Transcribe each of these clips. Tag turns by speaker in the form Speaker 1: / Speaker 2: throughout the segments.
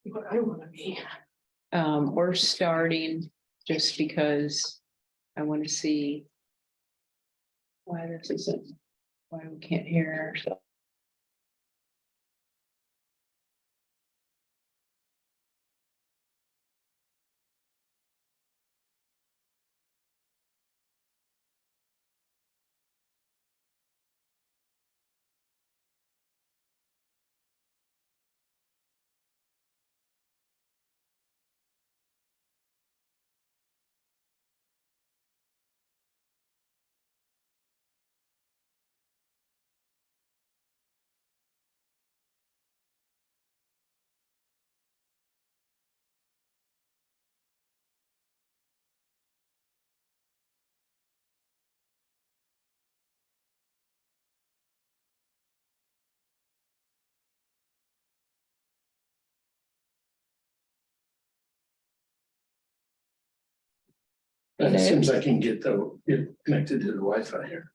Speaker 1: what I want to be. We're starting just because I want to see why this isn't, why we can't hear ourselves.
Speaker 2: It seems I can get connected to the Wi-Fi here.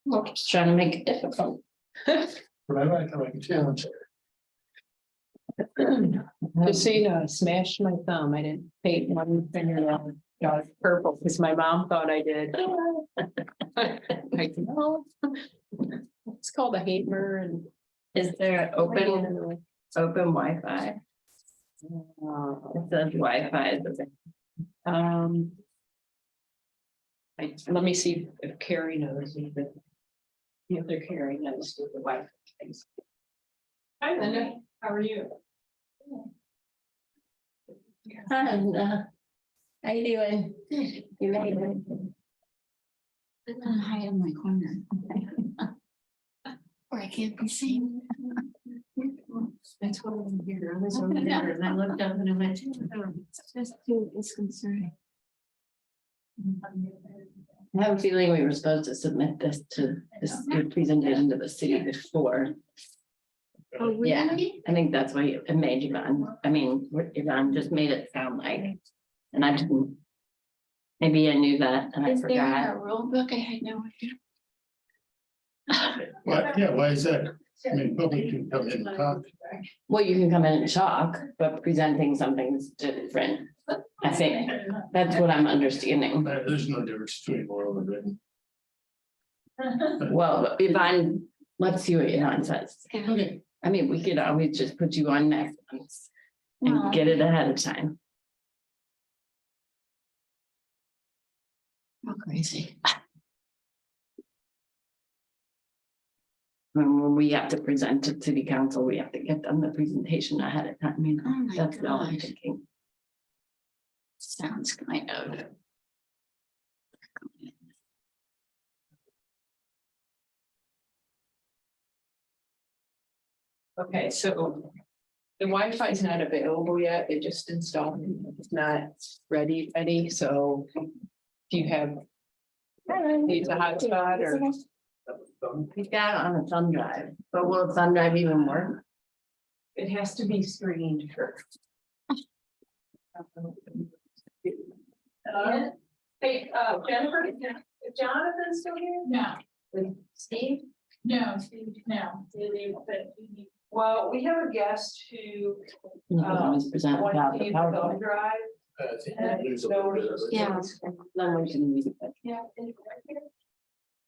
Speaker 3: Well, just trying to make it difficult.
Speaker 2: But I like challenge.
Speaker 1: Just so you know, I smashed my thumb. I didn't paint one fingernail purple because my mom thought I did. Like, no. It's called a hamer and.
Speaker 3: Is there open Wi-Fi? It says Wi-Fi.
Speaker 1: Let me see if Carrie knows. The other Carrie knows with the Wi-Fi things. Hi, Linda. How are you?
Speaker 3: And how you doing? You made it.
Speaker 4: I'm gonna hide in my corner. Or I can't be seen.
Speaker 1: That's what I'm here. I was over there and I looked up and I went.
Speaker 4: Just too disconcerting.
Speaker 3: I have a feeling we were supposed to submit this to this presentation to the city before.
Speaker 4: Oh,
Speaker 3: Yeah,
Speaker 4: really?
Speaker 3: I think that's why it made Yvonne, I mean, Yvonne just made it sound like, and I didn't. Maybe I knew that and I
Speaker 4: Is there in
Speaker 3: forgot.
Speaker 4: our rule book? I had no idea.
Speaker 2: Why is that? I mean, public can come in and talk.
Speaker 3: Well, you can come in and talk, but presenting something's different. I think that's what I'm understanding.
Speaker 2: There's no difference between oral and written.
Speaker 3: Well, Yvonne, let's see what Yvonne says.
Speaker 2: Okay.
Speaker 3: I mean, we could always just put you on next month
Speaker 4: Well.
Speaker 3: and get it ahead of time.
Speaker 4: Oh, crazy.
Speaker 3: When we have to present to city council, we have to get them the presentation ahead of time, you know,
Speaker 4: Oh my
Speaker 3: that's all I'm
Speaker 4: gosh.
Speaker 3: thinking.
Speaker 4: Sounds kind of.
Speaker 1: Okay, so the Wi-Fi is not available yet. They just installed it. It's not ready, so do you have needs a hotspot or?
Speaker 3: We've got it on a thumb drive, but will the thumb drive even work?
Speaker 1: It has to be screened first. Hey, Jennifer, is Jonathan still here?
Speaker 4: No,
Speaker 1: With Steve?
Speaker 4: no, no.
Speaker 1: Well, we have a guest who
Speaker 3: You can always present
Speaker 1: wants
Speaker 3: without
Speaker 1: to
Speaker 3: the
Speaker 1: use the thumb
Speaker 3: PowerPoint.
Speaker 1: drive.
Speaker 2: I think we lose a little bit of it.
Speaker 4: Yeah.
Speaker 3: Then we can use it.
Speaker 1: Yeah.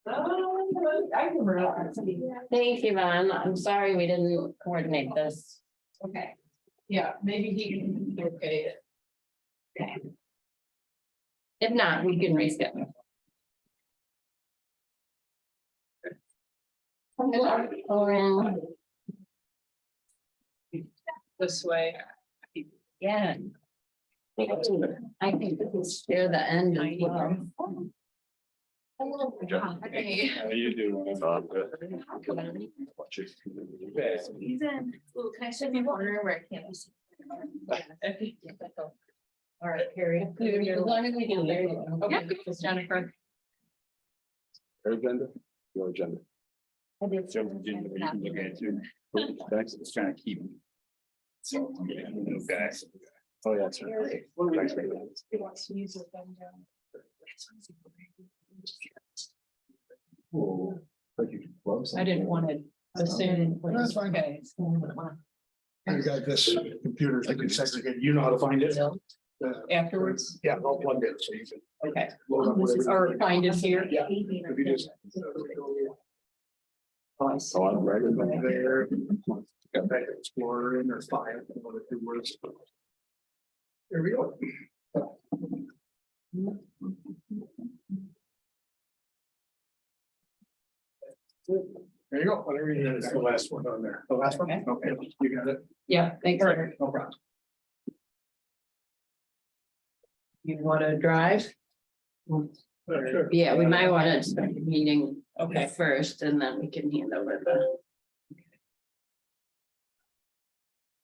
Speaker 1: Oh, I can remember.
Speaker 3: Thank you, Yvonne. I'm sorry we didn't coordinate this.
Speaker 1: Okay, yeah, maybe he can okay it.
Speaker 3: Okay. If not, we can reschedule. Or,
Speaker 1: This way.
Speaker 3: yeah. I think this is near the end as well.
Speaker 5: How you doing?
Speaker 4: He's in. Ooh, can I sit in the corner where I can't be seen?
Speaker 1: All right, Carrie.
Speaker 3: As long as we can hear you.
Speaker 1: Okay, it's Jennifer.
Speaker 5: Your agenda? Your agenda. Jump agenda, you can look at it too. That's just trying to keep. So, yeah, guys. Oh, yeah, that's right. Thanks for that.
Speaker 1: He wants to use it then.
Speaker 5: Oh, like you can close
Speaker 1: I didn't want to assume.
Speaker 2: That's fine.
Speaker 1: Okay.
Speaker 2: I've got this computer, I can segregate, you know how to find it?
Speaker 1: Afterwards,
Speaker 2: Yeah, I'll plug it so you can
Speaker 1: okay,
Speaker 2: load up whatever.
Speaker 1: or find it here.
Speaker 2: Yeah, if you just.
Speaker 1: Oh, I see.
Speaker 5: Oh, I'm right.
Speaker 2: Over there, got back Explorer in or File, one of the two words. There we go. There you go, whatever you need, it's the last one on there. The last one? Okay, you got it.
Speaker 1: Yeah, thanks.
Speaker 2: All right, no problem.
Speaker 1: You wanna drive?
Speaker 2: Sure.
Speaker 3: Yeah, we might want to start the meeting
Speaker 1: Okay.
Speaker 3: first and then we can hand over the.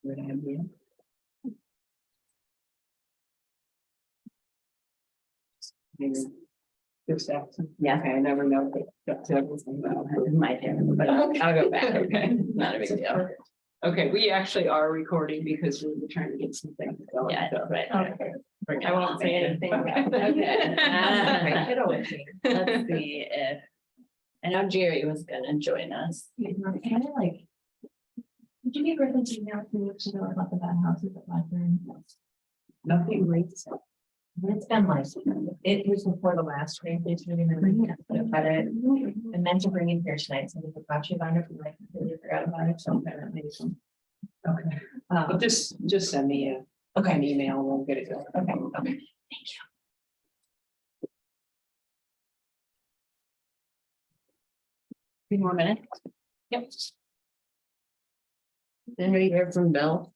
Speaker 1: Good idea. Just accent.
Speaker 3: Yeah.
Speaker 1: Okay, I never know. That's everything.
Speaker 3: My turn, but I'll go back.
Speaker 1: Okay.
Speaker 3: Not a big deal.
Speaker 1: Okay, we actually are recording because we were trying to get some things going.
Speaker 3: Yeah,
Speaker 1: so-
Speaker 3: right.
Speaker 1: Okay.
Speaker 3: I won't say anything.
Speaker 1: Okay.
Speaker 3: Let's see if, I know Jerry was gonna join us.
Speaker 4: Kind of like. Did you get Griffin's email 2 weeks ago about the bad houses at Blackburn?
Speaker 1: Nothing rates.
Speaker 4: It's been like, it was before the last transportation meeting, and we had it. I meant to bring in here tonight, so we could watch you about it, but I completely forgot about it, so I'm gonna make some.
Speaker 1: Okay, well, just send me an email, we'll get it going.
Speaker 4: Okay.
Speaker 3: Three more minutes.
Speaker 1: Yep.
Speaker 3: Then we hear from Bill.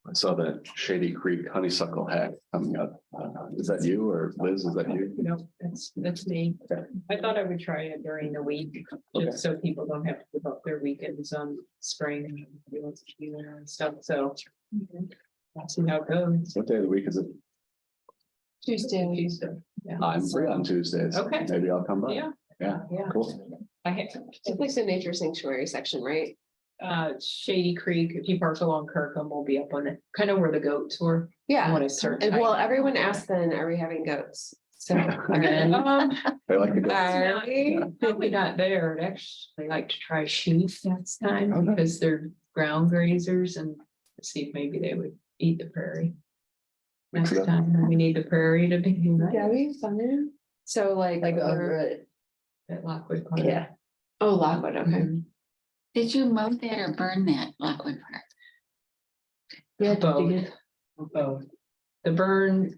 Speaker 5: I saw that Shady Creek honeysuckle hack coming up. Is that you or Liz? Is that you?
Speaker 1: No, that's me. I thought I would try it during the week,
Speaker 5: Okay.
Speaker 1: just so people don't have to give up their weekends on spring and stuff, so. I'll see how it goes.
Speaker 5: What day of the week is it?
Speaker 1: Tuesday. Yeah.
Speaker 5: I'm free on Tuesdays.
Speaker 1: Okay.
Speaker 5: Maybe I'll come by.
Speaker 1: Yeah,
Speaker 5: Yeah,
Speaker 1: yeah.
Speaker 5: cool.
Speaker 1: I had,
Speaker 6: It's like the nature sanctuary section, right?
Speaker 1: Shady Creek, if you park along Kirkham, we'll be up on it, kind of where the goats were.
Speaker 6: Yeah.
Speaker 1: When I searched.
Speaker 6: And well, everyone asked then, are we having goats? So.
Speaker 3: Again.
Speaker 5: They like to go.
Speaker 6: Are we?
Speaker 1: Probably not there. I'd actually like to try sheep next time
Speaker 5: Okay.
Speaker 1: because they're ground grazers and see if maybe they would eat the prairie.
Speaker 5: Mix
Speaker 1: Next
Speaker 5: it up.
Speaker 1: time we need the prairie to be.
Speaker 6: Yeah, we fun. So like,
Speaker 1: over
Speaker 6: it.
Speaker 1: At Lockwood Park.
Speaker 3: Yeah.
Speaker 6: Oh, Lockwood, okay.
Speaker 1: Mhm.
Speaker 7: Did you mow that or burn that Lockwood Park?
Speaker 6: Yeah, did you
Speaker 1: Both.
Speaker 6: get-
Speaker 1: Both. The burn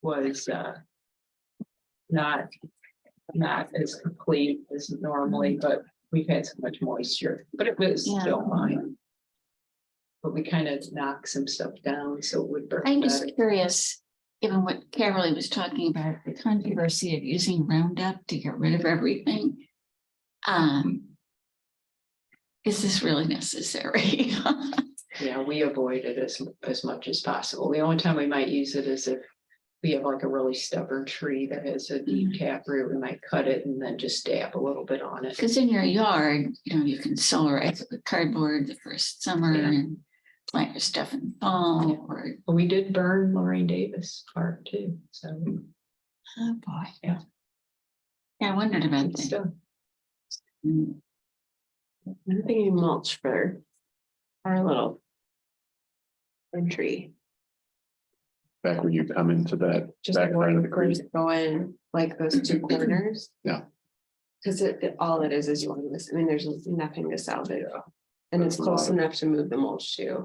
Speaker 1: was not as complete as normally, but we've had so much moisture, but it was
Speaker 7: Yeah.
Speaker 1: still fine. But we kind of knocked some stuff down so it would burn
Speaker 7: I'm just
Speaker 1: better.
Speaker 7: curious, given what Carolee was talking about, the controversy of using Roundup to get rid of everything. Is this really necessary?
Speaker 1: Yeah, we avoid it as much as possible. The only time we might use it is if we have like a really stubborn tree that has a deep tap root, we might cut it and then just dab a little bit on it.
Speaker 7: Because in your yard, you know, you can solarize it with cardboard the first summer
Speaker 1: Yeah.
Speaker 7: and plant your stuff in the fall
Speaker 1: Yeah.
Speaker 7: or,
Speaker 1: But we did burn Lorraine Davis Park too, so.
Speaker 7: oh boy.
Speaker 1: Yeah.
Speaker 7: Yeah, I wondered about
Speaker 1: good
Speaker 7: that.
Speaker 1: stuff.
Speaker 7: Mm.
Speaker 6: I'm thinking mulch for our little tree.
Speaker 5: Back when you come into that.
Speaker 6: Just like
Speaker 5: back part of the
Speaker 6: going,
Speaker 5: creek.
Speaker 6: going like those two corners.
Speaker 5: Yeah.
Speaker 6: Cause all it is you want to miss, I mean, there's nothing to salvage.
Speaker 5: Yeah.
Speaker 6: And it's
Speaker 5: That's a lot
Speaker 6: close
Speaker 5: of-
Speaker 6: enough to move the mulch too.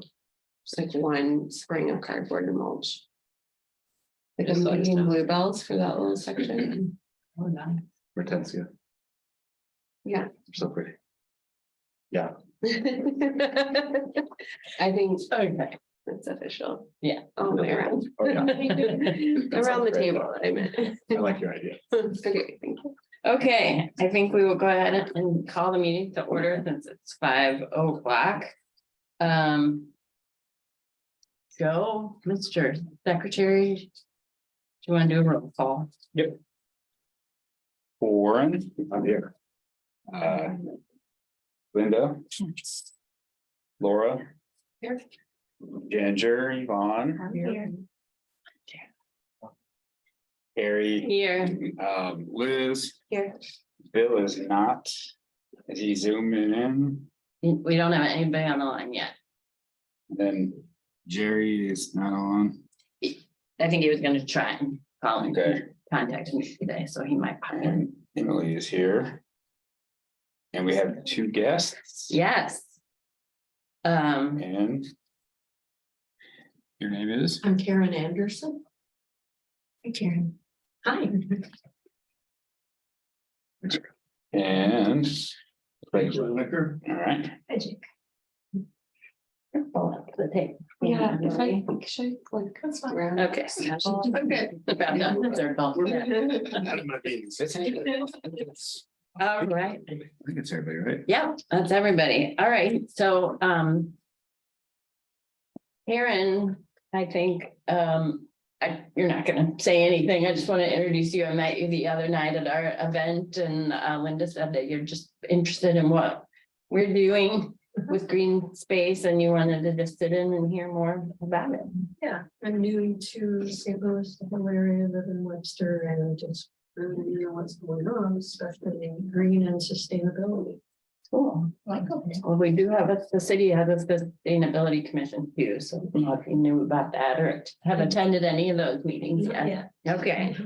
Speaker 6: It's like one spring of cardboard and mulch. Like I'm
Speaker 1: Just let us
Speaker 6: thinking
Speaker 1: know.
Speaker 6: bluebells for that little section.
Speaker 1: Oh, nice.
Speaker 5: Hortensia.
Speaker 6: Yeah.
Speaker 5: They're so pretty. Yeah,
Speaker 6: I think
Speaker 1: Okay.
Speaker 6: it's official.
Speaker 3: Yeah.
Speaker 6: All the way around.
Speaker 5: oh, yeah.
Speaker 6: Around the
Speaker 5: great.
Speaker 6: table, I meant.
Speaker 5: I like your idea.
Speaker 6: Okay, thank you.
Speaker 3: Okay, I think we will go ahead and call the meeting to order since it's 5:00. go. Mr. Secretary. Do you want to do a roll call?
Speaker 5: Warren. I'm here. Linda. Laura.
Speaker 6: Here.
Speaker 5: Ginger, Yvonne, Harry,
Speaker 3: Here.
Speaker 5: Liz.
Speaker 6: Here.
Speaker 5: Bill is not. Is he zooming in?
Speaker 3: We don't have anybody on the line yet.
Speaker 5: Then Jerry is not on.
Speaker 3: I think he was gonna try and call and
Speaker 5: Okay.
Speaker 3: contact me today, so he might pop in.
Speaker 5: And Emily is here. And we have 2 guests.
Speaker 3: Yes.
Speaker 5: And your name is?
Speaker 6: I'm Karen Anderson.
Speaker 4: Hey, Karen.
Speaker 6: Hi.
Speaker 5: And.
Speaker 2: Frank Liniker.
Speaker 5: All right.
Speaker 4: Hi, Jake.
Speaker 3: Pull up the tape.
Speaker 6: Yeah, if I should like.
Speaker 4: That's fine.
Speaker 6: grab-
Speaker 3: Okay.
Speaker 6: Okay.
Speaker 3: About done. They're both there. All right.
Speaker 5: I think it's everybody, right?
Speaker 3: Yeah, that's everybody. All right, so, Karen, I think, you're not gonna say anything. I just want to introduce you. I met you the other night at our event and, Linda said that you're just interested in what we're doing with green space and you wanted to just sit in and hear more about it.
Speaker 8: Yeah, I'm new to St. Louis, the whole area, live in Webster, and just really know what's going on, especially in green and sustainability.
Speaker 3: Cool. Well, we do have, the city has a sustainability commission too, so I don't know if you knew about that or have attended any of those meetings yet. Okay.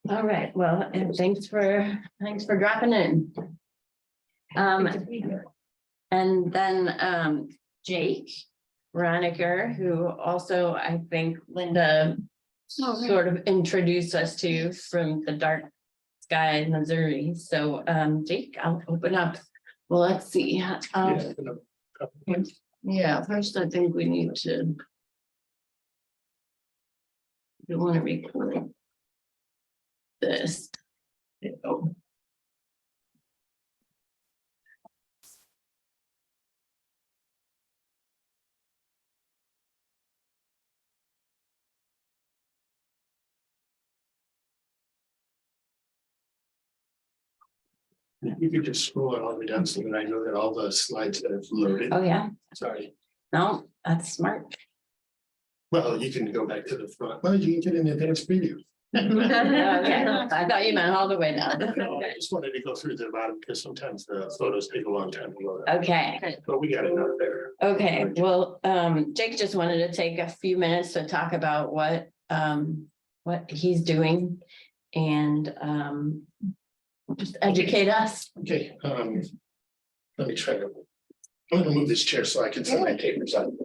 Speaker 3: All right, well, and thanks for dropping in. And then Jake Roniker, who also I think Linda sort of introduced us to from the Dark Sky, Missouri. So Jake, I'll open up. Well, let's see. Yeah, first I think we need to. We want to record this. Oh.
Speaker 2: You could just scroll it all the way down so that I know that all the slides that have loaded.
Speaker 3: Oh, yeah.
Speaker 2: Sorry.
Speaker 3: No, that's smart.
Speaker 2: Well, you can go back to the front. Well, you can get an advanced preview.
Speaker 3: Okay, I thought you meant all the way down.
Speaker 2: No, I just wanted to go through the bottom because sometimes the photos take a long time to load.
Speaker 3: Okay.
Speaker 2: But we got it out there.
Speaker 3: Okay, well, Jake just wanted to take a few minutes to talk about what he's doing and just educate us.
Speaker 2: Okay, let me try to. I'm gonna move this chair so I can set my papers on.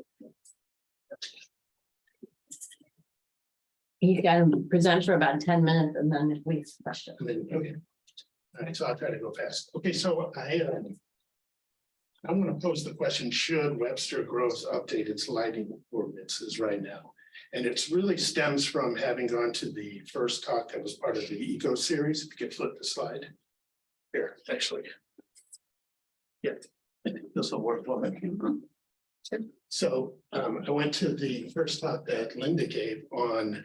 Speaker 3: He's got to present for about 10 minutes and then if we question.
Speaker 2: And then, okay. All right, so I'll try to go fast. Okay, so I want to pose the question, should Webster Groves update its lighting ordinances right now? And it's really stems from having gone to the first talk that was part of the Eco Series. If you could flip the slide. Here, actually. Yeah, I think this will work well. So I went to the first talk that Linda gave on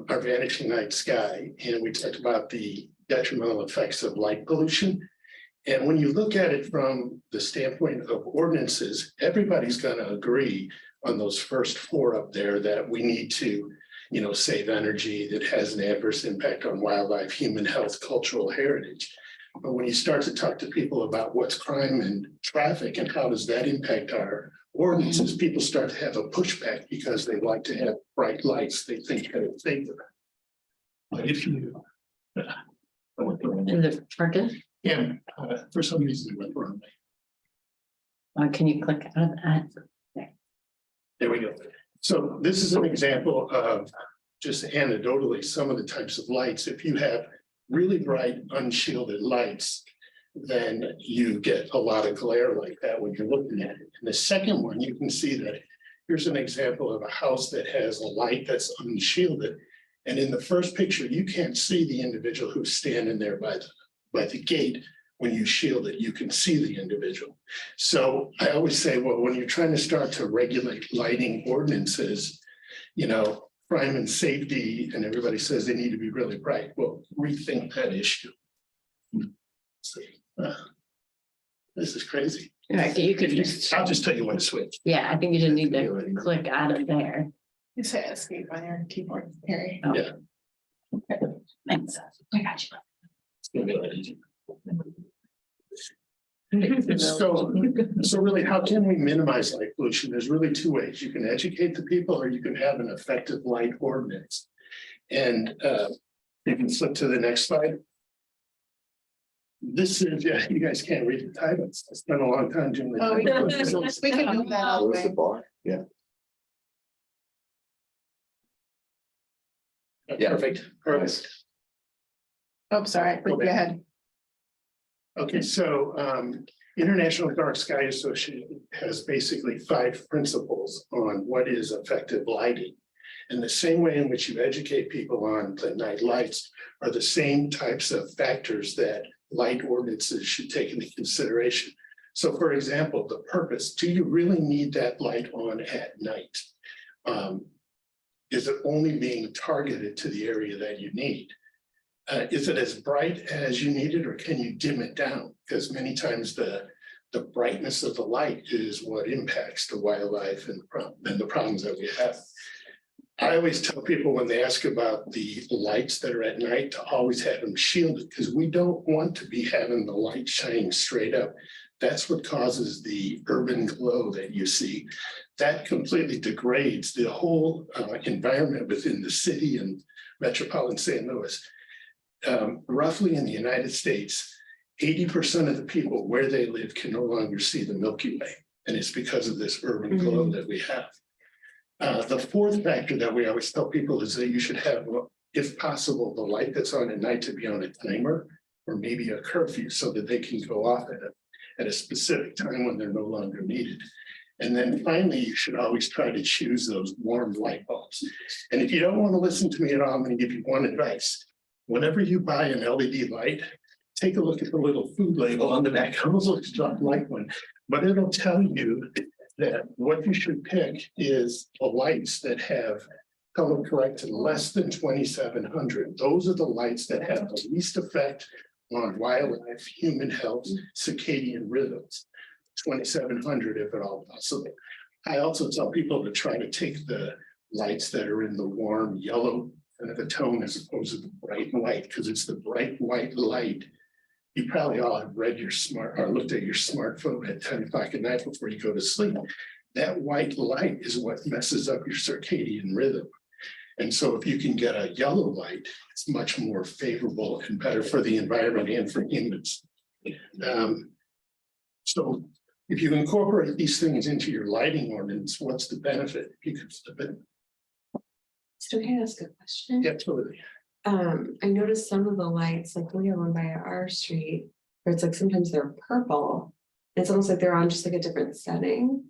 Speaker 2: our vanishing night sky, and we talked about the detrimental effects of light pollution. And when you look at it from the standpoint of ordinances, everybody's gonna agree on those first 4 up there that we need to, save energy that has an adverse impact on wildlife, human health, cultural heritage. But when you start to talk to people about what's crime and traffic and how does that impact our ordinances, people start to have a pushback because they like to have bright lights. They think that it's safer. But if you.
Speaker 3: Is it working?
Speaker 2: Yeah, for some reason it went wrong.
Speaker 3: Can you click out of that?
Speaker 2: There we go. So this is an example of just anecdotally, some of the types of lights. If you have really bright unshielded lights, then you get a lot of glare like that when you're looking at it. And the second one, you can see that here's an example of a house that has a light that's unshielded. And in the first picture, you can't see the individual who's standing there by the gate. when you shield it, you can see the individual. So I always say, well, when you're trying to start to regulate lighting ordinances, you know, crime and safety, and everybody says they need to be really bright. Well, rethink that issue. So, this is crazy.
Speaker 3: Right, you could just,
Speaker 2: I'll just tell you when to switch.
Speaker 3: yeah, I think you just need to click out of there.
Speaker 9: You say escape on your keyboard, Harry.
Speaker 3: Oh.
Speaker 2: Yeah.
Speaker 3: Thanks. I got you.
Speaker 2: It's gonna be a lot easier. So really, how can we minimize light pollution? There's really two ways. You can educate the people or you can have an effective light ordinance. And you can flip to the next slide. This is, yeah, you guys can't read the titles. I spent a long time doing
Speaker 9: Oh, we can
Speaker 2: the.
Speaker 9: we can move that all the way.
Speaker 5: bar? Yeah.
Speaker 2: Perfect, perfect.
Speaker 9: Oh, sorry, go ahead.
Speaker 2: Okay, so International Dark Sky Association has basically 5 principles on what is effective lighting. And the same way in which you educate people on the night lights are the same types of factors that light ordinances should take into consideration. So for example, the purpose, do you really need that light on at night? Is it only being targeted to the area that you need? Is it as bright as you need it, or can you dim it down? Because many times the brightness of the light is what impacts the wildlife and the problems that we have. I always tell people when they ask about the lights that are at night to always have them shielded, because we don't want to be having the light shining straight up. That's what causes the urban glow that you see. That completely degrades the whole environment within the city and metropolitan St. Louis. Roughly in the United States, 80% of the people where they live can no longer see the Milky Way. And it's because of this urban glow that we have. The fourth factor that we always tell people is that you should have, if possible, the light that's on at night to be on a timer or maybe a curfew so that they can go off at a specific time when they're no longer needed. And then finally, you should always try to choose those warm light bulbs. And if you don't want to listen to me at all, I'm going to give you one advice. Whenever you buy an LED light, take a look at the little food label on the back. It almost looks just like one, but it'll tell you that what you should pick is the lights that have color corrected less than 2700. Those are the lights that have the least effect on wildlife, human health, circadian rhythms. 2700 if at all possible. I also tell people to try to take the lights that are in the warm yellow kind of a tone as opposed to the bright white, because it's the bright white light. You probably all have read your looked at your smartphone at 10 o'clock at night before you go to sleep. That white light is what messes up your circadian rhythm. And so if you can get a yellow light, it's much more favorable and better for the environment and for humans. So if you incorporate these things into your lighting ordinance, what's the benefit? You could flip it.
Speaker 6: So can I ask a question?
Speaker 2: Yeah, totally.
Speaker 6: I noticed some of the lights, like we have one by our street, where it's like sometimes they're purple. It's almost like they're on just like a different setting.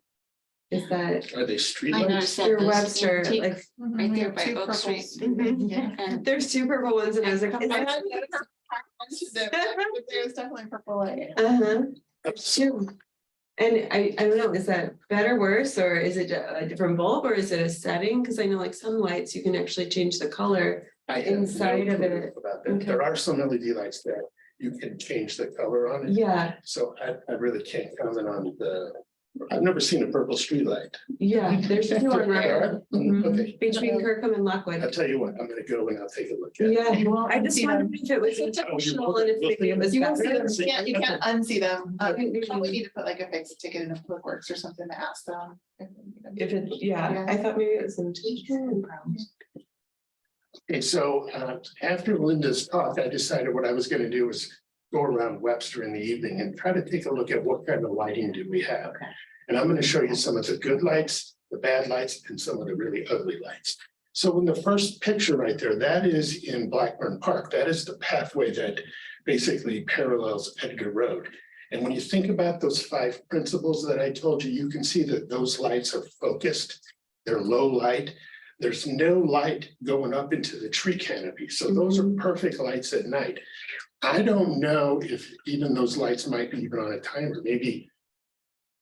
Speaker 6: Is that
Speaker 2: Are they street
Speaker 7: I
Speaker 2: lights?
Speaker 7: noticed that.
Speaker 6: your
Speaker 7: this
Speaker 6: Webster,
Speaker 7: antique
Speaker 6: like
Speaker 7: Right there by Oak Street.
Speaker 6: Mhm.
Speaker 7: And
Speaker 6: there's 2 purple ones and I was like, is that-
Speaker 9: There's definitely purple light.
Speaker 6: uh-huh. Sure. And I don't know, is that better, worse, or is it a different bulb or is it a setting? Because I know like some lights, you can actually change the color.
Speaker 2: I have no
Speaker 6: Inside of
Speaker 2: clue
Speaker 6: it.
Speaker 2: about that.
Speaker 6: Okay.
Speaker 2: There are some LED lights that you can change the color on it.
Speaker 6: Yeah,
Speaker 2: So I really can't comment on I've never seen a purple street light.
Speaker 6: yeah, there's 2 on Robert. Mhm.
Speaker 2: Okay,
Speaker 6: Between Kirkham and
Speaker 2: I'll
Speaker 6: Lockwood.
Speaker 2: tell you what, I'm gonna go and I'll take a look at it.
Speaker 6: Yeah, I just wondered if it was intentional and if maybe it was.
Speaker 9: You won't see them,
Speaker 6: better.
Speaker 9: you can't unsee them.
Speaker 6: Okay.
Speaker 9: You probably need to put like a fix ticket in a public works or something to ask them.
Speaker 6: If it, yeah, I thought maybe it was intentional.
Speaker 2: Okay, so after Linda's talk, I decided what I was gonna do was go around Webster in the evening and try to take a look at what kind of lighting do we have. And I'm gonna show you some of the good lights, the bad lights, and some of the really ugly lights. So in the first picture right there, that is in Blackburn Park. That is the pathway that basically parallels Edgar Road. And when you think about those 5 principles that I told you, you can see that those lights are focused. They're low light. There's no light going up into the tree canopy. So those are perfect lights at night. I don't know if even those lights might be even on a timer, maybe.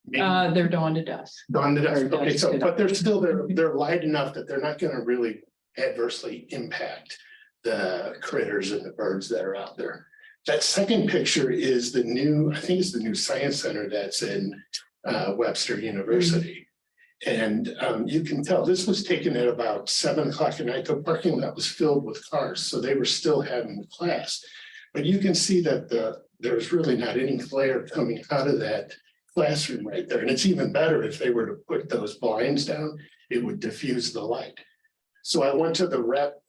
Speaker 2: Maybe
Speaker 1: They're dawn to dusk.
Speaker 2: dawn to dusk.
Speaker 1: or
Speaker 2: Okay,
Speaker 1: dusk
Speaker 2: so,
Speaker 1: to
Speaker 2: but they're still, they're light enough that they're not gonna really adversely impact the critters and the birds that are out there. That second picture is the new, I think it's the new science center that's in Webster University. And you can tell this was taken at about 7 o'clock at night. The parking lot was filled with cars, so they were still having the class. But you can see that there's really not any glare coming out of that classroom right there. And it's even better if they were to put those blinds down, it would diffuse the light. So I went to the rep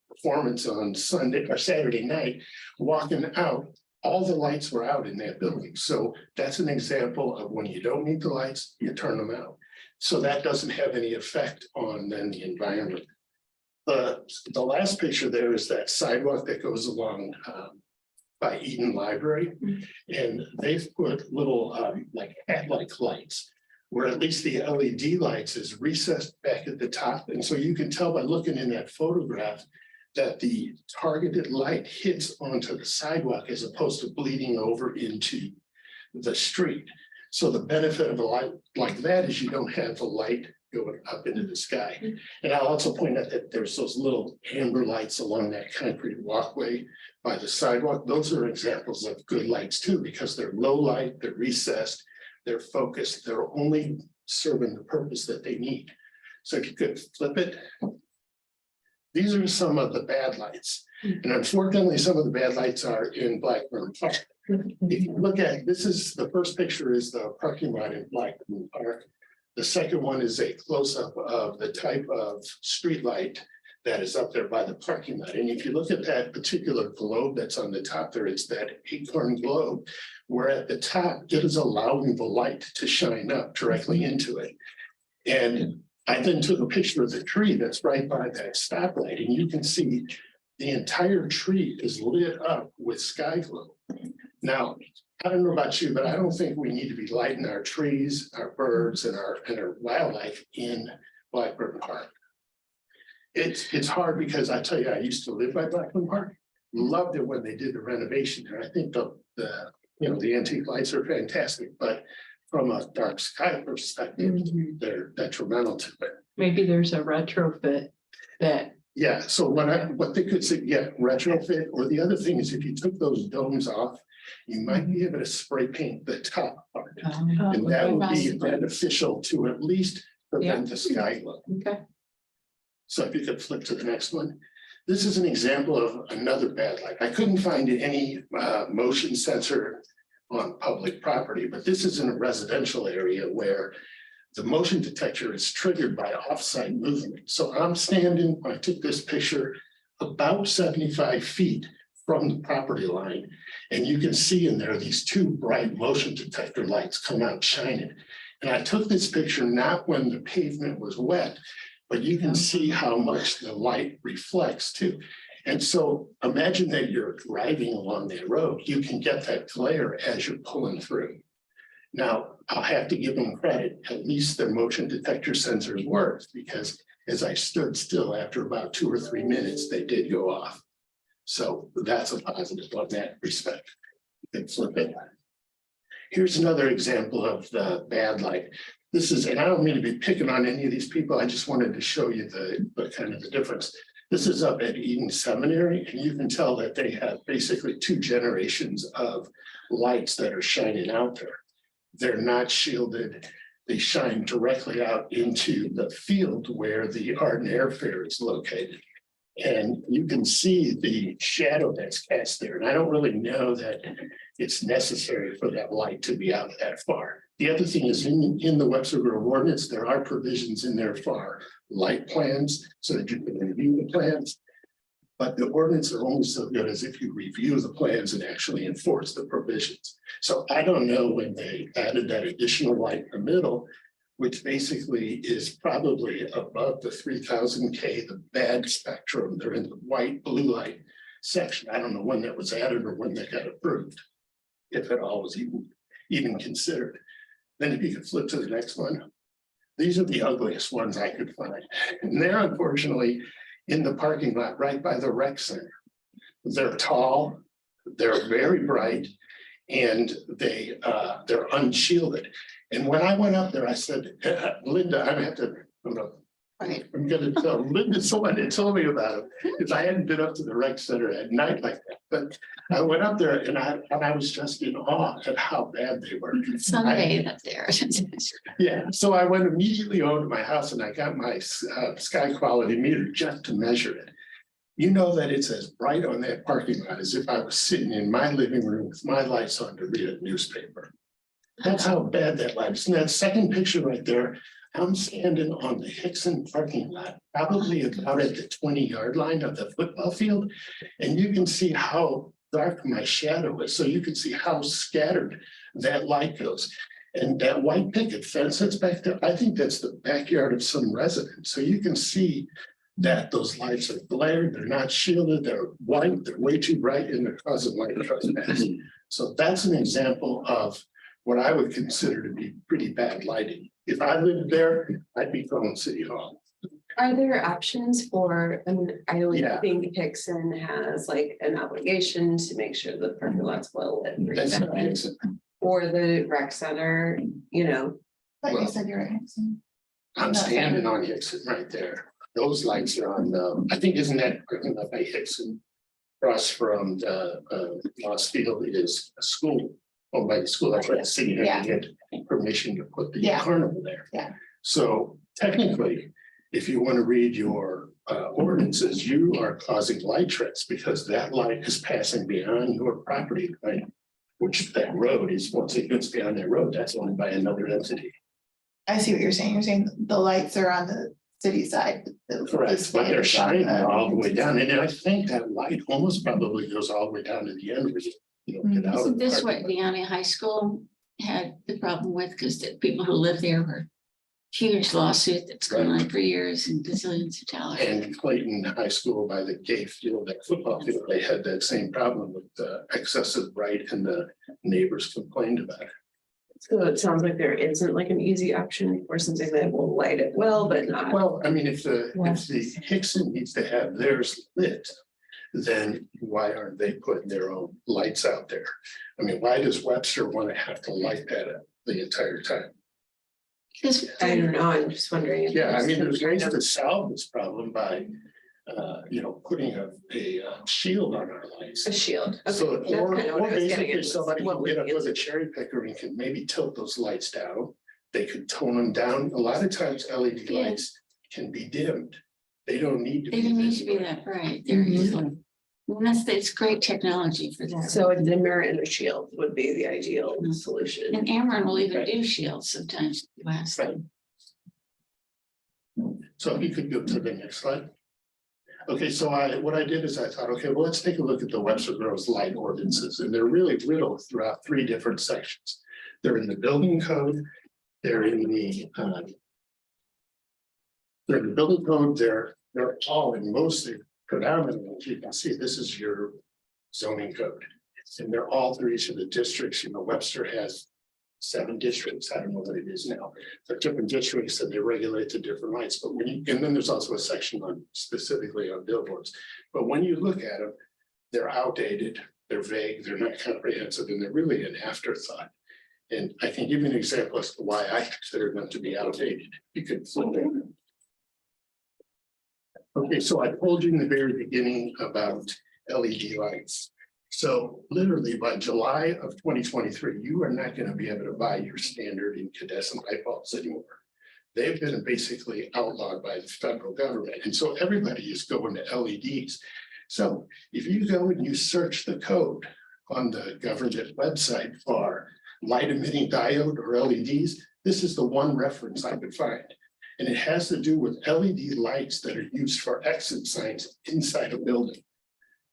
Speaker 2: performance on Sunday or Saturday night, walking out, all the lights were out in that building. So that's an example of when you don't need the lights, you turn them out. So that doesn't have any effect on then the environment. The last picture there is that sidewalk that goes along by Eden Library. And they've put little like headlight lights, where at least the LED lights is recessed back at the top. And so you can tell by looking in that photograph that the targeted light hits onto the sidewalk as opposed to bleeding over into the street. So the benefit of a light like that is you don't have the light going up into the sky. And I'll also point out that there's those little amber lights along that concrete walkway by the sidewalk. Those are examples of good lights too, because they're low light, they're recessed, they're focused, they're only serving the purpose that they need. So if you could flip it. These are some of the bad lights. And unfortunately, some of the bad lights are in Blackburn Park. If you look at, this is, the first picture is the parking lot in Blackburn Park. The second one is a close-up of the type of street light that is up there by the parking lot. And if you look at that particular globe that's on the top there, it's that acorn globe, where at the top, it is allowing the light to shine up directly into it. And I then took a picture of the tree that's right by that stoplight, and you can see the entire tree is lit up with sky glow. Now, I don't know about you, but I don't think we need to be lighting our trees, our birds, and our wildlife in Blackburn Park. It's hard because I tell you, I used to live by Blackburn Park. Loved it when they did the renovation there. I think the antique lights are fantastic, but from a dark sky perspective, they're detrimental to it.
Speaker 1: Maybe there's a retrofit that.
Speaker 2: Yeah, so what they could say, yeah, retrofit, or the other thing is if you took those domes off, you might be able to spray paint the top part. And that would be beneficial to at least prevent the sky glow.
Speaker 1: Okay.
Speaker 2: So if you could flip to the next one. This is an example of another bad light. I couldn't find any motion sensor on public property, but this is in a residential area where the motion detector is triggered by offsite movement. So I'm standing, I took this picture about 75 feet from the property line. And you can see in there, these two bright motion detector lights come out shining. And I took this picture not when the pavement was wet, but you can see how much the light reflects too. And so imagine that you're driving along that road, you can get that glare as you're pulling through. Now, I'll have to give them credit, at least their motion detector sensors worked, because as I stood still after about 2 or 3 minutes, they did go off. So that's a positive on that respect. You can flip it. Here's another example of the bad light. This is, and I don't mean to be picking on any of these people, I just wanted to show you the kind of the difference. This is up at Eden Seminary, and you can tell that they have basically 2 generations of lights that are shining out there. They're not shielded. They shine directly out into the field where the Art and Air Fair is located. And you can see the shadow that's cast there. And I don't really know that it's necessary for that light to be out that far. The other thing is in the Webster Grove ordinance, there are provisions in there for light plans so that you can review the plans. But the ordinance are only so good as if you review the plans and actually enforce the provisions. So I don't know when they added that additional light in the middle, which basically is probably above the 3000K, the bad spectrum. They're in the white blue light section. I don't know when that was added or when that got approved, if at all was even considered. Then if you could flip to the next one. These are the ugliest ones I could find. And they're unfortunately in the parking lot right by the rec center. They're tall, They're very bright and they're unshielded. And when I went up there, I said, Linda, I have to, I'm gonna tell Linda, someone had told me about it, because I hadn't been up to the rec center at night like that. But I went up there and I was just in awe at how bad they were.
Speaker 7: Sunbathe up there.
Speaker 2: Yeah, so I went immediately over to my house and I got my sky quality meter just to measure it. You know that it's as bright on that parking lot as if I was sitting in my living room with my lights on to read a newspaper. That's how bad that light is. And that second picture right there, I'm standing on the Hickson parking lot, probably about at the 20-yard line of the football field. And you can see how dark my shadow is. So you can see how scattered that light goes. And that white picket fence that's back there, I think that's the backyard of some resident. So you can see that those lights are glared, they're not shielded, they're white, they're way too bright, and they're causing light trespass. So that's an example of what I would consider to be pretty bad lighting. If I lived there, I'd be calling City Hall.
Speaker 6: Are there options for, I mean, I don't
Speaker 2: Yeah.
Speaker 6: think Hickson has like an obligation to make sure the parking lot's well lit. for
Speaker 2: That's not
Speaker 6: events,
Speaker 2: Hickson.
Speaker 6: or the rec center, you know,
Speaker 9: But you
Speaker 2: Well-
Speaker 9: said you're at Hickson.
Speaker 2: I'm standing on Hickson right there. Those lights are on, I think isn't that parking lot by Hickson? Across from the Lost Field is a school, owned by the school. That's why the city had to get permission to put the
Speaker 9: Yeah.
Speaker 2: carnival there.
Speaker 9: Yeah.
Speaker 2: So technically, if you want to read your ordinances, you are causing light trips because that light is passing beyond your property line. Which that road is, once it gets beyond that road, that's owned by another entity.
Speaker 9: I see what you're saying. You're saying the lights are on the city side.
Speaker 2: Correct, but they're shining all the way down, and I think that light almost probably goes all the way down to the end where you know, get out of
Speaker 7: Isn't
Speaker 2: the
Speaker 7: this what
Speaker 2: parking lot.
Speaker 7: Deani High School had the problem with? Because the people who live there were huge lawsuit that's gone on for years and gazillions of dollars.
Speaker 2: And Clayton High School by the gay field, that football field, they had that same problem with the excessive light and the neighbors complained about it.
Speaker 6: so it sounds like there isn't like an easy option for something that will light it well, but not.
Speaker 2: Well, I mean, if the Hickson needs to have theirs lit, then why aren't they putting their own lights out there? I mean, why does Webster want to have to light that up the entire time?
Speaker 7: Because
Speaker 6: I don't know, I'm just wondering. if
Speaker 2: Yeah, I mean,
Speaker 6: some
Speaker 2: there's ways
Speaker 6: kind of-
Speaker 2: to solve this problem by, putting a shield on our lights.
Speaker 6: A shield.
Speaker 2: So,
Speaker 6: Okay, that's
Speaker 2: or
Speaker 6: kind of what I was getting
Speaker 2: basically
Speaker 6: at.
Speaker 2: somebody
Speaker 6: What
Speaker 2: can
Speaker 6: would
Speaker 2: get up
Speaker 6: the
Speaker 2: with a
Speaker 6: answer-
Speaker 2: cherry picker and can maybe tilt those lights down. They could tone them down. A lot of times LED
Speaker 7: Yeah.
Speaker 2: lights can be dimmed. They don't need to
Speaker 7: they
Speaker 2: be.
Speaker 7: didn't need
Speaker 2: this
Speaker 7: to be
Speaker 2: way.
Speaker 7: that bright. They're
Speaker 6: Mhm.
Speaker 7: easily. And it's great technology for that.
Speaker 6: So a dimmer and a shield would be the ideal solution.
Speaker 7: And Ameren will even
Speaker 2: Right.
Speaker 7: do shields sometimes. Last.
Speaker 2: Right. So if you could go to the next slide. Okay, so what I did is I thought, okay, well, let's take a look at the Webster Groves light ordinances, and they're really riddled throughout 3 different sections. They're in the building code, they're in the building code, they're all in mostly predominantly, as you can see, this is your zoning code. And they're all through each of the districts, you know, Webster has 7 districts, I don't know what it is now. They're different districts and they regulate the different lights, but when you, and then there's also a section on specifically on billboards. But when you look at them, they're outdated, they're vague, they're not comprehensive, and they're really an afterthought. And I can give you an example as to why I consider them to be outdated. You could. Okay, so I told you in the very beginning about LED lights. So literally by July of 2023, you are not going to be able to buy your standard incandescent light bulbs anymore. They've been basically outlawed by the federal government. And so everybody is going to LEDs. So if you go and you search the code on the government website for light emitting diode or LEDs, this is the one reference I could find. And it has to do with LED lights that are used for exit signs inside a building.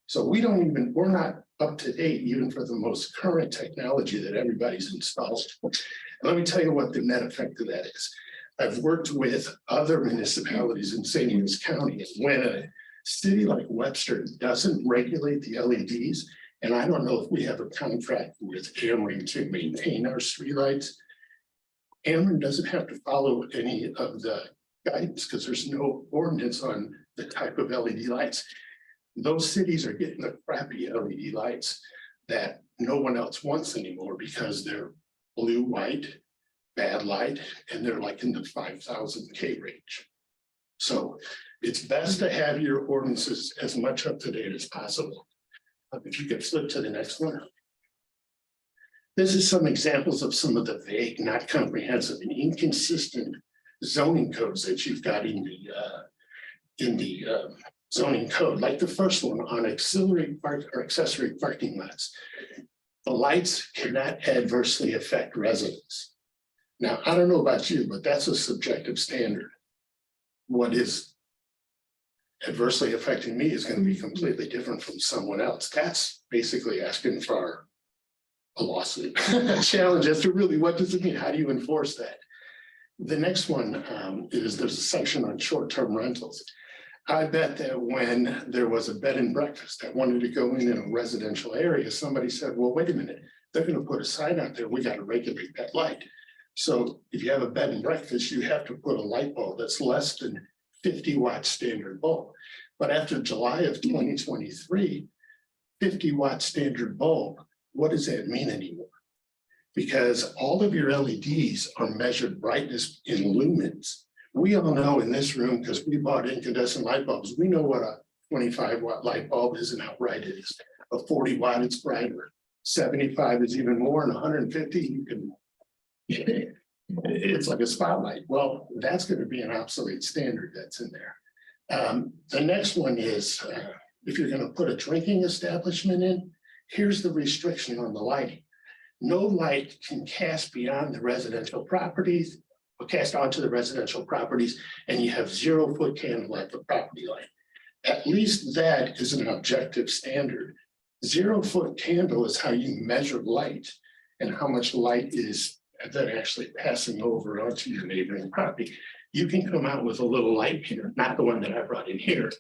Speaker 2: So we're not up to date even for the most current technology that everybody's installed. And let me tell you what the net effect of that is. I've worked with other municipalities in St. Louis County, and when a city like Webster doesn't regulate the LEDs, and I don't know if we have a contract with Ameren to maintain our streetlights. Ameren doesn't have to follow any of the guidance because there's no ordinance on the type of LED lights. Those cities are getting the crappy LED lights. that no one else wants anymore because they're blue, white, bad light, and they're like in the 5,000 K range. So it's best to have your ordinances as much up to date as possible. If you could flip to the next one. This is some examples of some of the vague, not comprehensive and inconsistent zoning codes that you've got in the zoning code, like the first one on auxiliary park or accessory parking lots. The lights cannot adversely affect residents. Now, I don't know about you, but that's a subjective standard. What is adversely affecting me is going to be completely different from someone else. That's basically asking for a lawsuit, a challenge as to really what does it mean? How do you enforce that? The next one is there's a section on short-term rentals. I bet that when there was a bed and breakfast that wanted to go in a residential area, somebody said, well, wait a minute, they're going to put a sign out there. We got to regulate that light. So if you have a bed and breakfast, you have to put a light bulb that's less than 50 watt standard bulb. But after July of 2023, 50 watt standard bulb, what does that mean anymore? Because all of your LEDs are measured brightness in lumens. We all know in this room, because we bought incandescent light bulbs, we know what a 25 watt light bulb is and how bright it is. A 40 watt, it's brighter. 75 is even more, and 150, you can, it's like a spotlight. Well, that's going to be an obsolete standard that's in there. The next one is, if you're going to put a drinking establishment in, here's the restriction on the lighting. No light can cast beyond the residential properties, or cast onto the residential properties, and you have 0 foot candle at the property line. At least that is an objective standard. 0 foot candle is how you measure light and how much light is then actually passing over onto your neighboring property. You can come out with a little light meter, not the one that I brought in here,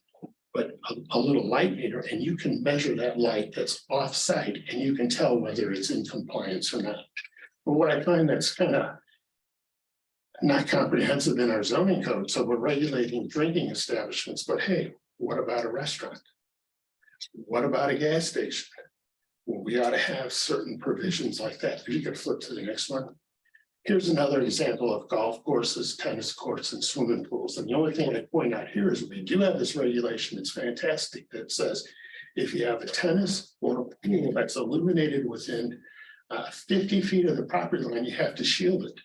Speaker 2: but a little light meter, and you can measure that light that's off-site, and you can tell whether it's in compliance or not. But what I find that's kind of not comprehensive in our zoning code, so we're regulating drinking establishments, but hey, what about a restaurant? What about a gas station? Well, we ought to have certain provisions like that. If you could flip to the next one. Here's another example of golf courses, tennis courts, and swimming pools. And the only thing I point out here is we do have this regulation. It's fantastic that says if you have a tennis or a pool that's illuminated within 50 feet of the property line, you have to shield it.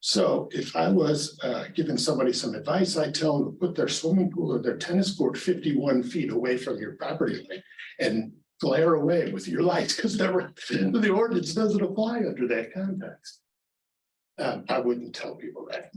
Speaker 2: So if I was giving somebody some advice, I'd tell them to put their swimming pool or their tennis court 51 feet away from your property line and glare away with your lights, because the ordinance doesn't apply under that context. I wouldn't tell people that.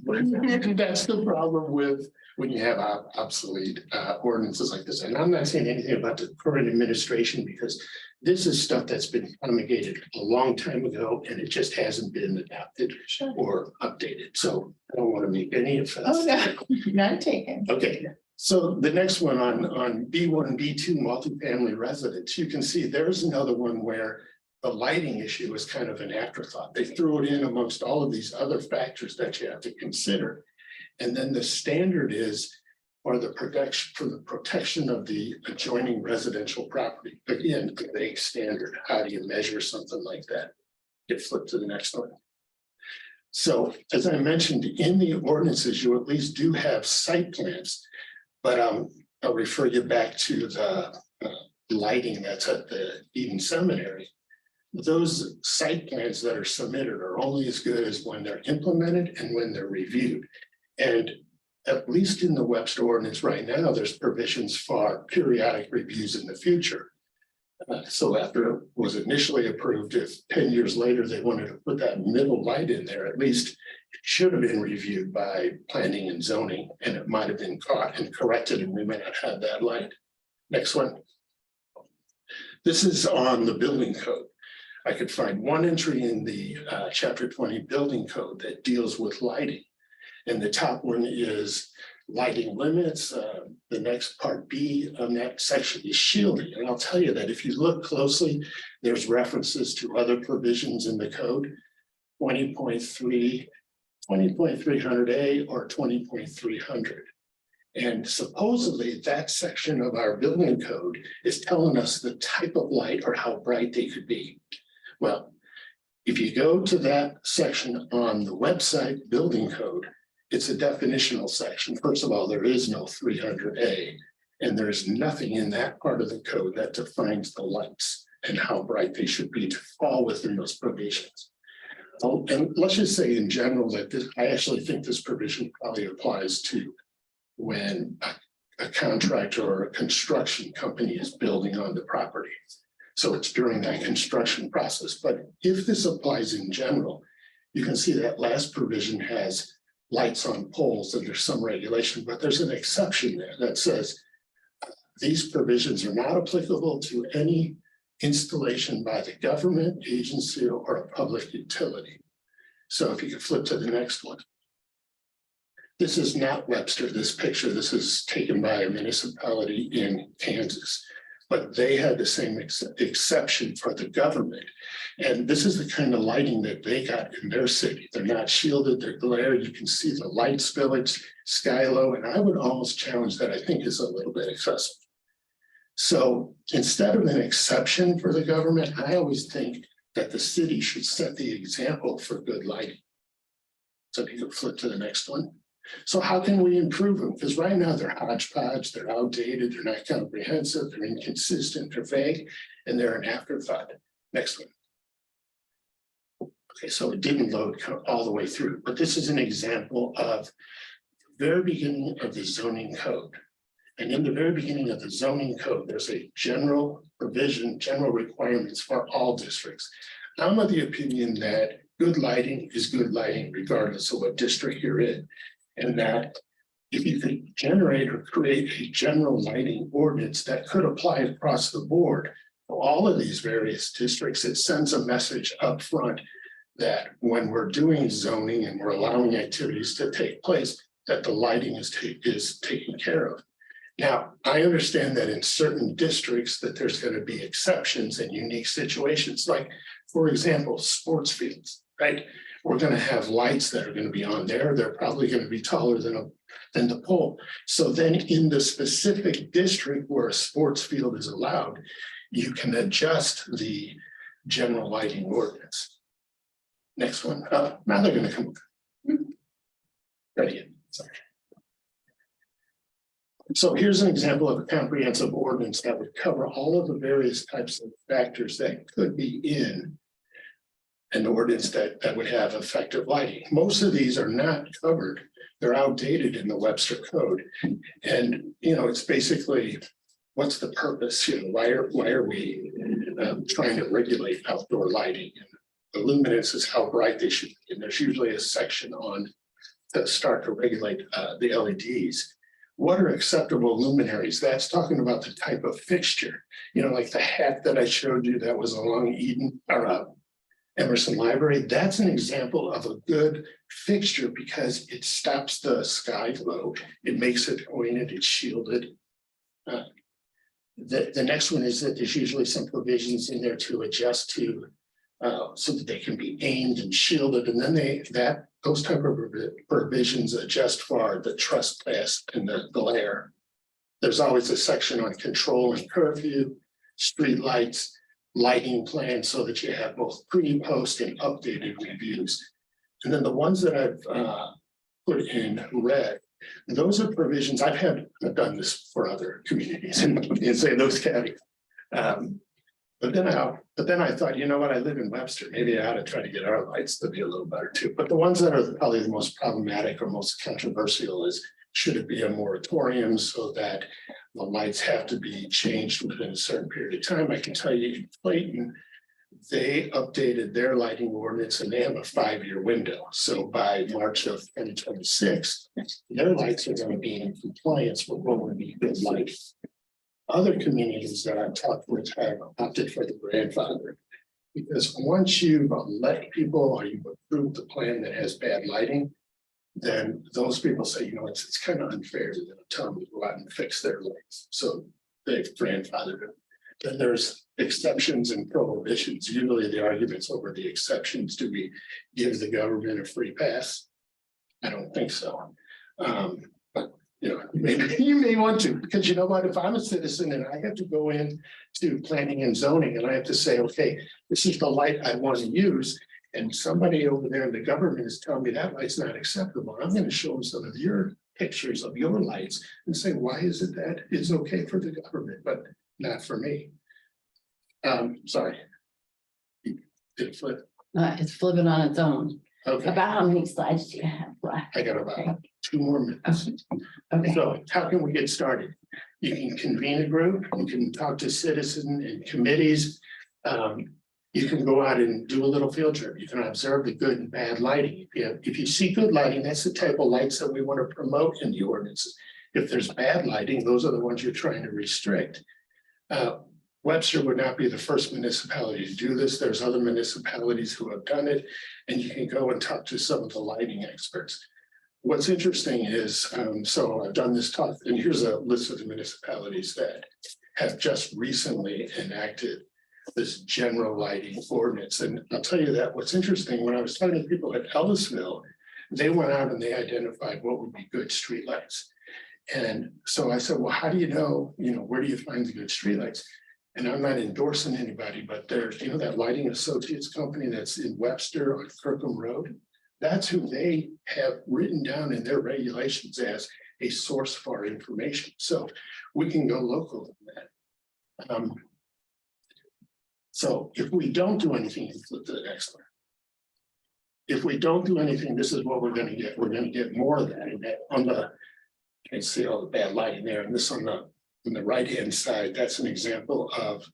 Speaker 2: That's the problem with when you have obsolete ordinances like this. And I'm not saying anything about the current administration, because this is stuff that's been promulgated a long time ago, and it just hasn't been adopted or updated. So I don't want to make any offense.
Speaker 9: Oh, no, none taken.
Speaker 2: Okay, so the next one on B1, B2 multifamily residents, you can see there's another one where the lighting issue is kind of an afterthought. They threw it in amongst all of these other factors that you have to consider. And then the standard is for the protection of the adjoining residential property. Again, a vague standard. How do you measure something like that? Get flipped to the next one. So as I mentioned, in the ordinances, you at least do have site plans, but I'll refer you back to the lighting that's at the Eden Seminary. Those site plans that are submitted are only as good as when they're implemented and when they're reviewed. And at least in the Webster ordinance right now, there's provisions for periodic reviews in the future. So after it was initially approved, if 10 years later they wanted to put that middle light in there, at least it should have been reviewed by planning and zoning, and it might have been caught and corrected, and we may not have that light. Next one. This is on the building code. I could find one entry in the chapter 20 building code that deals with lighting. And the top one is lighting limits. The next part B on that section is shielding. And I'll tell you that if you look closely, there's references to other provisions in the code, 20.3, 20.300A or 20.300. And supposedly that section of our building code is telling us the type of light or how bright they could be. Well, if you go to that section on the website building code, it's a definitional section. First of all, there is no 300A, and there's nothing in that part of the code that defines the lights and how bright they should be to fall within those provisions. Oh, and let's just say in general that this, I actually think this provision probably applies to when a contractor or a construction company is building on the property. So it's during that construction process. But if this applies in general, you can see that last provision has lights on poles and there's some regulation, but there's an exception there that says these provisions are not applicable to any installation by the government, agency, or a public utility. So if you could flip to the next one. This is not Webster, this picture. This is taken by a municipality in Kansas, but they had the same exception for the government. And this is the kind of lighting that they got in their city. They're not shielded, they're glare. You can see the light spillage, sky low, and I would almost challenge that I think is a little bit excessive. So instead of an exception for the government, I always think that the city should set the example for good lighting. So if you could flip to the next one. So how can we improve them? Because right now they're hodgepodge, they're outdated, they're not comprehensive, they're inconsistent, they're vague, and they're an afterthought. Next one. Okay, so it didn't load all the way through, but this is an example of the very beginning of the zoning code. And in the very beginning of the zoning code, there's a general provision, general requirements for all districts. I'm of the opinion that good lighting is good lighting regardless of what district you're in. And that if you could generate or create a general lighting ordinance that could apply across the board for all of these various districts, it sends a message up front that when we're doing zoning and we're allowing activities to take place, that the lighting is taken care of. Now, I understand that in certain districts that there's going to be exceptions and unique situations, like, for example, sports fields, right? We're going to have lights that are going to be on there. They're probably going to be taller than the pole. So then in the specific district where a sports field is allowed, you can adjust the general lighting ordinance. Next one. Now they're going to come. Ready. Sorry. So here's an example of a comprehensive ordinance that would cover all of the various types of factors that could be in an ordinance that would have effective lighting. Most of these are not covered. They're outdated in the Webster Code. And, you know, it's basically, what's the purpose? You know, why are we trying to regulate outdoor lighting? And luminance is how bright they should be. And there's usually a section on to start to regulate the LEDs. What are acceptable luminaries? That's talking about the type of fixture, you know, like the hat that I showed you that was along Eden or Emerson Library. That's an example of a good fixture because it stops the sky glow. It makes it pointed, it's shielded. The next one is that there's usually some provisions in there to adjust to so that they can be aimed and shielded. And then those type of provisions adjust for the trespass and the glare. There's always a section on control and curfew, street lights, lighting plan, so that you have both pre, post, and updated reviews. And then the ones that I've put in red, those are provisions I've done this for other communities and say those caveats. But then I thought, you know what, I live in Webster, maybe I ought to try to get our lights to be a little better too. But the ones that are probably the most problematic or most controversial is, should it be a moratorium so that the lights have to be changed within a certain period of time? I can tell you in Clayton, they updated their lighting ordinance and they have a 5-year window. So by March of 2026, their lights are going to be in compliance with what would be good lighting. Other communities that I've talked with have opted for the grandfather, because once you've let people or you've approved the plan that has bad lighting, then those people say, you know, it's kind of unfair to tell them to go out and fix their lights. So they've grandfathered it. Then there's exceptions and prohibitions. Usually the arguments over the exceptions, do we give the government a free pass? I don't think so. But You know, maybe you may want to, because you know what, if I'm a citizen and I have to go in to planning and zoning and I have to say, okay, this is the light I want to use. And somebody over there in the government is telling me that light's not acceptable. I'm going to show them some of your pictures of your lights and say, why is it that it's okay for the government, but not for me? Sorry. Did it flip?
Speaker 3: It's flipping on its own.
Speaker 2: Okay,
Speaker 3: About how many slides do you have left?
Speaker 2: I got about 2 more minutes.
Speaker 3: Okay,
Speaker 2: So how can we get started? You can convene a group, you can talk to citizens and committees. You can go out and do a little field trip. You can observe the good and bad lighting. If you see good lighting, that's the type of lights that we want to promote in the ordinance. If there's bad lighting, those are the ones you're trying to restrict. Webster would not be the first municipality to do this. There's other municipalities who have done it, and you can go and talk to some of the lighting experts. What's interesting is, so I've done this talk, and here's a list of the municipalities that have just recently enacted this general lighting ordinance. And I'll tell you that what's interesting, when I was talking to people at Ellisville, they went out and they identified what would be good streetlights. And so I said, well, how do you know, where do you find the good streetlights? And I'm not endorsing anybody, but there's, that Lighting Associates company that's in Webster on Kirkham Road. That's who they have written down in their regulations as a source for our information. So we can go local in that. So if we don't do anything, you flip to the next one. If we don't do anything, this is what we're going to get. We're going to get more of that. And that on the, you can see all the bad lighting there, and this on the right-hand side, that's an example of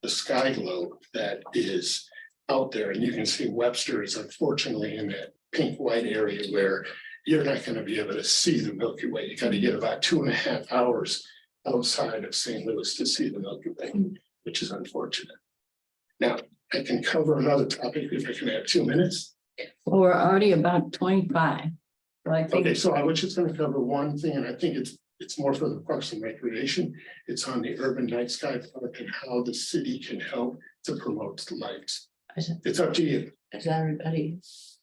Speaker 2: the sky globe that is out there. And you can see Webster is unfortunately in that pink-white area where you're not going to be able to see the Milky Way. You got to get about 2.5 hours outside of St. Louis to see the Milky Way, which is unfortunate. Now, I can cover another topic if I can have 2 minutes.
Speaker 3: well, we're already about 25. So I think
Speaker 2: Okay, so I was just going to cover one thing, and I think it's more for the Parks and Recreation. It's on the Urban Night Sky Park and how the city can help to promote the lights. It's up to you.
Speaker 3: is everybody,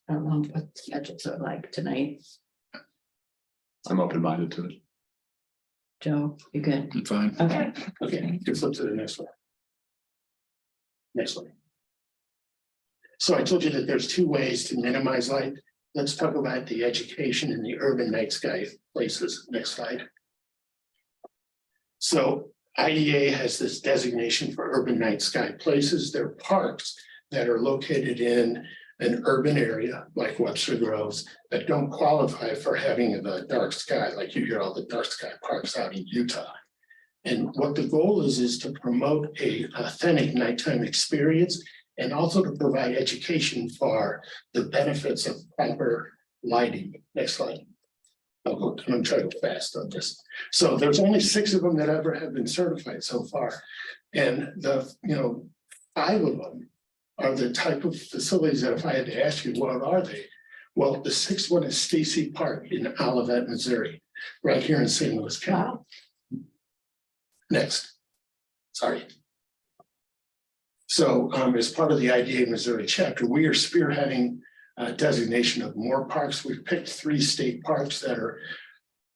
Speaker 3: I don't know what schedules are like tonight.
Speaker 5: I'm open-minded to it.
Speaker 3: Joe, you good?
Speaker 5: I'm fine.
Speaker 3: Okay.
Speaker 2: Okay, you can flip to the next one. Next one. So I told you that there's 2 ways to minimize light. Let's talk about the education in the urban night sky places. Next slide. So IDA has this designation for urban night sky places. They're parks that are located in an urban area like Webster Groves that don't qualify for having the dark sky, like you hear all the dark sky parks out in Utah. And what the goal is to promote a authentic nighttime experience and also to provide education for the benefits of proper lighting. Next slide. I'm gonna try to go fast on this. So there's only 6 of them that ever have been certified so far. And the, 5 of them are the type of facilities that if I had to ask you, what are they? Well, the 6th one is Stacy Park in Olivet, Missouri, right here in St. Louis County.
Speaker 3: Wow.
Speaker 2: Next. Sorry. So as part of the IDA Missouri chapter, we are spearheading designation of more parks. We've picked 3 state parks that are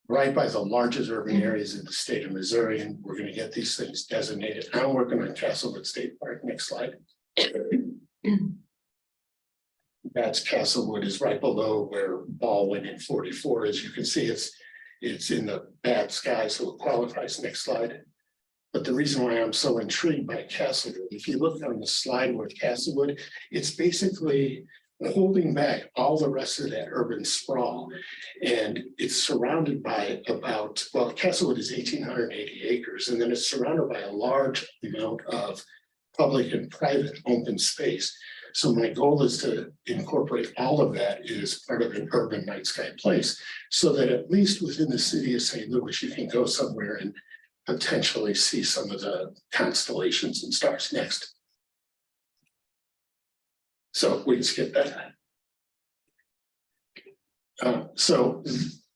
Speaker 2: right by the largest urban areas in the state of Missouri, and we're going to get these things designated. I'm working on Castlewood State Park. Next slide. That's Castlewood is right below where Baldwin in 44 is. You can see it's in the bad sky, so it qualifies. Next slide. But the reason why I'm so intrigued by Castlewood, if you look on the slide with Castlewood, it's basically holding back all the rest of that urban sprawl. And it's surrounded by about, well, Castlewood is 1,880 acres, and then it's surrounded by a large amount of public and private open space. So my goal is to incorporate all of that as part of an urban night sky place, so that at least within the city of St. Louis, you can go somewhere and potentially see some of the constellations and stars. Next. So we can skip that. So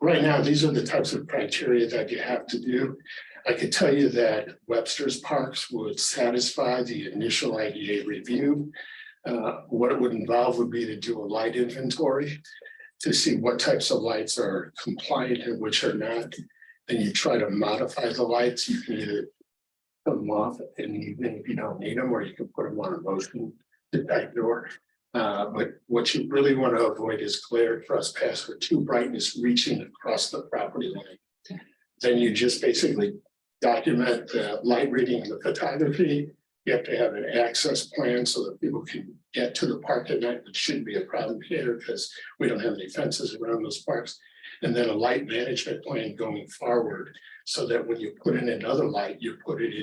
Speaker 2: right now, these are the types of criteria that you have to do. I could tell you that Webster's Parks would satisfy the initial IDA review. What it would involve would be to do a light inventory to see what types of lights are compliant and which are not. then you try to modify the lights, you can either put them off in the evening if you don't need them, or you can put them on a motion detector. But what you really want to avoid is glare, trespass, or too brightness reaching across the property line. Then you just basically document the light reading and the photography. You have to have an access plan so that people can get to the park at night, which shouldn't be a problem here because we don't have any fences around those parks. And then a light management plan going forward so that when you put in another light, you put it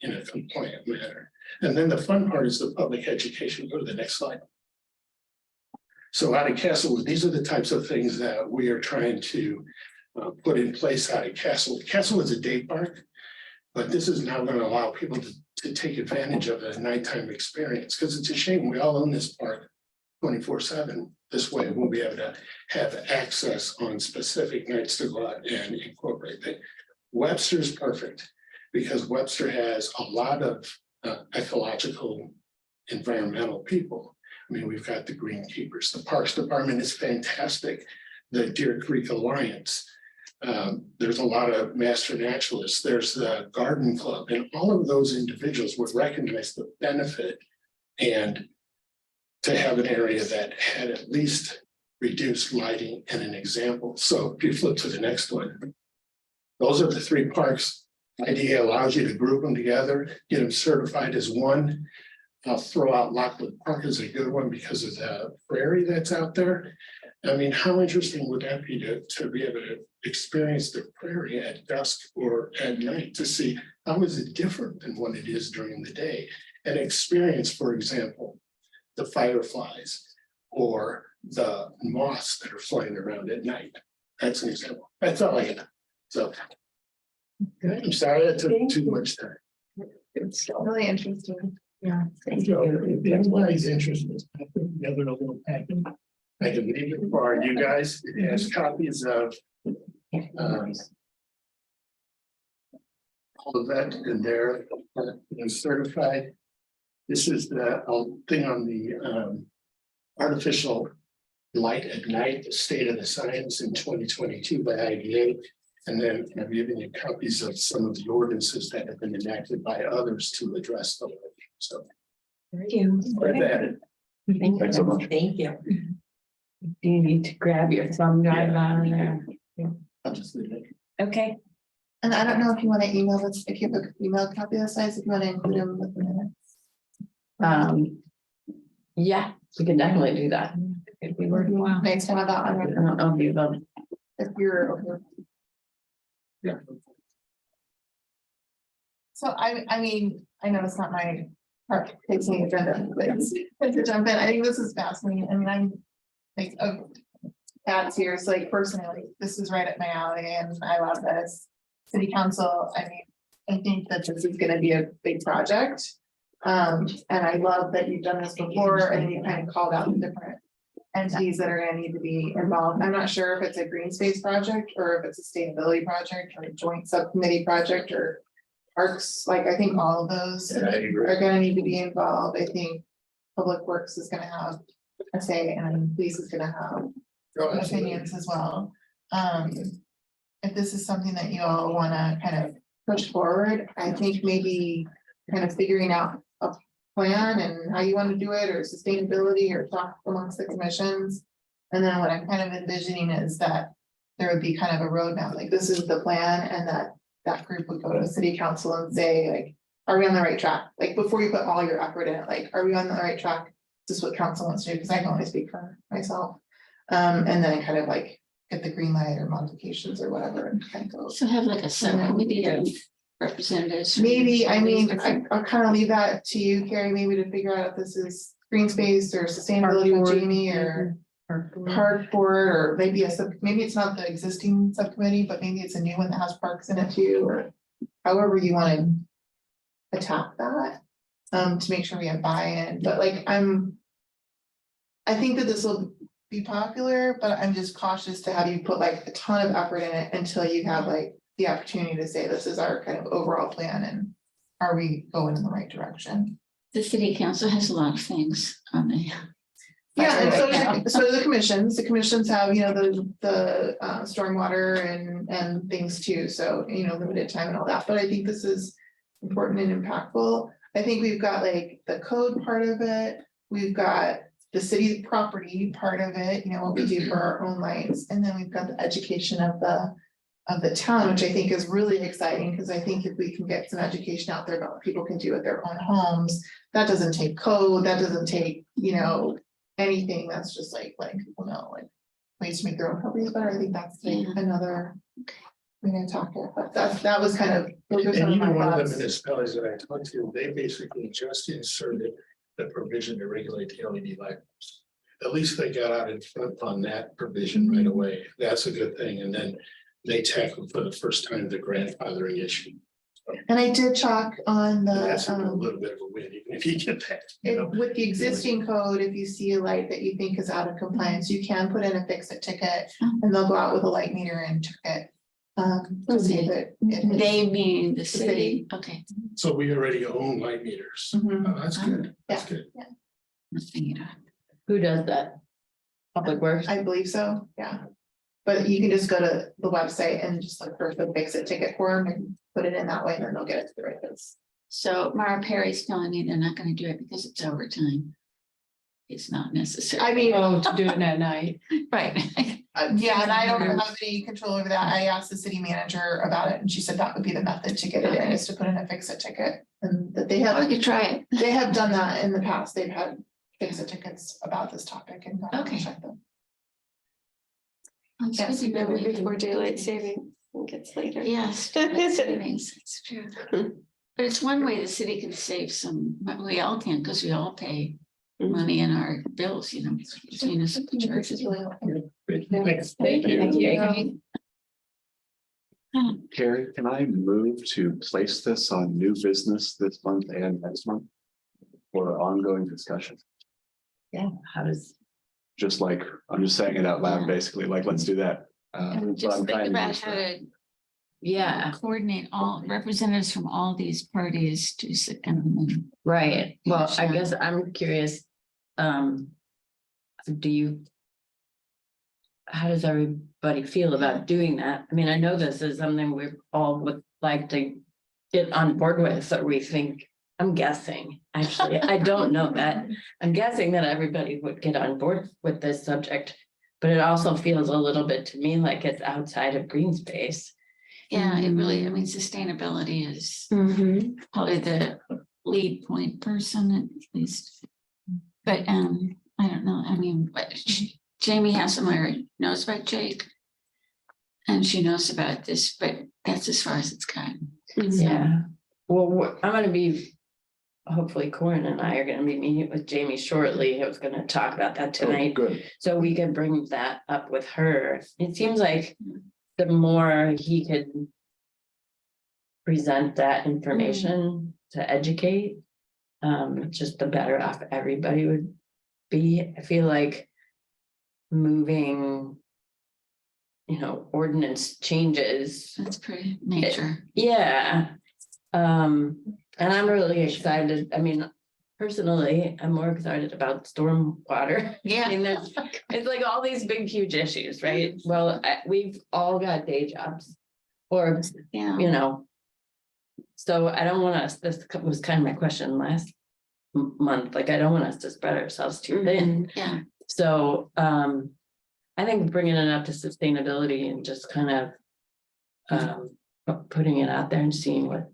Speaker 2: in a compliant manner. And then the fun part is the public education. Go to the next slide. So out of Castlewood, these are the types of things that we are trying to put in place out of Castlewood. Castlewood's a day park, but this is now going to allow people to take advantage of a nighttime experience, because it's a shame we all own this park 24/7. This way we'll be able to have access on specific nights to go out and incorporate it. Webster's perfect because Webster has a lot of ecological environmental people. I mean, we've got the greenkeepers, the Parks Department is fantastic, the Deer Creek Alliance. There's a lot of master naturalists, there's the garden club, and all of those individuals would recognize the benefit and to have an area that had at least reduced lighting and an example. So if you flip to the next one, those are the three parks. IDA allows you to group them together, get them certified as one. I'll throw out Lockwood Park as a good one because of the prairie that's out there. I mean, how interesting would that be to be able to experience the prairie at dusk or at night to see how is it different than what it is during the day? And experience, for example, the fireflies or the moths that are flying around at night. That's an example. That's all I got. So I'm sorry that took too much time.
Speaker 9: It's really interesting.
Speaker 3: Yeah, thank
Speaker 2: So
Speaker 3: you.
Speaker 2: if anybody's interested, I put together a little packet. I can leave it for you guys. It has copies of all of that in there, certified. This is the thing on the artificial light at night, the state of the science in 2022 by IDA. And then I've given you copies of some of the ordinances that have been enacted by others to address the light. So.
Speaker 4: Thank you.
Speaker 2: Right at it.
Speaker 5: Thanks so much.
Speaker 4: Thank you.
Speaker 3: Do you need to grab your thumb drive on there?
Speaker 2: I'll just leave it.
Speaker 3: Okay,
Speaker 9: And I don't know if you want to email this, if you have an email copy of the slides, if you want to include them with the minutes.
Speaker 3: yeah, we can definitely do that.
Speaker 1: It'd be worthwhile.
Speaker 9: Nice to have that
Speaker 3: I
Speaker 9: on,
Speaker 3: don't know if you will.
Speaker 9: if you're okay.
Speaker 2: Yeah.
Speaker 9: So I mean, I know it's not my part fixing the agenda, but it's to jump in, I think this is fascinating, I mean, I'm like, Pat's here, so like personally, this is right up my alley and I love this. City council, I mean, I think that this is gonna be a big project. And I love that you've done this before and you kind of called out the different entities that are gonna need to be involved. I'm not sure if it's a green space project or if it's a sustainability project or a joint subcommittee project or parks, like I think all of those
Speaker 2: Yeah, I agree.
Speaker 9: are gonna need to be involved. I think Public Works is gonna have a say and police is gonna have
Speaker 2: Oh, absolutely.
Speaker 9: opinions as well. If this is something that you all wanna kind of push forward, I think maybe kind of figuring out a plan and how you wanna do it, or sustainability, or talk amongst the commissions. And then what I'm kind of envisioning is that there would be kind of a roadmap, like this is the plan, and that group would go to city council and say, like, are we on the right track? Like, before you put all your effort in it, like, are we on the right track? This is what council wants to do, because I can only speak for myself. And then kind of like get the green light or modifications or whatever and kind of go.
Speaker 7: So have like a subcommittee of representatives.
Speaker 9: Maybe, I mean, I'll kind of leave that to you, Carrie, maybe to figure out if this is green space or sustainability with Jamie or park board, or maybe maybe it's not the existing subcommittee, but maybe it's a new one that has parks in it too, or however you want to attack that. To make sure we have buy-in, but like I think that this will be popular, but I'm just cautious to have you put like a ton of effort in it until you have like the opportunity to say, this is our kind of overall plan and are we going in the right direction?
Speaker 7: The city council has a lot of things on the
Speaker 9: Yeah, and so,
Speaker 3: Right now.
Speaker 9: so the commissions have, the stormwater and things too, so, limited time and all that, but I think this is important and impactful. I think we've got like the code part of it, we've got the city property part of it, what we do for our own lights, and then we've got the education of the town, which I think is really exciting, because I think if we can get some education out there about what people can do with their own homes, that doesn't take code, that doesn't take, anything, that's just like, people know, like, ways to make their own properties better. I think that's like another. We're gonna talk here, but that was kind of. those are some
Speaker 2: And
Speaker 9: of my
Speaker 2: even one of the
Speaker 9: thoughts.
Speaker 2: municipalities that I talked to, they basically just inserted the provision to regulate the LED light bulbs. At least they got out in front on that provision right away. That's a good thing. And then they tackled for the first time the grandfathering issue.
Speaker 9: And I did chalk on
Speaker 2: And that's a
Speaker 9: the,
Speaker 2: little bit of a win, even if you get that.
Speaker 9: with the existing code, if you see a light that you think is out of compliance, you can put in a fix-it ticket, and they'll go out with a light meter and check it. To see if it.
Speaker 7: They mean the
Speaker 9: city.
Speaker 7: city, okay.
Speaker 2: So we already own light meters.
Speaker 9: Mhm.
Speaker 2: Oh, that's good. That's good.
Speaker 7: Nothing,
Speaker 3: Who does that? Public Works?
Speaker 9: I believe so, yeah. But you can just go to the website and just look for the fix-it ticket form and put it in that way, and then they'll get it to the right place.
Speaker 7: So Mara Perry's telling me they're not gonna do it because it's overtime. It's not necessary.
Speaker 9: I mean,
Speaker 1: Oh, to do it at night.
Speaker 7: Right.
Speaker 9: yeah, and I don't have any control over that. I asked the city manager about it, and she said that would be the method to get it in, is to put in a fix-it ticket. And that they
Speaker 7: We
Speaker 9: have,
Speaker 7: could try it.
Speaker 9: they have done that in the past. They've had fix-it tickets about this topic and. gone and
Speaker 7: Okay.
Speaker 9: checked them.
Speaker 7: It's
Speaker 9: Yes,
Speaker 7: good to know we can-
Speaker 8: Before daylight saving gets later.
Speaker 7: Yes, daylight savings, it's true. But it's one way the city can save some, but we all can, because we all pay money in our bills, municipal charges.
Speaker 2: Thanks.
Speaker 5: Thank you.
Speaker 7: Okay.
Speaker 5: Carrie, can I move to place this on new business this month and next month? For ongoing discussion,
Speaker 3: Yeah, how does,
Speaker 5: just like, I'm just saying it out loud,
Speaker 7: Yeah.
Speaker 5: basically, like, let's do that.
Speaker 7: And
Speaker 5: But
Speaker 7: just
Speaker 5: I'm
Speaker 7: think
Speaker 5: trying
Speaker 7: about
Speaker 5: use
Speaker 7: how
Speaker 5: that.
Speaker 7: to
Speaker 3: yeah,
Speaker 7: coordinate all representatives from all these parties to sit down and.
Speaker 3: right. Well, I
Speaker 7: Sure.
Speaker 3: guess I'm curious. Do you? How does everybody feel about doing that? I mean, I know this is something we all would like to get on board with, or we think, I'm guessing, actually, I don't know that. I'm guessing that everybody would get on board with this subject. But it also feels a little bit to me like it's outside of green space.
Speaker 7: Yeah, it really, I mean, sustainability is probably the lead point person at least. But I don't know, I mean, but Jamie Hasselmeyer knows about Jake. And she knows about this, but that's as far as it's gotten.
Speaker 3: Yeah, well, I'm gonna be, hopefully Corin and I are gonna be meeting with Jamie shortly. I was gonna talk about that
Speaker 5: Oh,
Speaker 3: tonight.
Speaker 5: good.
Speaker 3: So we can bring that up with her. It seems like the more he could present that information to educate, just the better off everybody would be. I feel like moving, ordinance changes.
Speaker 7: That's pretty major.
Speaker 3: Yeah. And I'm really excited. I mean, personally, I'm more excited about stormwater. I
Speaker 7: Yeah.
Speaker 3: mean, it's like all these big, huge issues, right? Well, we've all got day jobs. Or,
Speaker 7: Yeah.
Speaker 3: So I don't want us, this was kind of my question last month, like, I don't want us to spread ourselves too thin.
Speaker 7: Yeah.
Speaker 3: So, I think bringing it up to sustainability and just kind of, putting it out there and seeing what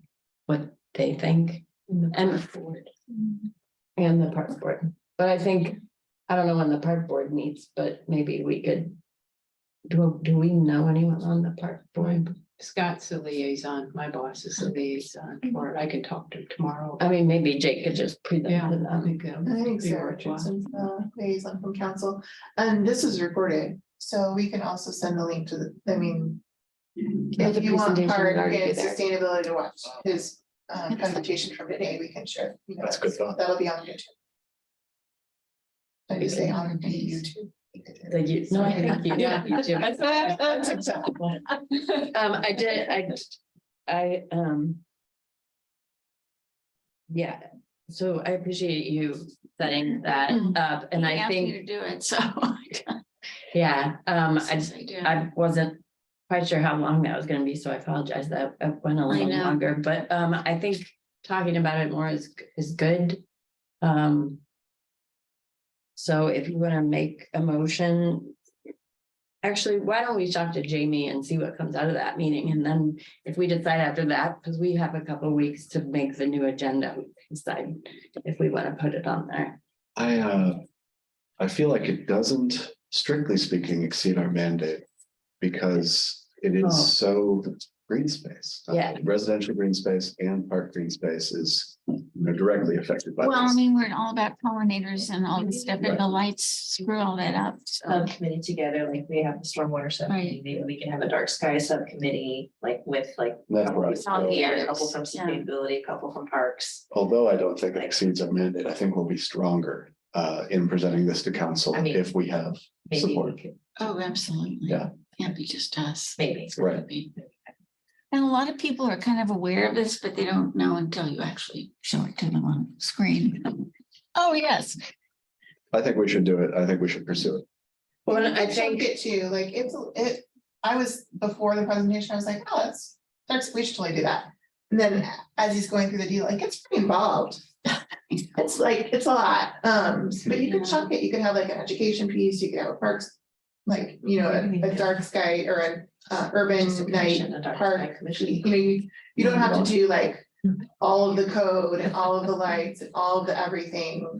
Speaker 3: they think. And the park board, but I think, I don't know when the park board meets, but maybe we could. Do we know anyone on the park board?
Speaker 1: Scott's the liaison, my boss is the liaison, or I can talk to him tomorrow.
Speaker 3: I mean, maybe Jake could just present
Speaker 1: Yeah,
Speaker 3: to
Speaker 1: I
Speaker 3: them.
Speaker 1: think.
Speaker 9: I think
Speaker 1: be
Speaker 9: Sarah
Speaker 1: worthwhile.
Speaker 9: Richardson's the liaison from council, and this is recorded, so we can also send the link to the, I mean.
Speaker 8: Yeah, the
Speaker 9: If you want
Speaker 8: presentation
Speaker 9: part
Speaker 8: would already be
Speaker 9: in
Speaker 8: there.
Speaker 9: sustainability to watch his presentation from today, we can share.
Speaker 5: That's good thought.
Speaker 9: That'll be on YouTube. I just say on YouTube.
Speaker 3: No, I think you.
Speaker 1: Yeah.
Speaker 9: That's acceptable.
Speaker 3: Yeah, So I appreciate you setting that up, and
Speaker 7: He
Speaker 3: I
Speaker 7: asked me
Speaker 3: think,
Speaker 7: to do it, so.
Speaker 3: yeah,
Speaker 7: do.
Speaker 3: I wasn't quite sure how long that was gonna be, so I apologize that it went a little
Speaker 7: know.
Speaker 3: longer, but I think talking about it more is good. So if you wanna make a motion. Actually, why don't we talk to Jamie and see what comes out of that meeting, and then if we decide after that, because we have a couple of weeks to make the new agenda, we can decide if we want to put it on there.
Speaker 10: I feel like it doesn't, strictly speaking, exceed our mandate. Because it
Speaker 3: Oh.
Speaker 10: is so green space.
Speaker 3: Yeah.
Speaker 10: Residential green space and park green space is, directly affected by
Speaker 7: Well, I
Speaker 10: this.
Speaker 7: mean, we're all about pollinators and all this stuff, and the lights screw all that up. So,
Speaker 4: Subcommittee together, like we have the stormwater subcommittee, maybe we can have a dark sky subcommittee, like with like.
Speaker 10: That's where I
Speaker 7: It's all
Speaker 10: feel.
Speaker 7: here.
Speaker 4: A couple from
Speaker 7: Yeah.
Speaker 4: sustainability, a couple from parks.
Speaker 10: Although I don't think it exceeds our mandate, I think we'll be stronger in presenting this to council
Speaker 4: I mean,
Speaker 10: if we have
Speaker 4: Maybe we
Speaker 10: support.
Speaker 4: could,
Speaker 7: oh, absolutely.
Speaker 10: Yeah.
Speaker 7: Can't be just us.
Speaker 4: maybe.
Speaker 10: Right.
Speaker 7: And a lot of people are kind of aware of this, but they don't know until you actually show it to them on screen. Oh, yes.
Speaker 10: I think we should do it. I think we should pursue it.
Speaker 3: Well, I
Speaker 9: Chunk
Speaker 3: think,
Speaker 9: it too, like I was, before the presentation, I was like, oh, we should totally do that. And then as he's going through the deal, like, it's pretty involved. It's like, it's a lot, but you could chunk it, you could have like an education piece, you could have a parks. Like, a dark sky or an urban night
Speaker 4: A dark sky
Speaker 9: park,
Speaker 4: commission.
Speaker 9: you don't have to do like all of the code and all of the lights and all of the everything.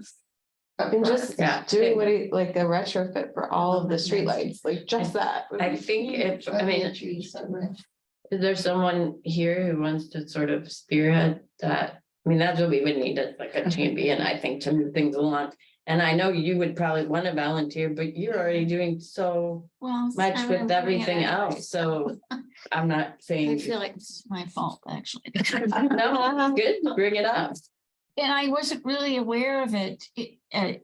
Speaker 6: And just
Speaker 3: Yeah.
Speaker 6: doing like a retrofit for all of the streetlights, like just that.
Speaker 3: I think if, I mean, is there someone here who wants to sort of spearhead that? I mean, that's what we would need, is like a champion, I think, to move things along. And I know you would probably want to volunteer, but you're already doing so
Speaker 7: Well.
Speaker 3: much
Speaker 7: I'm
Speaker 3: with
Speaker 7: bringing it
Speaker 3: everything
Speaker 7: up.
Speaker 3: else, so I'm not
Speaker 7: I
Speaker 3: saying.
Speaker 7: feel like it's my fault, actually.
Speaker 3: No, good, bring it up.
Speaker 7: And I wasn't really aware of it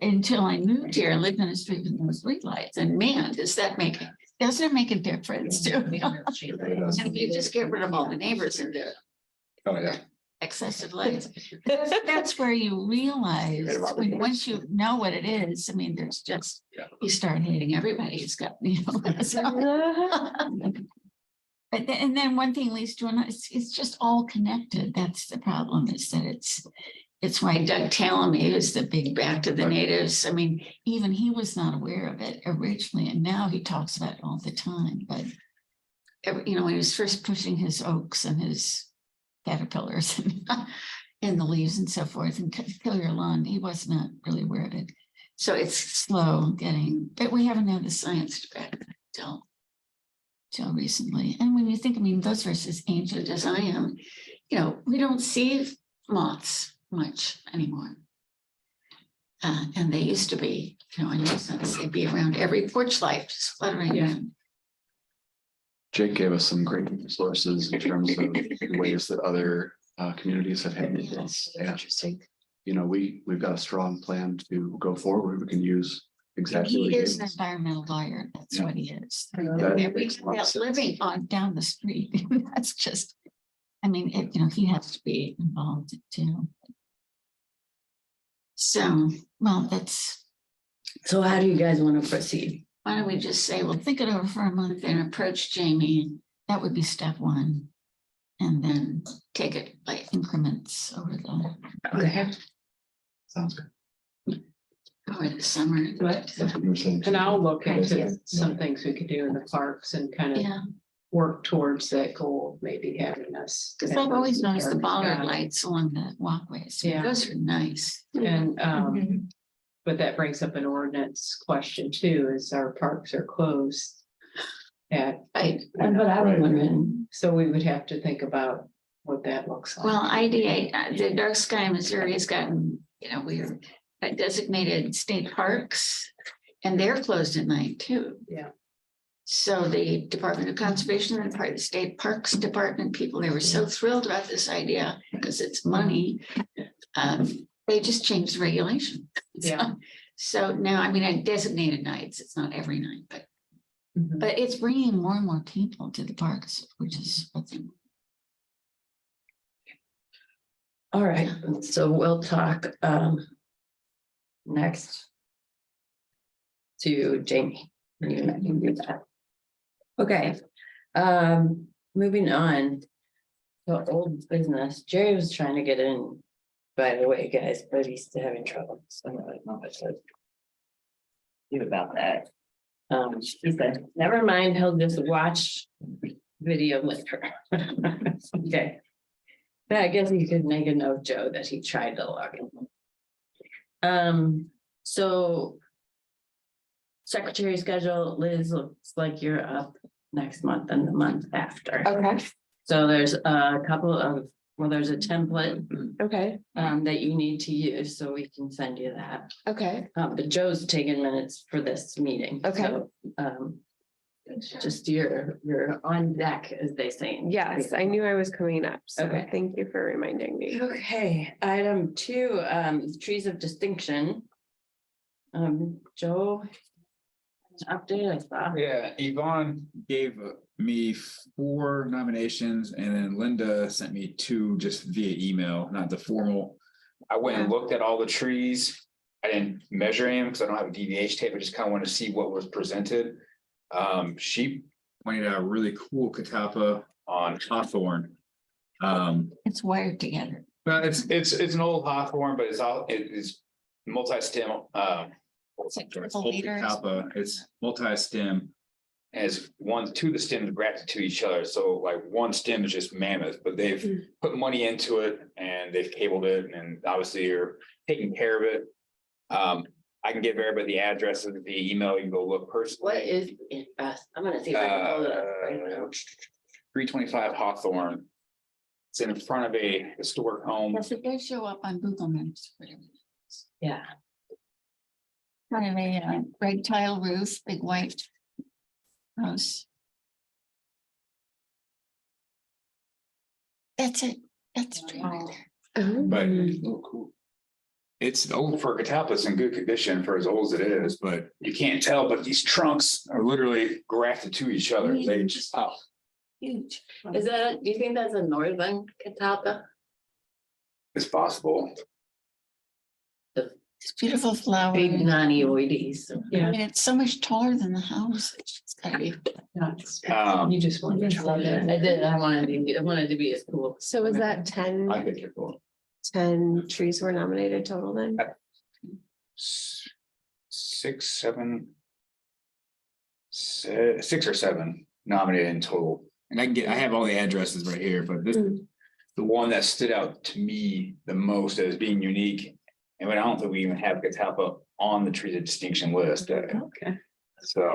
Speaker 7: until I moved here and lived in a street with no streetlights. And man, doesn't it make a difference too? And if you just get rid of all the neighbors and the
Speaker 10: Oh, yeah.
Speaker 7: excessive lights, that's where you realize, once you know what it is, I mean, there's just, you start hating everybody. It's got, so. But then, and then one thing leads to another, it's just all connected. That's the problem, is that it's why Doug Tallamy is the big back to the natives. I mean, even he was not aware of it originally, and now he talks about it all the time, but when he was first pushing his oaks and his caterpillars and the leaves and so forth and kill your lawn, he was not really aware of it. So it's slow getting, but we haven't had the science to back it up till recently. And when you think, I mean, those versus ancient as I am, we don't see moths much anymore. And they used to be, in the sense, they'd be around every porch light, just fluttering
Speaker 1: Yeah.
Speaker 7: around.
Speaker 10: Jake gave us some great resources in terms of ways that other communities have handled
Speaker 7: Yeah,
Speaker 10: this.
Speaker 7: so
Speaker 10: And,
Speaker 7: interesting.
Speaker 10: we've got a strong plan to go forward. We can use exactly. what
Speaker 7: He
Speaker 10: he
Speaker 7: is
Speaker 10: gave
Speaker 7: an
Speaker 10: us.
Speaker 7: environmental lawyer. That's
Speaker 10: Yeah.
Speaker 7: what he is.
Speaker 10: That makes a lot of
Speaker 7: That
Speaker 10: sense.
Speaker 7: living on down the street, that's just, I mean, he has to be involved too. So, well,
Speaker 3: So how do you guys want to proceed?
Speaker 7: why don't we just say, we'll think it over for a month and approach Jamie. That would be step one. And then take it by increments over
Speaker 3: Okay.
Speaker 10: Sounds good.
Speaker 7: the summer.
Speaker 10: That's what you were saying.
Speaker 1: And I'll look into
Speaker 10: Yeah.
Speaker 1: some things we could do in the parks and kind of
Speaker 7: Yeah,
Speaker 1: work towards that goal, of maybe having us.
Speaker 7: because I've always noticed the
Speaker 1: dark
Speaker 7: bollard
Speaker 1: sky.
Speaker 7: lights along the walkways.
Speaker 1: Yeah.
Speaker 7: Those are nice.
Speaker 1: And,
Speaker 4: Mhm.
Speaker 1: but that brings up an ordinance question too, is our parks are closed.
Speaker 7: Right.
Speaker 3: That's what I was wondering.
Speaker 1: So we would have to think about what that looks like.
Speaker 7: Well, IDA, the Dark Sky Missouri has gotten, we're designated state parks, and they're closed at night too.
Speaker 1: Yeah.
Speaker 7: So the Department of Conservation and part of the State Parks Department people, they were so thrilled about this idea because it's money. They just changed the regulation.
Speaker 1: Yeah.
Speaker 7: So now, I mean, at designated nights, it's not every night,
Speaker 1: Mhm.
Speaker 7: but it's bringing more and more people to the parks, which is what's.
Speaker 3: All right, so we'll talk next to Jamie. You and I can do that. Okay, moving on to old business. Jerry was trying to get in, by the way, guys, but he's still having trouble. So I don't know what to do about that. She said, never mind, he'll just watch video with her. Okay. But I guess you could make a note, Joe, that he tried to log in. So secretary schedule, Liz, looks like you're up next month and the month after.
Speaker 6: Okay,
Speaker 3: So there's a couple of, well, there's a template
Speaker 6: okay,
Speaker 3: that you need to use, so we can send you that.
Speaker 6: okay.
Speaker 3: But Joe's taking minutes for this meeting.
Speaker 6: Okay.
Speaker 3: So, just you're on deck, as they say.
Speaker 6: Yes, I knew I was coming up, so
Speaker 3: Okay.
Speaker 6: thank you for reminding me.
Speaker 3: Okay, item 2, trees of distinction. Joe. Update, I saw.
Speaker 5: Yeah, Yvonne gave me 4 nominations and then Linda sent me 2 just via email, not the formal. I went and looked at all the trees. I didn't measure them because I don't have a DVH tape. I just kind of wanted to see what was presented. She pointed out a really cool catalpa on hawthorn.
Speaker 7: It's wired together.
Speaker 5: Well, it's an old hawthorn, but it is multi-stem.
Speaker 7: It's like
Speaker 5: It's
Speaker 7: a
Speaker 5: old
Speaker 7: leader.
Speaker 5: catalpa, it's multi-stem. And it's 2 of the stems grafted to each other, so like one stem is just mammoth, but they've put money into it and they've cabled it and obviously you're taking care of it. I can give everybody the addresses via email, you can go look personally.
Speaker 3: What is it? I'm gonna see if I can pull it up right now.
Speaker 5: 325 Hawthorne. It's in front of a historic home.
Speaker 7: Yes, it does show up on Google Maps.
Speaker 3: Yeah,
Speaker 7: Kind of a red tile roof, big white house. That's it. That's the tree right there.
Speaker 5: But
Speaker 6: Oh,
Speaker 5: it's old for a catalpa, it's in good condition for as old as it is, but you can't tell, but these trunks are literally grafted to each other. They just, oh,
Speaker 7: Huge.
Speaker 3: is that, do you think that's a northern catalpa?
Speaker 5: it's possible.
Speaker 7: It's beautiful flower.
Speaker 3: Big non-EOIDs.
Speaker 7: I mean, it's so much taller than the house. It's gotta be.
Speaker 1: Nuts.
Speaker 5: Um,
Speaker 1: You just wanted to love it.
Speaker 3: I did, I wanted to be as cool.
Speaker 6: So is that
Speaker 5: I think you're cool.
Speaker 6: 10 trees were nominated total then?
Speaker 5: 6, 7. 6 or 7 nominated in total. And I have all the addresses right here, but this, the one that stood out to me the most as being unique. And I don't think we even have catalpa on the trees of distinction list.
Speaker 1: Okay.
Speaker 5: So,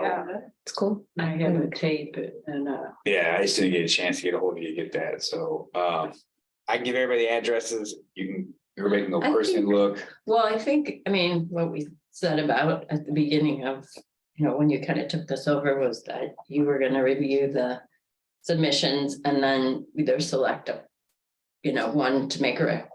Speaker 6: It's cool.
Speaker 1: I have a tape and
Speaker 5: yeah, I just didn't get a chance to get a hold of you to get that. So, I can give everybody the addresses. Everybody can go
Speaker 3: I
Speaker 5: personally
Speaker 3: think-
Speaker 5: look.
Speaker 3: Well, I think, I mean, what we said about at the beginning of, when you kind of took this over was that you were gonna review the submissions and then either select a, one to make a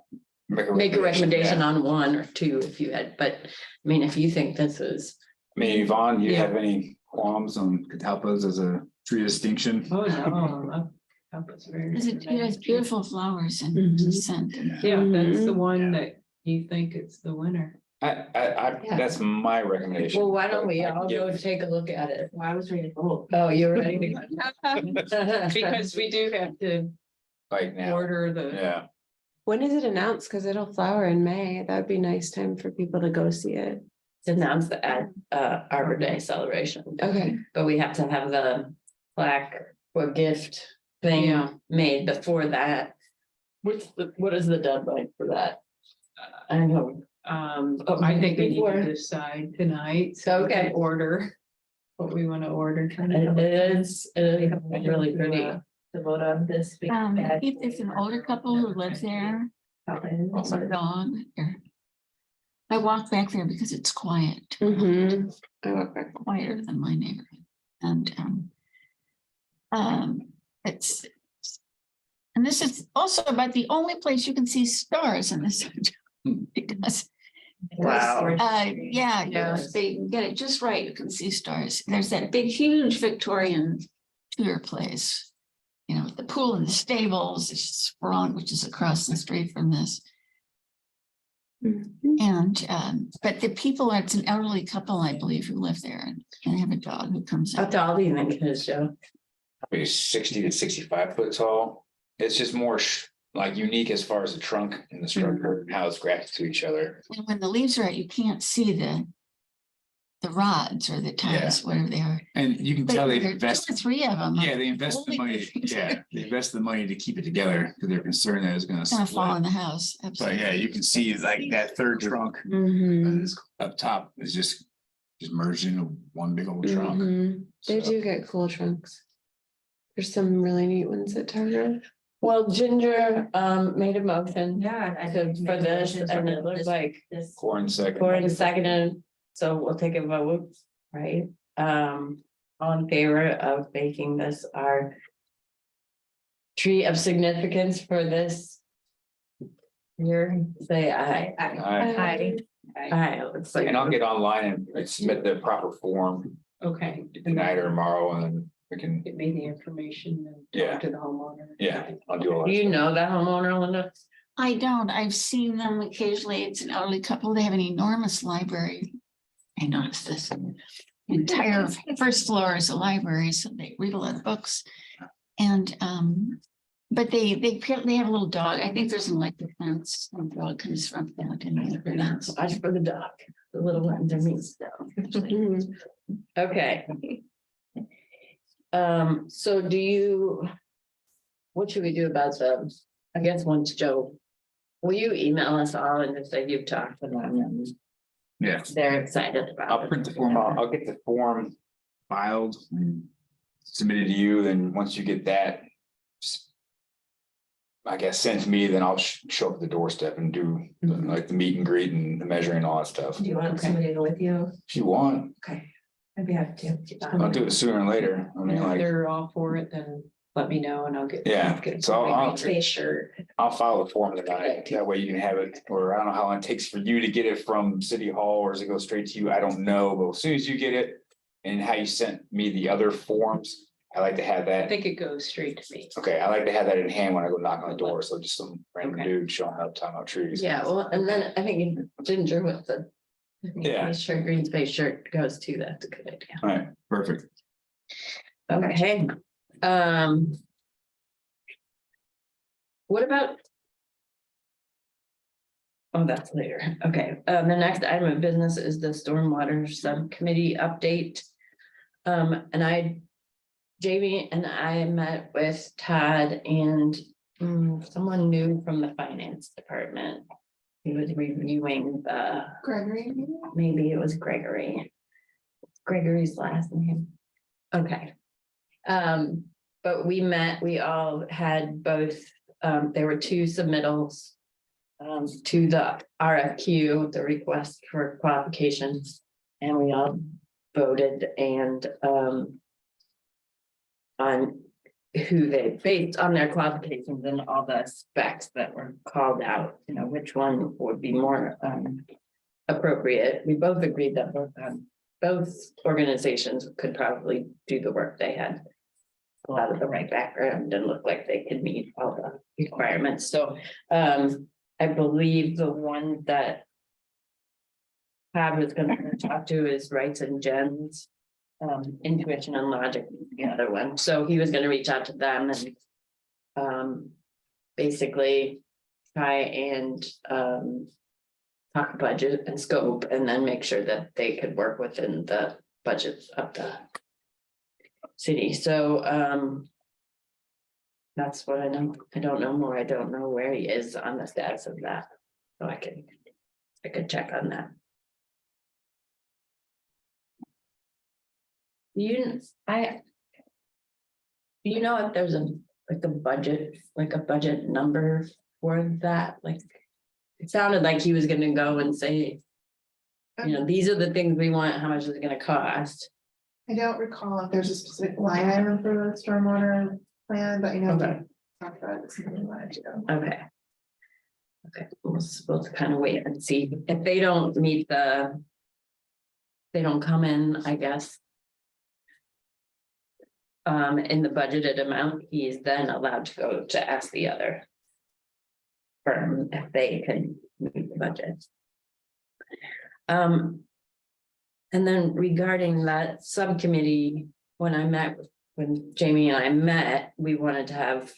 Speaker 3: recommendation
Speaker 5: Yeah.
Speaker 3: on 1 or 2 if you had, but I mean, if you think this is.
Speaker 5: I mean, Yvonne, you
Speaker 1: Yeah.
Speaker 5: have any qualms on catalpas as a tree distinction?
Speaker 1: oh no. It's very
Speaker 7: It has beautiful flowers and
Speaker 6: Mhm.
Speaker 7: scent.
Speaker 1: Yeah, that's the
Speaker 6: Mhm.
Speaker 1: one that you think it's the winner.
Speaker 5: That's my recommendation.
Speaker 3: Well, why don't we
Speaker 5: I can
Speaker 3: all
Speaker 5: give-
Speaker 3: go take a look at it?
Speaker 1: Well, I was ready to vote.
Speaker 3: Oh, you're ready to go.
Speaker 1: Because we do have to
Speaker 5: Like now,
Speaker 1: order the,
Speaker 5: yeah,
Speaker 6: When is it announced? Because it'll flower in May. That'd be nice time for people to go see it.
Speaker 3: It's announced at Arbor Day celebration.
Speaker 6: Okay.
Speaker 3: But we have to have the plaque or gift thing
Speaker 1: Yeah.
Speaker 3: made before that. What is the deadline for that? I know.
Speaker 1: I think we need
Speaker 3: Before.
Speaker 1: to decide tonight. So we
Speaker 3: Okay.
Speaker 1: can order what we want to order.
Speaker 3: It is really pretty.
Speaker 4: To vote on this.
Speaker 7: If there's an older couple who lives there, it's a dog. I walk back there because it's quiet,
Speaker 6: Mm-hmm. I walk back.
Speaker 7: quieter than my neighborhood. And it's. And this is also about the only place you can see stars in this. Because
Speaker 3: Wow.
Speaker 7: yeah,
Speaker 1: Yeah.
Speaker 7: if they get it just right, you can see stars. There's that big, huge Victorian Tudor place. The pool and the stables, it's Sprung, which is across the street from this. And, but the people, it's an elderly couple, I believe, who live there and they have a dog who comes
Speaker 3: How
Speaker 7: out.
Speaker 3: tall do you think it is, Joe?
Speaker 5: Maybe 60 to 65 foot tall. It's just more like unique as far as the trunk and the structure, and how it's grafted to each other.
Speaker 7: And when the leaves are out, you can't see the rods or the ties, whatever they are.
Speaker 5: And you can
Speaker 7: But
Speaker 5: tell
Speaker 7: there
Speaker 5: they
Speaker 7: are
Speaker 5: invest.
Speaker 7: two or three of them.
Speaker 5: Yeah, they invest the
Speaker 7: Holding
Speaker 5: money.
Speaker 7: it together.
Speaker 5: Yeah, they invest the money to keep it together because they're concerned that it's gonna
Speaker 7: It's gonna fall in
Speaker 5: split.
Speaker 7: the house.
Speaker 5: But
Speaker 7: Absolutely.
Speaker 5: yeah, you can see like that third trunk
Speaker 3: Mhm,
Speaker 5: up top is just merged into one big old trunk.
Speaker 3: mhm.
Speaker 6: They
Speaker 5: So-
Speaker 6: do get cool trunks. There's some really neat ones at Target.
Speaker 3: Well, Ginger made a motion
Speaker 4: Yeah. I
Speaker 3: to,
Speaker 4: think
Speaker 3: for
Speaker 4: maybe
Speaker 3: this,
Speaker 4: this is
Speaker 3: and it
Speaker 4: what
Speaker 3: looks
Speaker 4: this-
Speaker 3: like
Speaker 4: This.
Speaker 5: Corn second.
Speaker 3: Corin seconded, so we'll take a vote, right? All in favor of making this our tree of significance for this year, say aye.
Speaker 5: Aye.
Speaker 3: Aye, it looks like.
Speaker 5: And I'll get online and submit the proper form
Speaker 1: Okay.
Speaker 5: tonight or tomorrow and then we can,
Speaker 1: Give me the information and
Speaker 5: Yeah.
Speaker 1: talk to the homeowner.
Speaker 5: yeah, I'll do all
Speaker 3: Do
Speaker 5: that.
Speaker 3: you
Speaker 5: stuff.
Speaker 3: know that homeowner, Linda?
Speaker 7: I don't, I've seen them occasionally. It's an elderly couple. They have an enormous library. I noticed this. Entire first floor is a library, so they read a lot of books. And, but they apparently have a little dog. I think there's an electric fence. And the dog comes from that and the fence.
Speaker 3: Watch for the dog, the little ones are mean stuff. Okay. So do you? What should we do about the, I guess once Joe, will you email us all and just say you've talked to them and
Speaker 5: Yeah,
Speaker 3: they're excited about it?
Speaker 5: I'll print the form out. I'll get the form filed and submitted to you. Then once you get that, just, I guess, sent to me, then I'll show up at the doorstep and do like the meet and greet and the measuring and all that stuff.
Speaker 4: Do you want
Speaker 3: Okay.
Speaker 4: somebody to go with you?
Speaker 5: If you want,
Speaker 4: Okay. I'd be happy to.
Speaker 5: I'll do it sooner or later. I mean,
Speaker 1: If
Speaker 5: like,
Speaker 1: they're all for it, then let me know and I'll get.
Speaker 5: yeah,
Speaker 1: get
Speaker 5: so I'll,
Speaker 4: Face shirt.
Speaker 5: I'll file the form tonight. That way you can have it, or I don't know how long it takes for you to get it from City Hall, or does it go straight to you? I don't know, but as soon as you get it and how you sent me the other forms, I like to have
Speaker 1: I
Speaker 5: that.
Speaker 1: think it goes straight to me.
Speaker 5: Okay, I like to have that in hand when I go knock on the door, so just some random
Speaker 1: Okay.
Speaker 5: dude showing up, talking about trees.
Speaker 3: Yeah, well, and then I think Ginger with the.
Speaker 5: Yeah.
Speaker 3: Face shirt, green space shirt goes too, that's a good idea.
Speaker 5: All right, perfect.
Speaker 3: Okay, what about? Oh, that's later. Okay, the next item of business is the stormwater subcommittee update. And Jamie and I met with Todd and someone new from the finance department. He was reviewing
Speaker 9: Gregory,
Speaker 3: maybe it was Gregory. Gregory's last name. Okay. But we met, we all had both, there were two submittals. To the RFQ, the request for qualifications, and we all voted and on who they based on their qualifications and all the specs that were called out, you know, which one would be more appropriate. We both agreed that both organizations could probably do the work. They had a lot of the right background and looked like they could meet all the requirements. So I believe the one that Todd was gonna talk to is Rights and Gems. Intuition and Logic, the other one. So he was gonna reach out to them and basically try and talk budget and scope and then make sure that they could work within the budgets of the city. So that's what I know. I don't know more. I don't know where he is on the status of that. So I could check on that. Do you know if there's a budget number for that? Like, it sounded like he was gonna go and say, you know, these are the things we want, how much is it gonna cost?
Speaker 9: I don't recall if there's a specific line item for the stormwater plan, but you know,
Speaker 3: Okay.
Speaker 9: we talked about it, it's something we wanted to do.
Speaker 3: Okay. Okay, we'll kind of wait and see if they don't meet the. They don't come in, I guess. In the budgeted amount, he is then allowed to go to ask the other. Firm if they can meet budget. And then regarding that subcommittee, when Jamie and I met, we wanted to have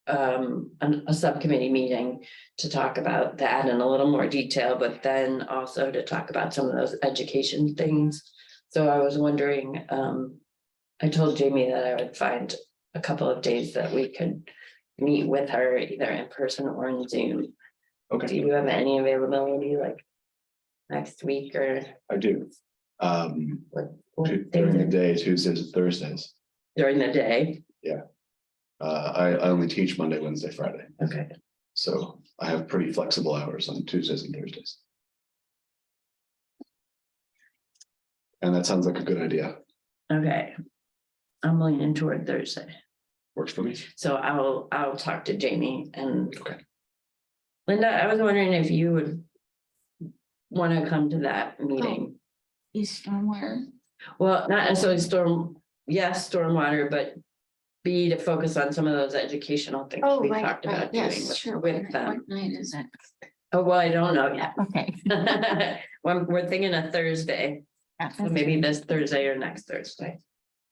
Speaker 3: a subcommittee meeting to talk about that in a little more detail, but then also to talk about some of those education things. So I was wondering, I told Jamie that I would find a couple of days that we could meet with her either in person or in Zoom. Do
Speaker 10: Okay,
Speaker 3: you have any availability like next week or
Speaker 10: I do.
Speaker 3: what
Speaker 10: During the
Speaker 3: days
Speaker 10: day, Tuesdays and Thursdays.
Speaker 3: during the day?
Speaker 10: I only teach Monday, Wednesday, Friday,
Speaker 3: Okay.
Speaker 10: so I have pretty flexible hours on Tuesdays and Thursdays. And that sounds like a good idea.
Speaker 3: Okay. I'm leaning toward Thursday,
Speaker 10: Works for me.
Speaker 3: so I'll talk to Jamie and.
Speaker 10: Okay.
Speaker 3: Linda, I was wondering if you would want to come to that meeting.
Speaker 7: Is stormwater.
Speaker 3: Well, not necessarily stormwater, but B, to focus on some of those educational things
Speaker 7: Oh,
Speaker 3: we
Speaker 7: right,
Speaker 3: talked about
Speaker 7: right,
Speaker 3: doing
Speaker 7: yes, sure.
Speaker 3: with them.
Speaker 7: What night is it?
Speaker 3: Oh, well, I don't know yet.
Speaker 7: Okay.
Speaker 3: Well, we're thinking a Thursday, so maybe this Thursday or next Thursday.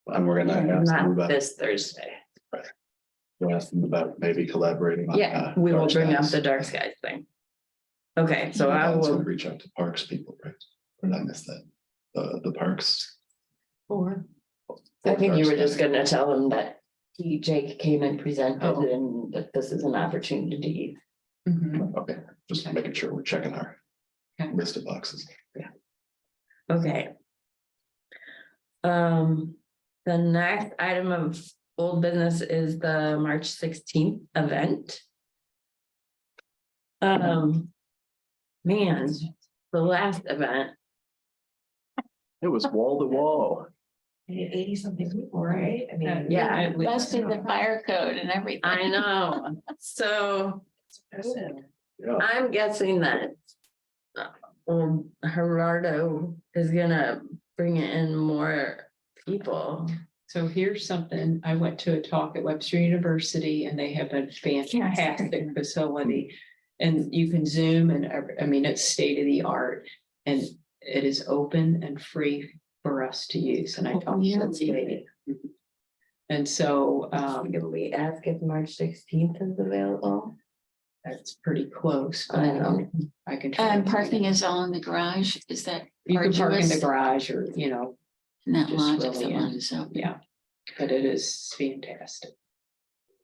Speaker 10: And we're gonna ask them
Speaker 3: Not
Speaker 10: about,
Speaker 3: this Thursday.
Speaker 10: we'll ask them about maybe collaborating. on,
Speaker 3: Yeah, we will
Speaker 10: dark
Speaker 3: bring up
Speaker 10: skies.
Speaker 3: the dark skies thing. Okay, so
Speaker 10: And
Speaker 3: I
Speaker 10: also
Speaker 3: will,
Speaker 10: reach out to parks people, right? Or did I miss that? The parks.
Speaker 3: I think you
Speaker 10: Dark
Speaker 3: were just
Speaker 10: sky.
Speaker 3: gonna tell them that Jake came and presented
Speaker 1: Oh.
Speaker 3: and that this is an opportunity.
Speaker 1: Mhm.
Speaker 10: Okay, just making sure we're checking our
Speaker 1: Okay.
Speaker 10: list of boxes.
Speaker 3: Okay. The next item of old business is the March 16th event. Man, the last event,
Speaker 5: It was wall to wall.
Speaker 4: 80-something people, right? I mean.
Speaker 3: yeah,
Speaker 7: Busted the fire code and everything.
Speaker 3: I know, so
Speaker 10: Yeah,
Speaker 3: I'm guessing that. Gerardo is gonna bring in more people.
Speaker 1: So here's something, I went to a talk at Webster University and they have a fantastic facility. And you can Zoom and, I mean, it's state of the art and it is open and free for us to use. And I talked to the lady. And so,
Speaker 3: Can we ask if March 16th is available?
Speaker 1: that's pretty close. but
Speaker 3: I know.
Speaker 1: I can. try
Speaker 7: And
Speaker 1: to-
Speaker 7: parking is all in the garage, is that?
Speaker 1: You can park in the
Speaker 7: arduous?
Speaker 1: garage or, you know,
Speaker 7: In that
Speaker 1: just
Speaker 7: lot, if
Speaker 1: really
Speaker 7: the
Speaker 1: in.
Speaker 7: lot is open.
Speaker 1: yeah, but it is fantastic.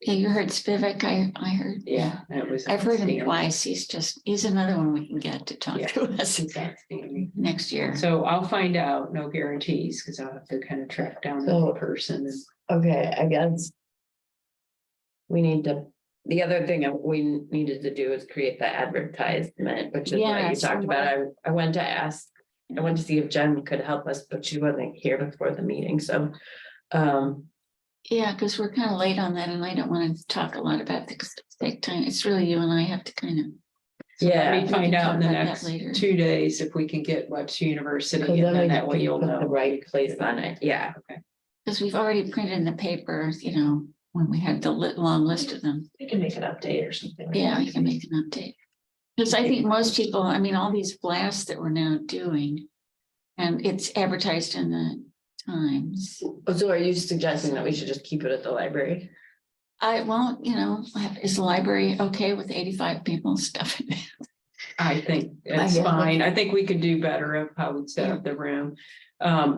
Speaker 7: Yeah, you heard Spivak, I heard.
Speaker 1: Yeah, it was.
Speaker 7: I've heard him
Speaker 1: outstanding.
Speaker 7: twice. He's another one we can get to talk
Speaker 1: Yeah.
Speaker 7: to us
Speaker 1: It's outstanding.
Speaker 7: next year.
Speaker 1: So I'll find out, no guarantees, because I'll have to kind of track down
Speaker 3: So-
Speaker 1: the person and.
Speaker 3: Okay, I guess. The other thing that we needed to do is create the advertisement, which is what
Speaker 7: Yeah,
Speaker 3: you talked about. I went to see if Jen could help us, but she wasn't here before the meeting, so.
Speaker 7: Yeah, because we're kind of late on that and I don't want to talk a lot about the take time. It's really you and I have to kind of.
Speaker 1: So let
Speaker 3: Yeah.
Speaker 1: me
Speaker 7: we
Speaker 1: find
Speaker 7: can
Speaker 1: out
Speaker 7: talk
Speaker 1: in the
Speaker 7: about that
Speaker 1: next
Speaker 7: later.
Speaker 1: 2 days if we can get Webster University,
Speaker 3: Cause
Speaker 1: and
Speaker 3: then
Speaker 1: then
Speaker 3: we
Speaker 1: that way
Speaker 3: can
Speaker 1: you'll
Speaker 3: put the
Speaker 1: know.
Speaker 3: right place on it, yeah.
Speaker 7: Because we've already printed in the paper, you know, when we had the long list of them.
Speaker 4: We can make an update or something. like
Speaker 7: Yeah,
Speaker 4: that.
Speaker 7: we can make an update. Because I think most people, I mean, all these blasts that we're now doing. And it's advertised in the Times.
Speaker 3: So are you suggesting that we should just keep it at the library?
Speaker 7: I won't, you know, is the library okay with 85 people stuff?
Speaker 1: I think
Speaker 3: I
Speaker 1: it's
Speaker 3: get it.
Speaker 1: fine. I think we could do better of how we set up the room.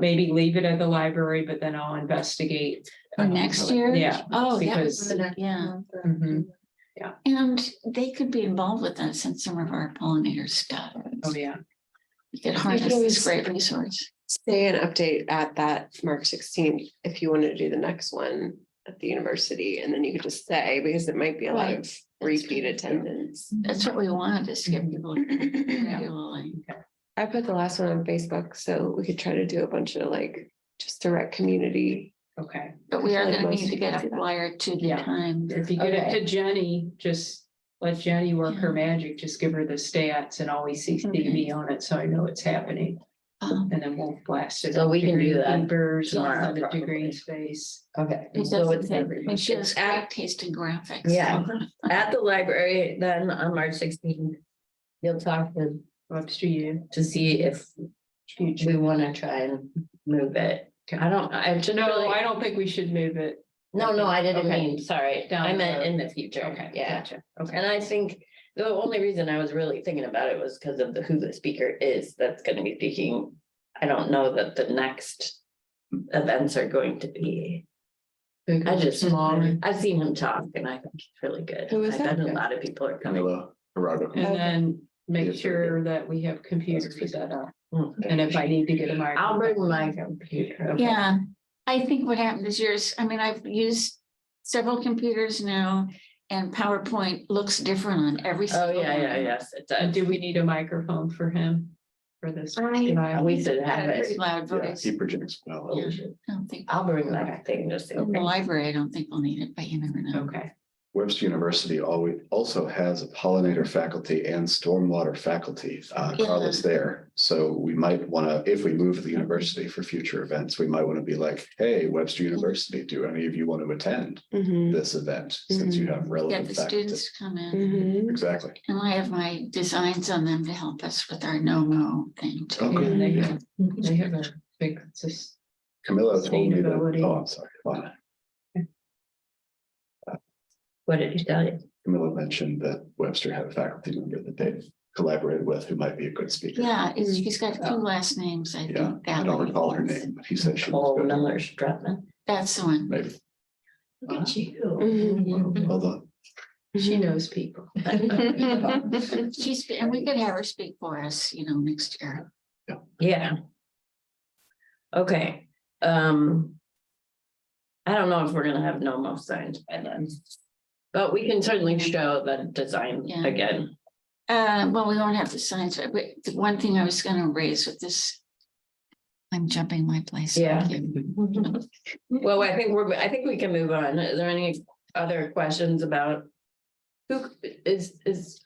Speaker 1: Maybe leave it at the library, but then I'll investigate.
Speaker 7: For next year?
Speaker 1: Yeah.
Speaker 7: Oh, that
Speaker 1: Because-
Speaker 7: was, yeah.
Speaker 1: Mhm.
Speaker 7: And they could be involved with us in some of our pollinator stuff.
Speaker 1: Oh, yeah.
Speaker 7: We could
Speaker 6: You
Speaker 7: harness
Speaker 6: could
Speaker 7: this
Speaker 6: always-
Speaker 7: great resource.
Speaker 6: Say an update at that March 16th, if you wanted to do the next one at the university, and then you could just say, because it might be a lot
Speaker 7: Right.
Speaker 6: of repeat
Speaker 7: good.
Speaker 6: attendance.
Speaker 7: That's what we wanted, to get people regularly.
Speaker 6: I put the last one on Facebook, so we could try to do a bunch of like, just direct community.
Speaker 1: Okay.
Speaker 7: But we are
Speaker 6: Like
Speaker 7: gonna
Speaker 6: most
Speaker 7: need to get
Speaker 6: people
Speaker 7: a
Speaker 6: do that.
Speaker 7: flyer to the
Speaker 1: Yeah.
Speaker 7: time.
Speaker 1: If you get it
Speaker 3: Okay.
Speaker 1: to Jenny, just let Jenny work her magic. Just give her the stats and always CC me on it, so I know it's happening. And then we'll blast it.
Speaker 3: So
Speaker 1: out
Speaker 3: we
Speaker 1: to
Speaker 3: can do
Speaker 1: Green
Speaker 3: that
Speaker 1: Keepers,
Speaker 3: tomorrow,
Speaker 1: send it to
Speaker 3: probably.
Speaker 1: Green Space.
Speaker 3: Okay,
Speaker 7: It
Speaker 3: so
Speaker 7: doesn't
Speaker 3: it's
Speaker 7: say-
Speaker 3: every.
Speaker 7: and she has
Speaker 3: it's at-
Speaker 7: great taste in graphics.
Speaker 3: Yeah. At the library, then on March 16th. you'll talk to
Speaker 1: Webster U.
Speaker 3: to see if we wanna try and move it. I don't, I just
Speaker 1: No,
Speaker 3: really,
Speaker 1: I don't think we should move it.
Speaker 3: no, I didn't
Speaker 1: Okay.
Speaker 3: mean, sorry,
Speaker 1: Down
Speaker 3: I
Speaker 1: the
Speaker 3: meant
Speaker 1: road.
Speaker 3: in the future,
Speaker 1: Okay,
Speaker 3: yeah.
Speaker 1: gotcha. Okay.
Speaker 3: And I think the only reason I was really thinking about it was because of who the speaker is that's gonna be speaking. I don't know that the next events are going to be. I just,
Speaker 1: Smaller.
Speaker 3: I've seen him talk and I think he's really good.
Speaker 6: Who is
Speaker 3: I bet
Speaker 6: that?
Speaker 3: a lot of people are coming.
Speaker 10: Camila Gerardo.
Speaker 1: And then make
Speaker 10: Yes,
Speaker 1: sure that we have computers
Speaker 10: That's
Speaker 1: set up.
Speaker 3: Mm.
Speaker 1: And if I need to get a mic.
Speaker 3: I'll bring my computer. okay.
Speaker 7: Yeah, I think what happened is yours, I mean, I've used several computers now. And PowerPoint looks different on every.
Speaker 3: Oh,
Speaker 7: single
Speaker 3: yeah,
Speaker 7: one.
Speaker 3: yes, it
Speaker 1: And
Speaker 3: does.
Speaker 1: do we need a microphone for him? For this?
Speaker 3: We should have
Speaker 7: Pretty
Speaker 3: it.
Speaker 7: loud
Speaker 10: Yeah,
Speaker 7: voice.
Speaker 10: he projects well.
Speaker 7: Yeah. I don't think,
Speaker 3: I'll bring my thing just. in
Speaker 7: in the
Speaker 3: case.
Speaker 7: library, I don't think we'll need it, but you never know.
Speaker 1: Okay.
Speaker 10: Webster University always also has a pollinator faculty and stormwater faculty.
Speaker 7: Yeah.
Speaker 10: Carla's there. So we might want to, if we move the university for future events, we might want to be like, hey, Webster University, do any of you want to attend
Speaker 6: Mhm,
Speaker 10: this event? Since you have
Speaker 7: Get
Speaker 10: relevant
Speaker 7: the
Speaker 10: faculty.
Speaker 7: students to come in,
Speaker 6: mhm.
Speaker 10: Exactly.
Speaker 7: and I have my designs on them to help us with our no-mo thing too.
Speaker 10: Okay.
Speaker 1: Yeah, they have a big, just,
Speaker 10: Camilla told me that,
Speaker 1: Sustainability.
Speaker 10: oh, I'm sorry. Lana.
Speaker 3: What did he tell you?
Speaker 10: Camilla mentioned that Webster had a faculty member that they collaborated with who might be a good speaker.
Speaker 7: Yeah, she's got two last names, I
Speaker 10: Yeah,
Speaker 7: think.
Speaker 10: I don't recall her name, but he said she was
Speaker 3: Paul
Speaker 10: good.
Speaker 3: Miller Stratman.
Speaker 7: That's the one.
Speaker 10: Maybe.
Speaker 1: look at you.
Speaker 6: Mhm.
Speaker 10: Hold on.
Speaker 1: She knows people.
Speaker 7: She's, and we could have her speak for us, next year.
Speaker 3: Yeah. Okay, I don't know if we're gonna have no more signs by then. But we can certainly show the design
Speaker 7: Yeah.
Speaker 3: again.
Speaker 7: Well, we won't have the signs, but the one thing I was gonna raise with this. I'm jumping my place.
Speaker 3: Yeah.
Speaker 7: Thank you.
Speaker 3: Well, I think we can move on. Is there any other questions about? Who is?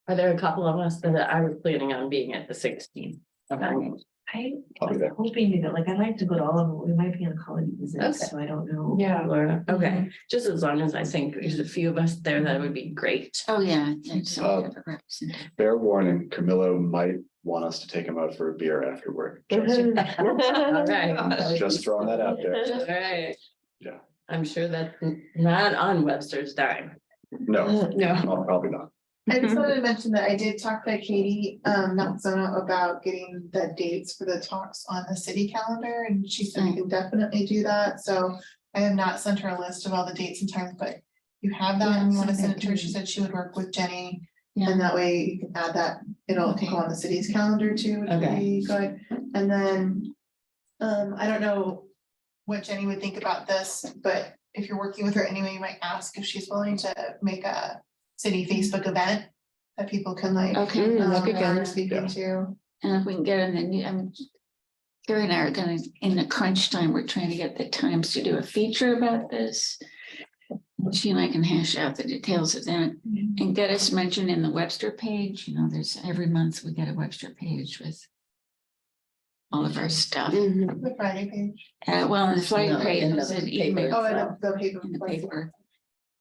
Speaker 3: Are there a couple of us that I was planning on being at the 16th?
Speaker 4: I
Speaker 10: I'll be
Speaker 4: was
Speaker 10: there.
Speaker 4: hoping to go, like, I'd like to go to all of them, we might be on college
Speaker 3: Okay.
Speaker 4: visits, so I don't know.
Speaker 1: Yeah.
Speaker 3: Laura, okay, just as long as I think there's a few of us there, that would be great.
Speaker 7: Oh, yeah. So we have a representative.
Speaker 10: Fair warning, Camilla might want us to take him out for a beer afterward.
Speaker 3: All right.
Speaker 10: Just throwing that out there.
Speaker 3: All right.
Speaker 10: Yeah.
Speaker 3: I'm sure that's not on Webster's dime.
Speaker 10: No,
Speaker 1: No.
Speaker 10: no, probably not.
Speaker 9: I just wanted to mention that I did talk to Katie, Nelsona about getting the dates for the talks on the city calendar, and she said we can definitely do that, so. I have not sent her a list of all the dates and times, but you have that, and you wanna send it to her, she said she would work with Jenny.
Speaker 7: Yeah.
Speaker 9: And that way you can add that, it'll
Speaker 7: Okay.
Speaker 9: go on the city's calendar too, which would
Speaker 3: Okay.
Speaker 9: be good, and then. I don't know what Jenny would think about this, but if you're working with her anyway, you might ask if she's willing to make a city Facebook event. That people can like.
Speaker 7: Okay.
Speaker 6: that'd be
Speaker 9: have her
Speaker 6: good.
Speaker 9: speaking
Speaker 10: Yeah.
Speaker 9: to.
Speaker 7: And if we can get in the new, Carrie and I are gonna, in the crunch time, we're trying to get the times to do a feature about this. She and I can hash out the details of that and get us mentioned in the Webster page, there's every month we get a Webster page with. All of our stuff,
Speaker 6: Mhm.
Speaker 9: The Friday page.
Speaker 7: well, the flight
Speaker 3: No,
Speaker 7: page
Speaker 3: in
Speaker 7: is
Speaker 3: the
Speaker 7: an
Speaker 3: paper.
Speaker 7: email
Speaker 9: Oh, and the paper.
Speaker 7: in the paper.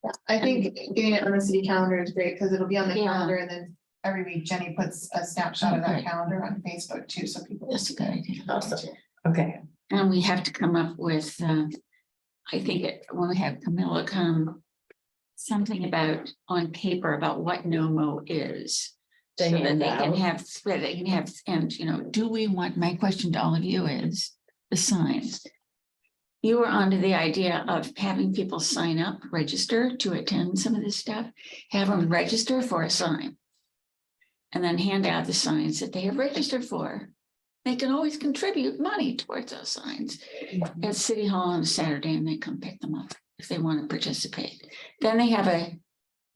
Speaker 9: Yeah, I think getting it on the city calendar is great because it'll be on the
Speaker 7: Yeah.
Speaker 9: calendar and then every week Jenny puts a snapshot of that
Speaker 7: Okay.
Speaker 9: calendar on Facebook too, so people.
Speaker 7: That's a good idea.
Speaker 3: Awesome. Okay,
Speaker 7: And we have to come up with, I think when we have Camilla come. Something about on paper about what NOMO is. So
Speaker 3: To
Speaker 7: that
Speaker 3: hand
Speaker 7: they can
Speaker 3: out.
Speaker 7: have, so they can have, and do we want, my question to all of you is the signs. You were onto the idea of having people sign up, register to attend some of this stuff, have them register for a sign. And then hand out the signs that they have registered for. They can always contribute money towards those signs at City Hall on a Saturday and they come pick them up if they want to participate. Then they have a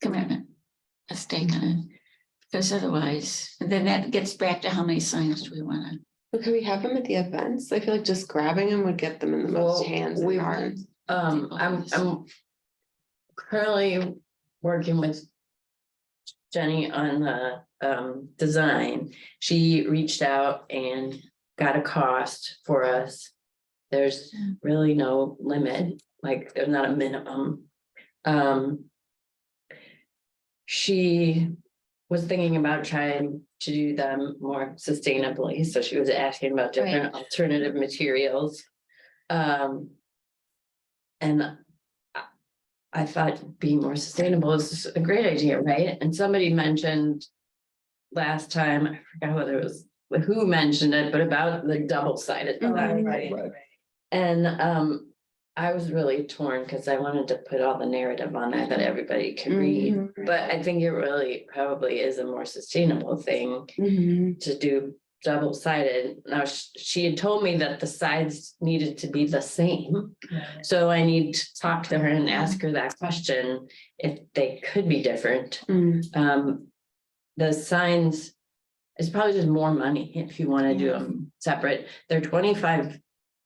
Speaker 7: commitment, a stake on it. Because otherwise, then that gets back to how many signs do we want to?
Speaker 6: But could we have them at the events? I feel like just grabbing them would get them in the most
Speaker 3: Well,
Speaker 6: hands
Speaker 3: we-
Speaker 6: and hearts.
Speaker 3: I'm currently working with Jenny on the design. She reached out and got a cost for us. There's really no limit, like there's not a minimum. She was thinking about trying to do them more sustainably, so she was asking about different alternative materials. And I thought being more sustainable is a great idea, right? And somebody mentioned last time, I forgot whether it was who mentioned it, but about the double-sided. sign.
Speaker 9: Right.
Speaker 3: And I was really torn because I wanted to put all the narrative on there that everybody could read. But I think it really probably is a more sustainable thing to do double-sided. Now, she had told me that the sides needed to be the same. So I need to talk to her and ask her that question, if they could be different. The signs is probably just more money if you want to do them separate. They're $25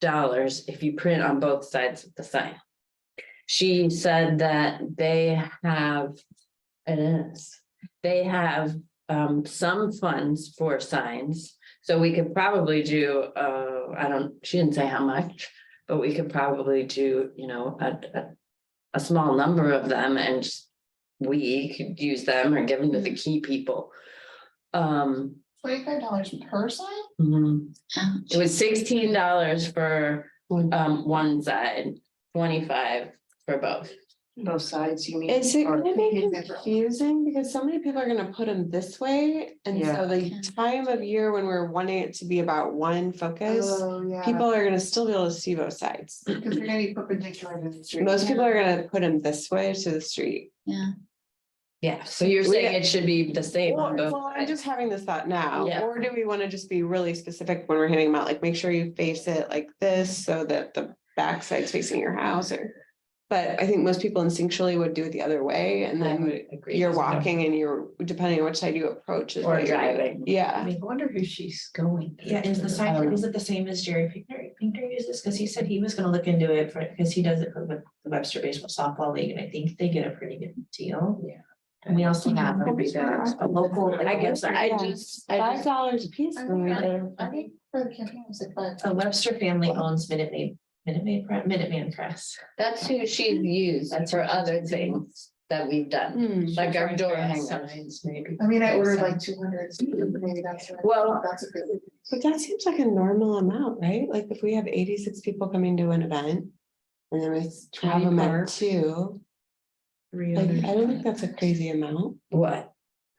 Speaker 3: if you print on both sides of the sign. She said that they have some funds for signs. So we could probably do, she didn't say how much, but we could probably do, a small number of them, and we could use them or give them to the key people.
Speaker 9: $25 per sign?
Speaker 3: It was $16 for one side, 25 for both.
Speaker 6: Both sides, you mean?
Speaker 11: Is it gonna be
Speaker 9: Or-
Speaker 11: confusing because so many people are gonna put them this way, and so the time of year when we're wanting it to be about one focus.
Speaker 9: Oh, yeah.
Speaker 11: People are gonna still be able to see both sides.
Speaker 9: Because they're gonna be perpendicular to the street.
Speaker 11: Most people are gonna put them this way to the street.
Speaker 7: Yeah.
Speaker 3: Yeah, so you're saying it should be the same on both
Speaker 11: Well, I'm
Speaker 3: sides.
Speaker 11: just having this thought now,
Speaker 3: Yeah.
Speaker 11: or do we wanna just be really specific when we're handing them out, like make sure you face it like this so that the back side's facing your house or. But I think most people instinctually would do it the other way, and then you're walking and you're, depending on which side you approach. is
Speaker 3: Or
Speaker 11: what you're doing.
Speaker 3: driving.
Speaker 11: Yeah.
Speaker 8: I wonder who she's going. to.
Speaker 4: Yeah, is the sign, is it the same as Jerry Pinker uses? Because he said he was gonna look into it for, because he does it for the Webster Baseball Softball League, and I think they get a pretty good deal.
Speaker 3: Yeah.
Speaker 4: And we also have a local.
Speaker 3: I guess I just.
Speaker 11: $5 a piece.
Speaker 9: I
Speaker 11: for
Speaker 9: think
Speaker 11: it.
Speaker 9: I think for the campaign, it was like
Speaker 4: A Webster family owns Minuteman Press.
Speaker 3: That's who she's used for other things that we've done, like our door hangers.
Speaker 4: Signs, maybe.
Speaker 9: I mean, I ordered like 200, maybe that's.
Speaker 3: Well-
Speaker 9: That's a good.
Speaker 11: But that seems like a normal amount, right? Like if we have 86 people coming to an event. And then we have them at
Speaker 8: parks.
Speaker 11: 2, like, I don't think that's a crazy amount,
Speaker 3: What?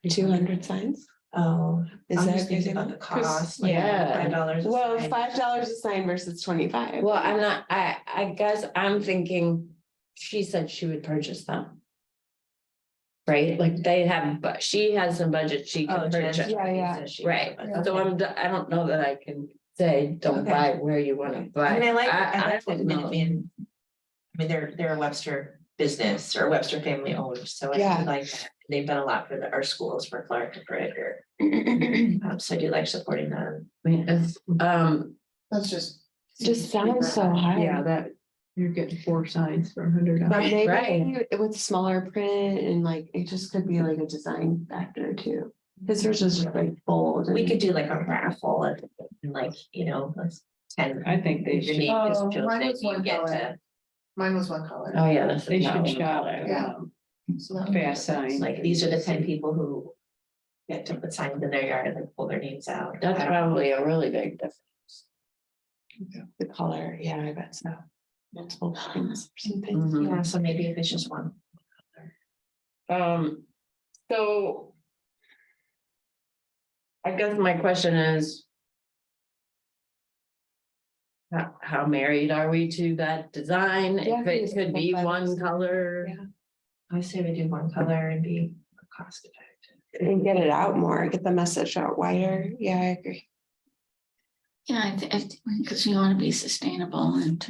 Speaker 11: 200 signs.
Speaker 4: Oh,
Speaker 11: Is
Speaker 4: I'm
Speaker 11: that
Speaker 4: just
Speaker 11: a crazy
Speaker 4: thinking about
Speaker 11: amount?
Speaker 4: the cost. like
Speaker 3: yeah.
Speaker 4: $5.
Speaker 11: Well, $5 a sign versus 25.
Speaker 3: Well, I'm not, I guess I'm thinking, she said she would purchase them. Right, like they have, but she has some budget she
Speaker 4: Oh,
Speaker 3: can
Speaker 4: Jen
Speaker 3: purchase,
Speaker 11: Yeah.
Speaker 3: right, so I don't know that I can say, don't
Speaker 4: Okay.
Speaker 3: buy where you wanna buy.
Speaker 4: I mean, I like
Speaker 3: I
Speaker 4: that
Speaker 3: don't know.
Speaker 4: Minuteman. I mean, they're a Webster business or Webster family owned, so I
Speaker 11: Yeah.
Speaker 4: do like, that. They've done a lot for our schools, for Clark and for Edgar. So I do like supporting them.
Speaker 3: I mean, if,
Speaker 9: That's just.
Speaker 11: Just sounds so high.
Speaker 8: Yeah, that, you're getting 4 signs for $100.
Speaker 11: But maybe
Speaker 3: Right.
Speaker 11: with smaller print and like, it just could be like a design factor too. Cause there's just like bold.
Speaker 4: We
Speaker 11: and-
Speaker 4: could do like a raffle and like, 10.
Speaker 1: I think they should.
Speaker 4: Unique, just
Speaker 9: Oh,
Speaker 4: shows
Speaker 9: mine
Speaker 4: that
Speaker 9: was
Speaker 4: you
Speaker 9: one
Speaker 4: get
Speaker 9: color.
Speaker 4: to,
Speaker 9: Mine was one color.
Speaker 3: oh, yeah, that's.
Speaker 1: They
Speaker 3: not
Speaker 1: should
Speaker 3: one
Speaker 1: shop.
Speaker 3: color.
Speaker 9: Yeah.
Speaker 1: Fast signs.
Speaker 4: like, these are the 10 people who get to put signs in their yard and then pull their names out.
Speaker 3: That's
Speaker 4: I don't know.
Speaker 3: probably a really big difference.
Speaker 11: The color, yeah, I bet so. Multiple prints or something.
Speaker 3: Mhm.
Speaker 4: Yeah, so maybe if it's just one.
Speaker 3: So. I guess my question is. How married are we to that design?
Speaker 11: Yeah,
Speaker 3: If it could be one color?
Speaker 11: Yeah.
Speaker 4: I say we do one color and be cost effective.
Speaker 11: And get it out more, get the message out wider. Yeah, I agree.
Speaker 7: Yeah, because you want to be sustainable and.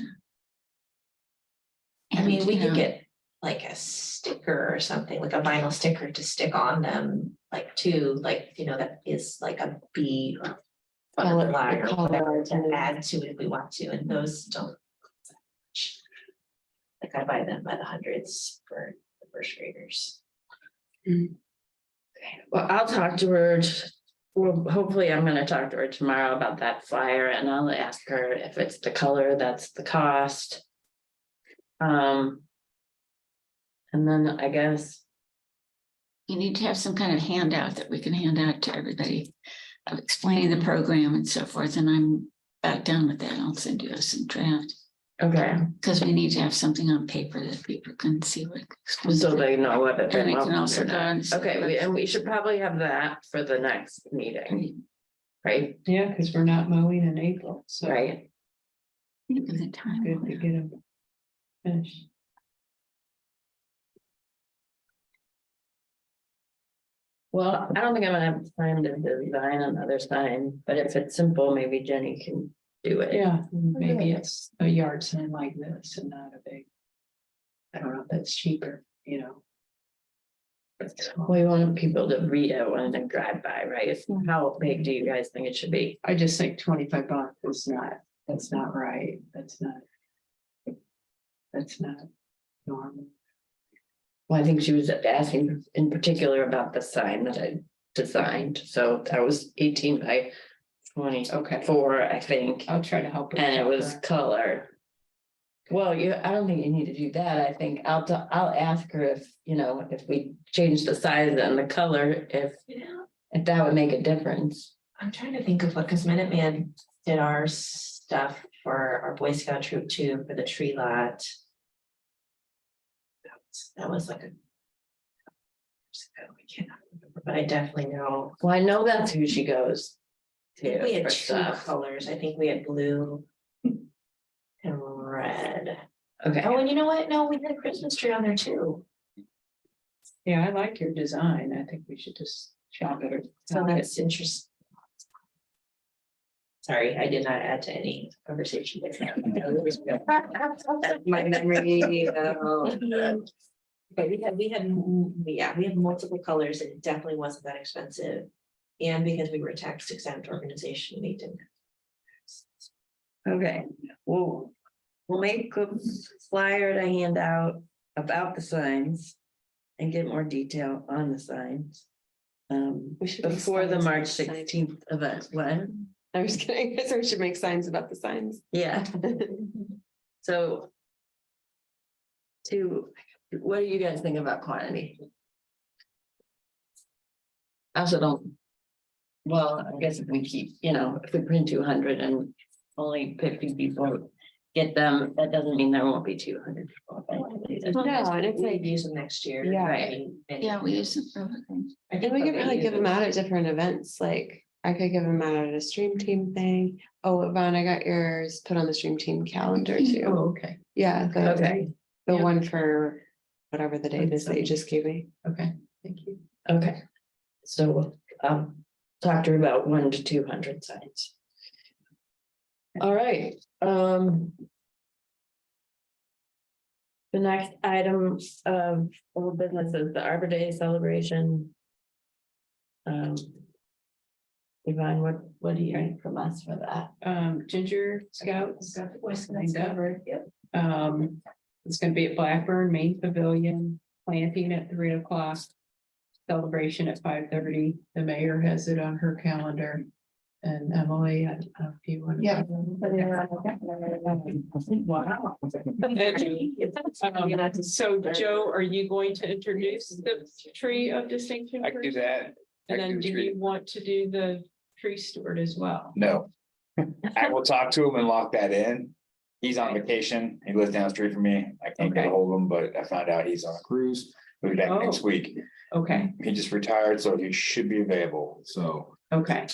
Speaker 4: I mean, we
Speaker 7: you
Speaker 4: could
Speaker 7: know,
Speaker 4: get like a sticker or something, like a vinyl sticker to stick on them, like too, like, that is like a bee. Or butterfly or
Speaker 11: color
Speaker 4: whatever to
Speaker 11: alternative.
Speaker 4: add to it if we want to, and those don't. Like I buy them by the hundreds for the first graders.
Speaker 3: Well, I'll talk to her. Well, hopefully I'm gonna talk to her tomorrow about that flyer and I'll ask her if it's the color, that's the cost. And then I guess.
Speaker 7: you need to have some kind of handout that we can hand out to everybody of explaining the program and so forth, and I'm back down with that. I'll send you some draft.
Speaker 3: Okay,
Speaker 7: Because we need to have something on paper that people can see what.
Speaker 3: so they know what it.
Speaker 7: And they can also go and see
Speaker 3: Okay,
Speaker 7: what's-
Speaker 3: and we should probably have that for the next meeting. Right,
Speaker 1: Yeah, because we're not mowing in April, so.
Speaker 3: right.
Speaker 7: Give the time.
Speaker 1: Good to get them finished.
Speaker 3: Well, I don't think I'm gonna have time to design another sign, but if it's simple, maybe Jenny can do it.
Speaker 1: Yeah, maybe it's a yard sign like this and not a big. I don't know if that's cheaper, you know.
Speaker 3: We want people to read it when they drive by, right? How big do you guys think it should be?
Speaker 1: I just think $25 is not, that's not right. That's not. That's not normal.
Speaker 3: Well, I think she was asking in particular about the sign that I designed, so that was 18 by 24, I think.
Speaker 1: I'll try to help. her
Speaker 3: And it
Speaker 1: out
Speaker 3: was
Speaker 1: there.
Speaker 3: color. Well, I don't think you need to do that. I think I'll ask her if, if we change the size and the color, if that would make a difference.
Speaker 4: I'm trying to think of what, because Minuteman did our stuff for our Boy Scout troop too, for the tree lot. That was like a. I can't remember, but I definitely know.
Speaker 3: Well, I know that's who she goes
Speaker 4: I think we
Speaker 3: to
Speaker 4: had
Speaker 3: for
Speaker 4: two
Speaker 3: stuff.
Speaker 4: colors. I think we had blue. And red.
Speaker 3: Okay,
Speaker 4: Oh, and you know what? No, we had a Christmas tree on there too.
Speaker 1: Yeah, I like your design. I think we should just shop it.
Speaker 4: So that's interesting. Sorry, I did not add to any conversation with
Speaker 11: My memory,
Speaker 4: But we had multiple colors and it definitely wasn't that expensive. And because we were a tax exempt organization, we didn't.
Speaker 3: okay, we'll make a flyer to hand out about the signs. And get more detail on the signs.
Speaker 11: We should make
Speaker 3: Before the
Speaker 11: signs
Speaker 3: March
Speaker 11: about the signs.
Speaker 3: 16th event, what?
Speaker 11: I was kidding, so we should make signs about the signs.
Speaker 3: Yeah. So. What do you guys think about quantity? I also don't. Well, I guess if we keep, if we print 200 and only 50 people get them, that doesn't mean there won't be 200 people.
Speaker 11: No, and it's
Speaker 4: We
Speaker 11: like,
Speaker 4: use them next year.
Speaker 11: Yeah.
Speaker 3: Right.
Speaker 7: Yeah, we use it for other things.
Speaker 4: I
Speaker 11: and
Speaker 4: think
Speaker 11: we
Speaker 4: what
Speaker 11: could
Speaker 4: they
Speaker 11: probably
Speaker 4: use
Speaker 11: give them
Speaker 4: is-
Speaker 11: out at different events, like I could give them out at a stream team thing. Oh, Yvonne, I got yours put on the stream team calendar too.
Speaker 1: Oh, okay,
Speaker 11: Yeah,
Speaker 3: Okay.
Speaker 11: the
Speaker 1: Yeah.
Speaker 11: one for whatever the date is that you just gave me.
Speaker 1: okay, thank you.
Speaker 3: Okay. So, talk to her about 1 to 200 signs. All right, the next item of old business is the Arbor Day celebration. Yvonne, what do you need from us for that?
Speaker 1: Ginger Scouts.
Speaker 4: Got the Boy Scouts
Speaker 1: Signed up.
Speaker 4: covered, yep.
Speaker 1: It's gonna be at Blackburn Main Pavilion, planting at 3 o'clock. Celebration at 5:30. The mayor has it on her calendar. And Emily, I don't know if you want to.
Speaker 9: Yeah.
Speaker 1: Wow. So Joe, are you going to introduce the tree of distinction?
Speaker 5: I can do
Speaker 1: first?
Speaker 5: that. I
Speaker 1: And
Speaker 5: can
Speaker 1: then
Speaker 5: do
Speaker 1: do
Speaker 5: tree.
Speaker 1: you want to do the tree steward as well?
Speaker 5: No. I will talk to him and lock that in. He's on vacation. He lives down the street from me. I can't get a
Speaker 1: Okay.
Speaker 5: hold of him, but I found out he's on a cruise. We'll be back next
Speaker 1: Oh.
Speaker 5: week.
Speaker 1: Okay,
Speaker 5: He just retired, so he should be available. So
Speaker 1: okay,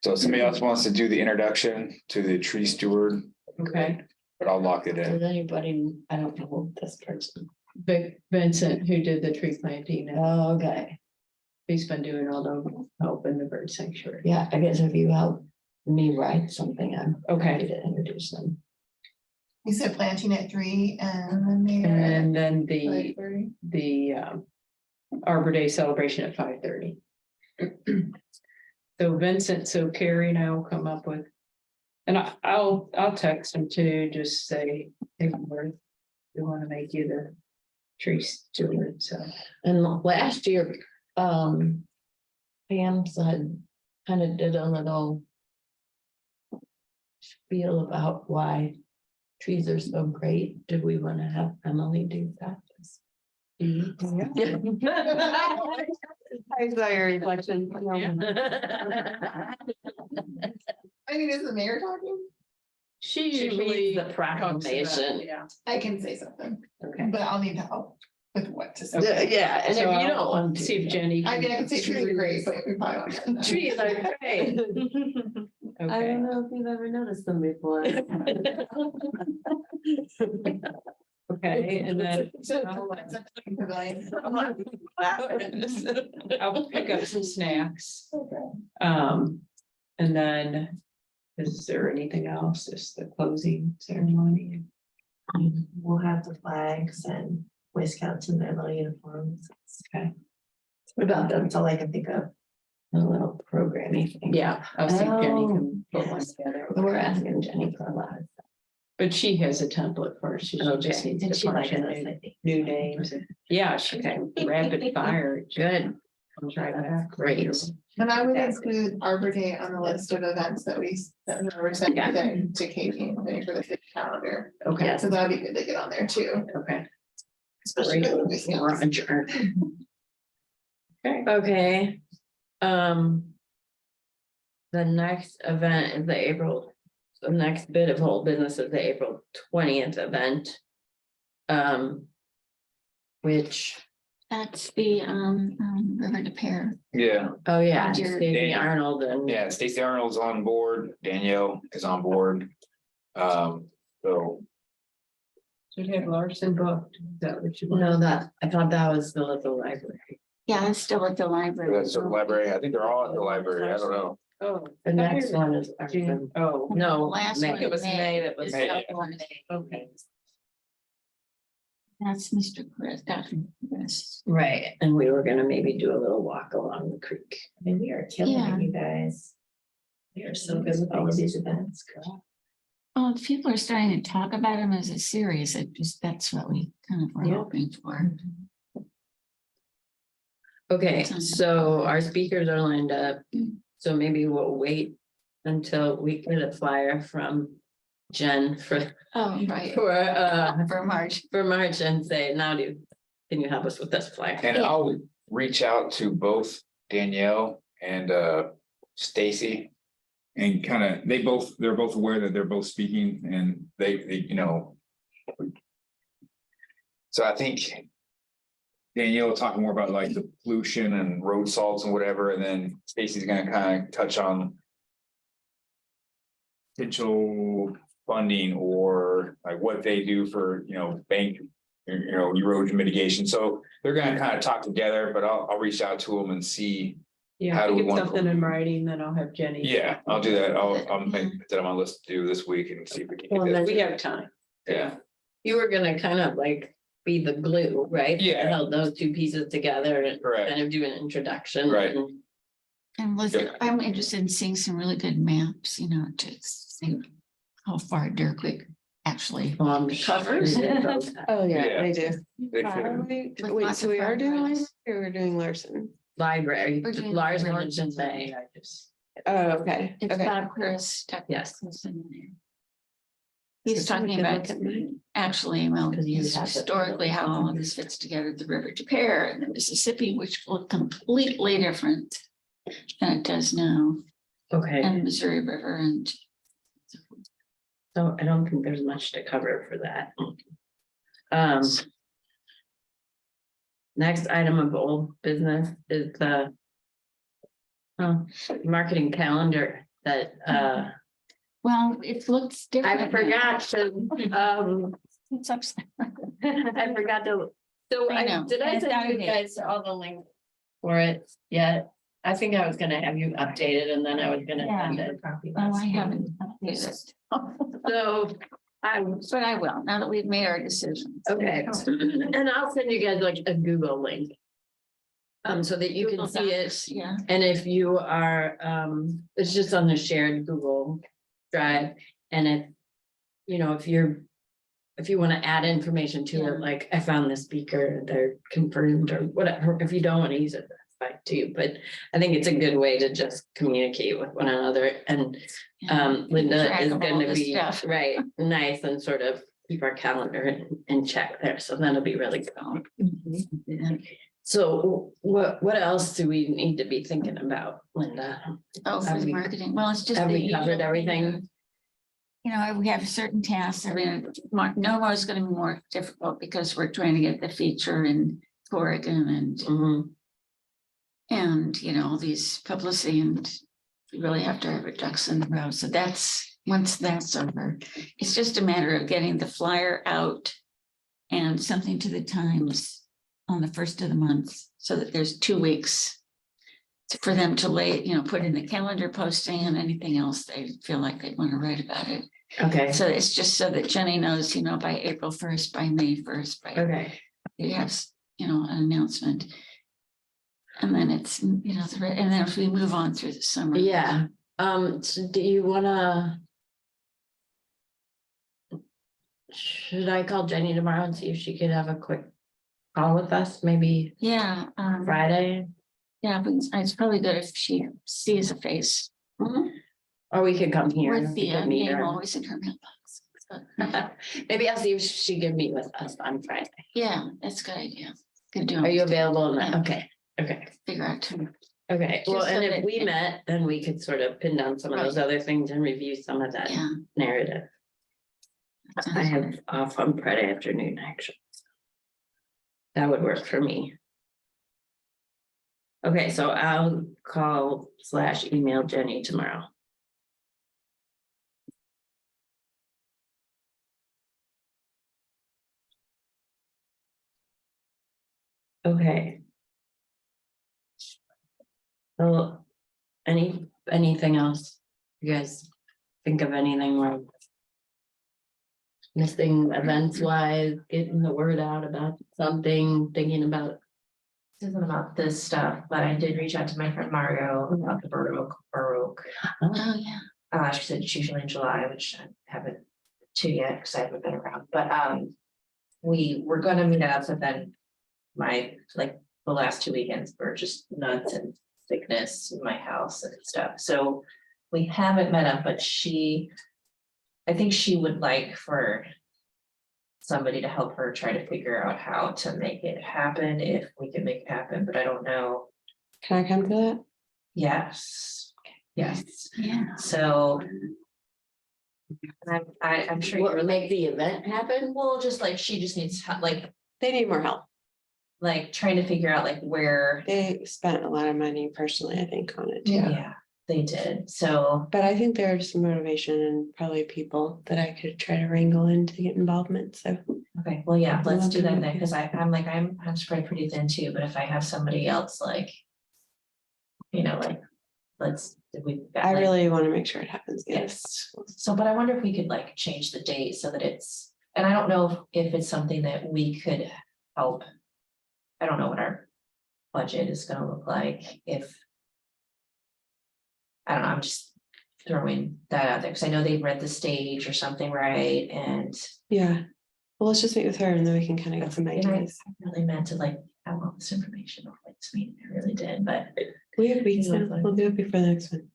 Speaker 5: if somebody else wants to do the introduction to the tree steward,
Speaker 1: okay.
Speaker 5: but I'll lock it in.
Speaker 3: Does anybody, I don't know this person.
Speaker 1: Vincent, who did the tree planting, and
Speaker 3: Oh, okay,
Speaker 1: he's been doing all the help in the bird sanctuary.
Speaker 3: yeah, I guess if you help me write something, I'm
Speaker 1: Okay.
Speaker 3: happy to introduce them.
Speaker 9: You said planting at 3 and then they.
Speaker 1: And then
Speaker 9: 5:30.
Speaker 1: the Arbor Day celebration at 5:30. So Vincent, so Carrie and I will come up with. And I'll text him too, just say, hey, we want to make you the tree steward, so.
Speaker 3: And last year, Pam said, kind of did a little spiel about why trees are so great. Did we want to have Emily do that?
Speaker 11: I saw your reflection.
Speaker 9: I mean, is the mayor talking?
Speaker 1: She
Speaker 3: She
Speaker 1: usually
Speaker 3: reads the proclamation.
Speaker 1: Yeah.
Speaker 9: I can say something,
Speaker 1: Okay.
Speaker 9: but I'll need help with what to say.
Speaker 3: Yeah, and if
Speaker 1: So
Speaker 3: you don't
Speaker 1: I'll
Speaker 3: want to.
Speaker 1: see if Jenny.
Speaker 9: I mean, I can say trees are great, but we probably won't.
Speaker 3: Trees are great. I
Speaker 1: Okay.
Speaker 3: don't know if you've ever noticed them before.
Speaker 1: Okay, and then I'll pick up some snacks. And then, is there anything else? Is the closing ceremony?
Speaker 4: We'll have the flags and Boy Scouts in their little uniforms.
Speaker 1: Okay.
Speaker 4: What about them? That's all I can think of. A little programming thing.
Speaker 1: Yeah, I'll see if Jenny
Speaker 3: Oh,
Speaker 1: can put one
Speaker 4: yes.
Speaker 1: together.
Speaker 4: We're asking Jenny for a lot of stuff.
Speaker 1: But she has a template for it. She just
Speaker 3: Okay.
Speaker 1: needs
Speaker 4: And
Speaker 1: to
Speaker 4: she
Speaker 1: punch
Speaker 4: likes
Speaker 1: in
Speaker 4: us, I think.
Speaker 1: new names. Yeah, she can rapid fire.
Speaker 3: Good,
Speaker 1: Comes right back.
Speaker 3: Great.
Speaker 9: And I would include Arbor Day on the list of events that we were sent today to Katie and for the city calendar.
Speaker 1: Okay,
Speaker 9: So that'd be good to get on there too,
Speaker 1: okay.
Speaker 9: especially for the Boy Scouts.
Speaker 3: we're adjourned.
Speaker 1: Okay.
Speaker 3: Okay. The next event is the next bit of whole business is the April 20th event. Which,
Speaker 7: That's the River to Pear.
Speaker 5: Yeah,
Speaker 3: oh yeah,
Speaker 7: Roger.
Speaker 3: Stacey Arnold and.
Speaker 5: yeah, Stacey Arnold's on board, Danielle is on board. So
Speaker 1: Should have Larson booked. Is that what you want?
Speaker 3: No, I thought that was still at the library.
Speaker 7: Yeah, it's still at the library.
Speaker 5: that's the library, I think they're all at the library, I don't know.
Speaker 1: Oh.
Speaker 3: The next one is.
Speaker 1: June. Oh,
Speaker 3: No,
Speaker 7: Last
Speaker 3: May.
Speaker 7: one
Speaker 3: It was May that was.
Speaker 7: is
Speaker 5: May.
Speaker 7: that one.
Speaker 1: okay.
Speaker 7: That's Mr. Chris, Dr. Chris.
Speaker 3: Right, and we were gonna maybe do a little walk along the creek.
Speaker 4: I mean, we are killing
Speaker 7: Yeah.
Speaker 4: it, you guys. We are so good with all of these events.
Speaker 7: Oh, if people are starting to talk about him as a series, that's what we kind of were
Speaker 3: Yeah.
Speaker 7: hoping for.
Speaker 3: Okay, so our speakers are lined up, so maybe we'll wait until we get a flyer from Jen for,
Speaker 7: Oh, right,
Speaker 3: for
Speaker 7: for March.
Speaker 3: March and say, can you help us with this flyer?
Speaker 5: And I'll reach out to both Danielle and Stacy.
Speaker 12: And kind of, they're both aware that they're both speaking and they, you know.
Speaker 5: So I think
Speaker 12: Danielle talking more about like the
Speaker 5: pollution and road salts and whatever, and then Stacy's gonna kind of touch on potential funding or like what they do for, bank, erosion mitigation. So they're gonna kind of talk together, but I'll reach out to them and see.
Speaker 1: Yeah,
Speaker 5: How
Speaker 1: if
Speaker 5: do
Speaker 1: we
Speaker 5: we
Speaker 1: get
Speaker 5: want-
Speaker 1: something in writing, then I'll have Jenny.
Speaker 5: Yeah, I'll do that. I'll make that on my list to do this week and see if we can.
Speaker 3: Well,
Speaker 5: get
Speaker 3: then
Speaker 5: that.
Speaker 1: We have time.
Speaker 5: Yeah,
Speaker 3: You were gonna kind of like be the glue, right?
Speaker 5: Yeah.
Speaker 3: That held those two pieces together and
Speaker 5: correct.
Speaker 3: kind of do an introduction.
Speaker 5: Right.
Speaker 3: and-
Speaker 7: And
Speaker 5: Good.
Speaker 7: I'm interested in seeing some really good maps, to see how far Deer Creek actually covers.
Speaker 11: Oh,
Speaker 5: Yeah.
Speaker 11: yeah, they do.
Speaker 5: They should.
Speaker 11: Wait,
Speaker 7: lots
Speaker 11: so
Speaker 7: of
Speaker 11: we are doing
Speaker 7: progress.
Speaker 11: library or we're doing Larson?
Speaker 3: Library,
Speaker 7: We're doing
Speaker 3: Lars
Speaker 7: library.
Speaker 3: mentioned May, I just.
Speaker 11: Oh, okay,
Speaker 7: It's
Speaker 11: okay.
Speaker 7: got Chris.
Speaker 3: Yes.
Speaker 7: He's
Speaker 11: So we
Speaker 7: talking
Speaker 11: could
Speaker 7: about
Speaker 11: look at mine.
Speaker 7: actually,
Speaker 3: Because you
Speaker 7: it's
Speaker 3: have the-
Speaker 7: historically how all of this fits together, the River to Pear and the Mississippi, which look completely different than it does now,
Speaker 3: Okay,
Speaker 7: and Missouri River and
Speaker 3: so I don't think there's much to cover for that. Next item of old business is the marketing calendar that,
Speaker 7: well, it looks different.
Speaker 3: I forgot to,
Speaker 7: It's upside.
Speaker 3: I forgot to, so
Speaker 7: I
Speaker 3: I,
Speaker 7: know.
Speaker 3: did I
Speaker 7: It's
Speaker 3: send
Speaker 7: out
Speaker 3: you
Speaker 7: of date.
Speaker 3: guys all the links for it yet? I think I was gonna have you updated and then I was gonna send it.
Speaker 7: Oh, I haven't updated.
Speaker 3: So
Speaker 7: But I will, now that we've made our decisions.
Speaker 3: okay, and I'll send you guys like a Google link. So that you can
Speaker 7: Google
Speaker 3: see it.
Speaker 7: Docs, yeah.
Speaker 3: And if you are, it's just on the shared Google Drive, and if you want to add information to
Speaker 7: Yeah.
Speaker 3: it, like I found this speaker, they're confirmed or whatever, if you don't want to use it, that's fine too, but I think it's a good way to just communicate with one another, and Linda
Speaker 7: Track
Speaker 3: is
Speaker 7: of all
Speaker 3: gonna
Speaker 7: this
Speaker 3: be,
Speaker 7: stuff.
Speaker 3: right, nice and sort of keep our calendar in check there, so that'll be really cool.
Speaker 7: Yeah.
Speaker 3: So what else do we need to be thinking about, Linda?
Speaker 7: Oh, for
Speaker 3: Have
Speaker 7: the
Speaker 3: we-
Speaker 7: marketing. Well, it's just.
Speaker 3: Have
Speaker 7: the
Speaker 3: we covered
Speaker 7: usual thing
Speaker 3: everything?
Speaker 7: of, you know, we have certain tasks. I mean, no more is gonna be more difficult because we're trying to get the feature in Oregon
Speaker 3: Mhm.
Speaker 7: and, you know, all these publicity and we really have to have our ducks in the row. So that's, once that's over, it's just a matter of getting the flyer out and something to the Times on the first of the month, so that there's 2 weeks for them to lay, you know, put in the calendar posting and anything else they feel like they want to write about it.
Speaker 3: Okay,
Speaker 7: So it's just so that Jenny knows, you know, by April 1st, by May 1st, by,
Speaker 3: okay.
Speaker 7: yes, you know, an announcement. And then it's, you know, and then if we move on through the summer.
Speaker 3: Yeah, so do you wanna? Should I call Jenny tomorrow and see if she could have a quick call with us, maybe
Speaker 7: Yeah.
Speaker 3: Friday?
Speaker 7: Yeah, but it's probably good if she sees a face.
Speaker 3: Or we could come here.
Speaker 7: With
Speaker 3: and
Speaker 7: the
Speaker 3: we could meet
Speaker 7: name
Speaker 3: her.
Speaker 7: always in her mailbox. So,
Speaker 3: Maybe I'll see if she can meet with us on Friday.
Speaker 7: yeah, that's a good idea. Could do.
Speaker 3: Are you available?
Speaker 7: Yeah.
Speaker 3: Okay, okay,
Speaker 7: Figure out too.
Speaker 3: okay. Well,
Speaker 7: Just so
Speaker 3: and if
Speaker 7: that-
Speaker 3: we met, then we could sort of pin down some of those other things and review some of that
Speaker 7: Yeah.
Speaker 3: narrative. I have off on Friday afternoon, actually. That would work for me. Okay, so I'll call / email Jenny tomorrow. Okay. So, anything else? You guys think of anything where missing events wise, getting the word out about something, thinking about?
Speaker 4: This isn't about this stuff, but I did reach out to my friend Mario about the Baroque.
Speaker 7: Oh, yeah.
Speaker 4: She said it's usually in July, which I haven't to yet, because I haven't been around, but we were gonna meet up, but then the last 2 weekends were just nuts and sickness in my house and stuff, so we haven't met up, but I think she would like for somebody to help her try to figure out how to make it happen, if we can make it happen, but I don't know.
Speaker 11: Can I come to that?
Speaker 4: Yes, yes,
Speaker 7: Yeah.
Speaker 4: so. And I'm sure
Speaker 3: What
Speaker 4: you're
Speaker 3: make the event happen?
Speaker 4: well, just like she just needs
Speaker 11: They need more help.
Speaker 4: like trying to figure out like where.
Speaker 11: They spent a lot of money personally, I think, on it too.
Speaker 4: Yeah, they did, so,
Speaker 11: But I think there's some motivation and probably people that I could try to wrangle in to get involvement, so.
Speaker 4: okay, well, yeah, let's do that then,
Speaker 11: Okay.
Speaker 4: because I'm spread pretty thin too, but if I have somebody else like. You know, like,
Speaker 11: I really want to make sure it happens.
Speaker 4: Yes, so, but I wonder if we could like change the date so that it's, and I don't know if it's something that we could help. I don't know what our budget is gonna look like if. I don't know, I'm just throwing that out there, because I know they've read the stage or something, right, and.
Speaker 11: Yeah, well, let's just meet with her and then we can kind of get some
Speaker 4: And I
Speaker 11: ideas.
Speaker 4: really meant to like have all this information before this meeting, I really did, but.
Speaker 11: We have weeks
Speaker 4: Yeah,
Speaker 11: now,
Speaker 4: like-
Speaker 11: we'll do it before the next one.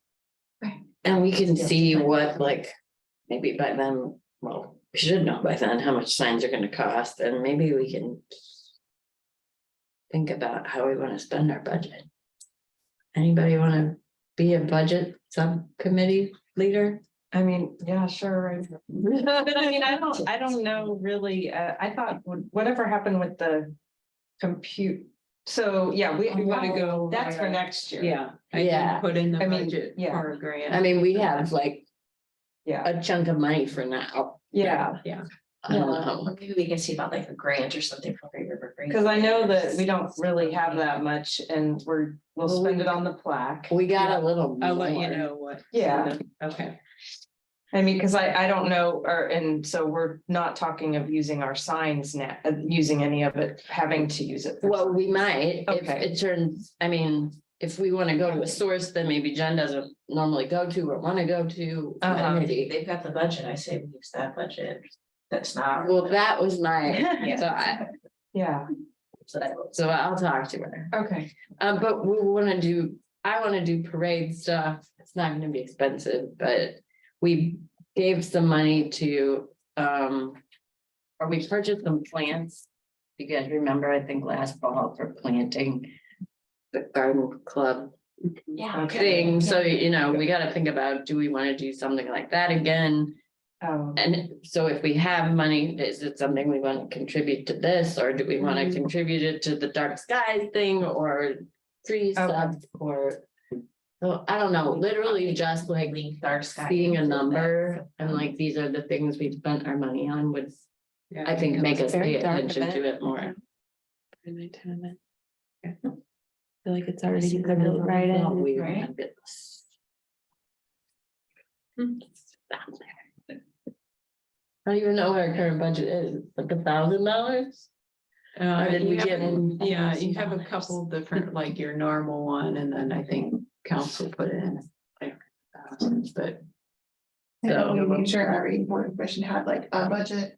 Speaker 3: And we can
Speaker 4: Yeah.
Speaker 3: see what, like, maybe by then, well, we should know by then how much signs are gonna cost, and maybe we can. Think about how we wanna spend our budget. Anybody wanna be a budget subcommittee leader?
Speaker 1: I mean, yeah, sure. But I mean, I don't know really, I thought whatever happened with the compute. So, yeah, we wanna go, that's for next year.
Speaker 8: Yeah.
Speaker 3: Yeah.
Speaker 8: Put in the
Speaker 1: I mean,
Speaker 8: budget
Speaker 1: yeah.
Speaker 8: for a grant.
Speaker 3: I mean, we have like
Speaker 1: Yeah,
Speaker 3: a chunk of money for now.
Speaker 1: yeah,
Speaker 3: I don't know.
Speaker 4: Or maybe we can see about like a grant or something from Great River Green.
Speaker 1: because I know that we don't really have that much and we'll spend it on the plaque.
Speaker 3: We got a little.
Speaker 8: I'll let you
Speaker 3: more.
Speaker 8: know what.
Speaker 1: Yeah.
Speaker 8: Okay.
Speaker 1: I mean, because I don't know, and so we're not talking of using our signs now, using any of it, having to use it. for
Speaker 3: Well, we might, if
Speaker 1: Okay.
Speaker 3: it turns, I mean, if we wanna go to a source that maybe Jen doesn't normally go to or wanna go to.
Speaker 1: Uh-huh.
Speaker 3: maybe.
Speaker 4: They've got the budget, I say we use that budget, that's not.
Speaker 3: Well, that was my
Speaker 1: Yeah.
Speaker 3: thought,
Speaker 1: Yeah,
Speaker 3: so I'll talk to her.
Speaker 1: okay,
Speaker 3: But I wanna do parade stuff, it's not gonna be expensive, but we gave some money to, or we purchased some plants. you guys remember, I think last fall for planting the garden club
Speaker 4: Yeah.
Speaker 3: thing. So, you know, we gotta think about, do we want to do something like that again?
Speaker 4: Oh,
Speaker 3: And so if we have money, is it something we want to contribute to this, or do we want to contribute it to the dark skies thing or tree stuff or? So I don't know, literally just like
Speaker 4: dark sky.
Speaker 3: seeing a number and like, these are the things we've spent our money on would,
Speaker 1: Yeah.
Speaker 3: I think, make us
Speaker 11: Very
Speaker 3: pay
Speaker 11: dark
Speaker 3: attention to
Speaker 11: event.
Speaker 3: it more.
Speaker 11: Nighttime event. I feel like it's already
Speaker 3: See,
Speaker 11: covered right
Speaker 3: thought
Speaker 11: in.
Speaker 3: we
Speaker 4: right?
Speaker 3: had this. Down there. I don't even know what our current budget is, like $1,000? Or did we
Speaker 1: You have
Speaker 3: get in?
Speaker 1: Yeah, you have a couple different, like your normal one, and then I think council put in like thousands, but
Speaker 9: I know
Speaker 1: So-
Speaker 9: we made sure every board of commission had like a budget,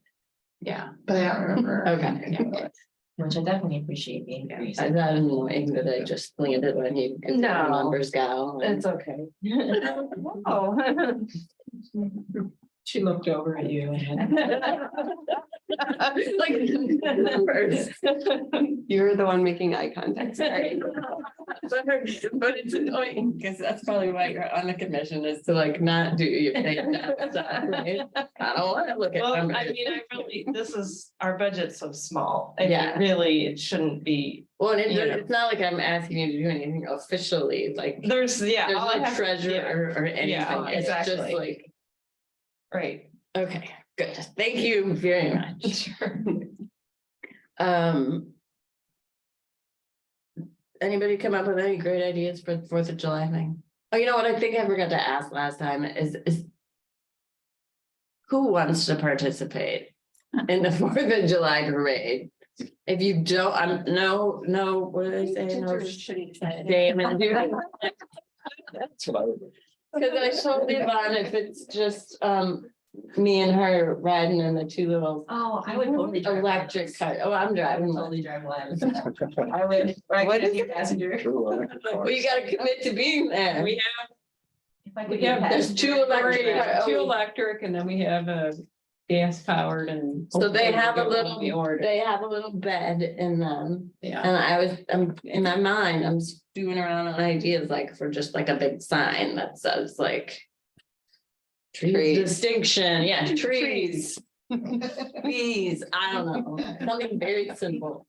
Speaker 1: yeah.
Speaker 9: but I don't remember.
Speaker 3: Okay.
Speaker 4: Which I definitely appreciate the increase.
Speaker 3: I'm not annoying that I just planned it when you. get the
Speaker 1: No.
Speaker 3: Numbers go. and-
Speaker 1: okay. Oh. She looked over at you.
Speaker 3: Like the numbers.
Speaker 11: You're the one making eye contact, sorry.
Speaker 3: But it's annoying, because that's probably why you're on the commission, is to like not do your thing. Right? I don't wanna look at
Speaker 13: Well, I
Speaker 3: numbers.
Speaker 13: mean, I really, this is, our budget's so small. I
Speaker 3: Yeah.
Speaker 13: mean, really, it shouldn't be,
Speaker 3: Well, and
Speaker 13: you know.
Speaker 3: it's not like I'm asking you to do anything officially, like,
Speaker 13: there's, yeah.
Speaker 3: there's
Speaker 13: all I
Speaker 3: no
Speaker 13: have-
Speaker 3: treasurer or anything,
Speaker 13: Yeah,
Speaker 3: it's just
Speaker 13: exactly.
Speaker 3: like,
Speaker 13: Right.
Speaker 3: okay, good, thank you very much.
Speaker 13: Sure.
Speaker 3: Um. Anybody come up with any great ideas for the 4th of July thing? Oh, you know what, I think I forgot to ask last time is. Who wants to participate in the 4th of July parade? If you don't, no, what did I say? No, Damon,
Speaker 5: That's what I would.
Speaker 3: cause I told Yvonne if it's just, me and her riding in the two little
Speaker 4: Oh, I would totally. drive
Speaker 3: electric
Speaker 4: one.
Speaker 3: car, oh, I'm driving.
Speaker 4: Totally drive one. I would,
Speaker 3: What
Speaker 4: right,
Speaker 3: is
Speaker 4: be a passenger.
Speaker 3: Well, you gotta commit to being there.
Speaker 1: We have,
Speaker 4: If I could
Speaker 1: we
Speaker 4: be a
Speaker 1: have,
Speaker 3: there's
Speaker 4: passenger,
Speaker 3: two electric-
Speaker 4: right.
Speaker 1: two electric, and then we have a gas powered and.
Speaker 3: So they have a
Speaker 1: hopefully
Speaker 3: little,
Speaker 1: we order.
Speaker 3: they have a little bed in them,
Speaker 1: Yeah,
Speaker 3: and I'm, in my mind, I'm doing around on ideas like for just like a big sign that says like.
Speaker 11: Trees.
Speaker 3: Distinction, yeah, trees, bees, I don't know, something very simple.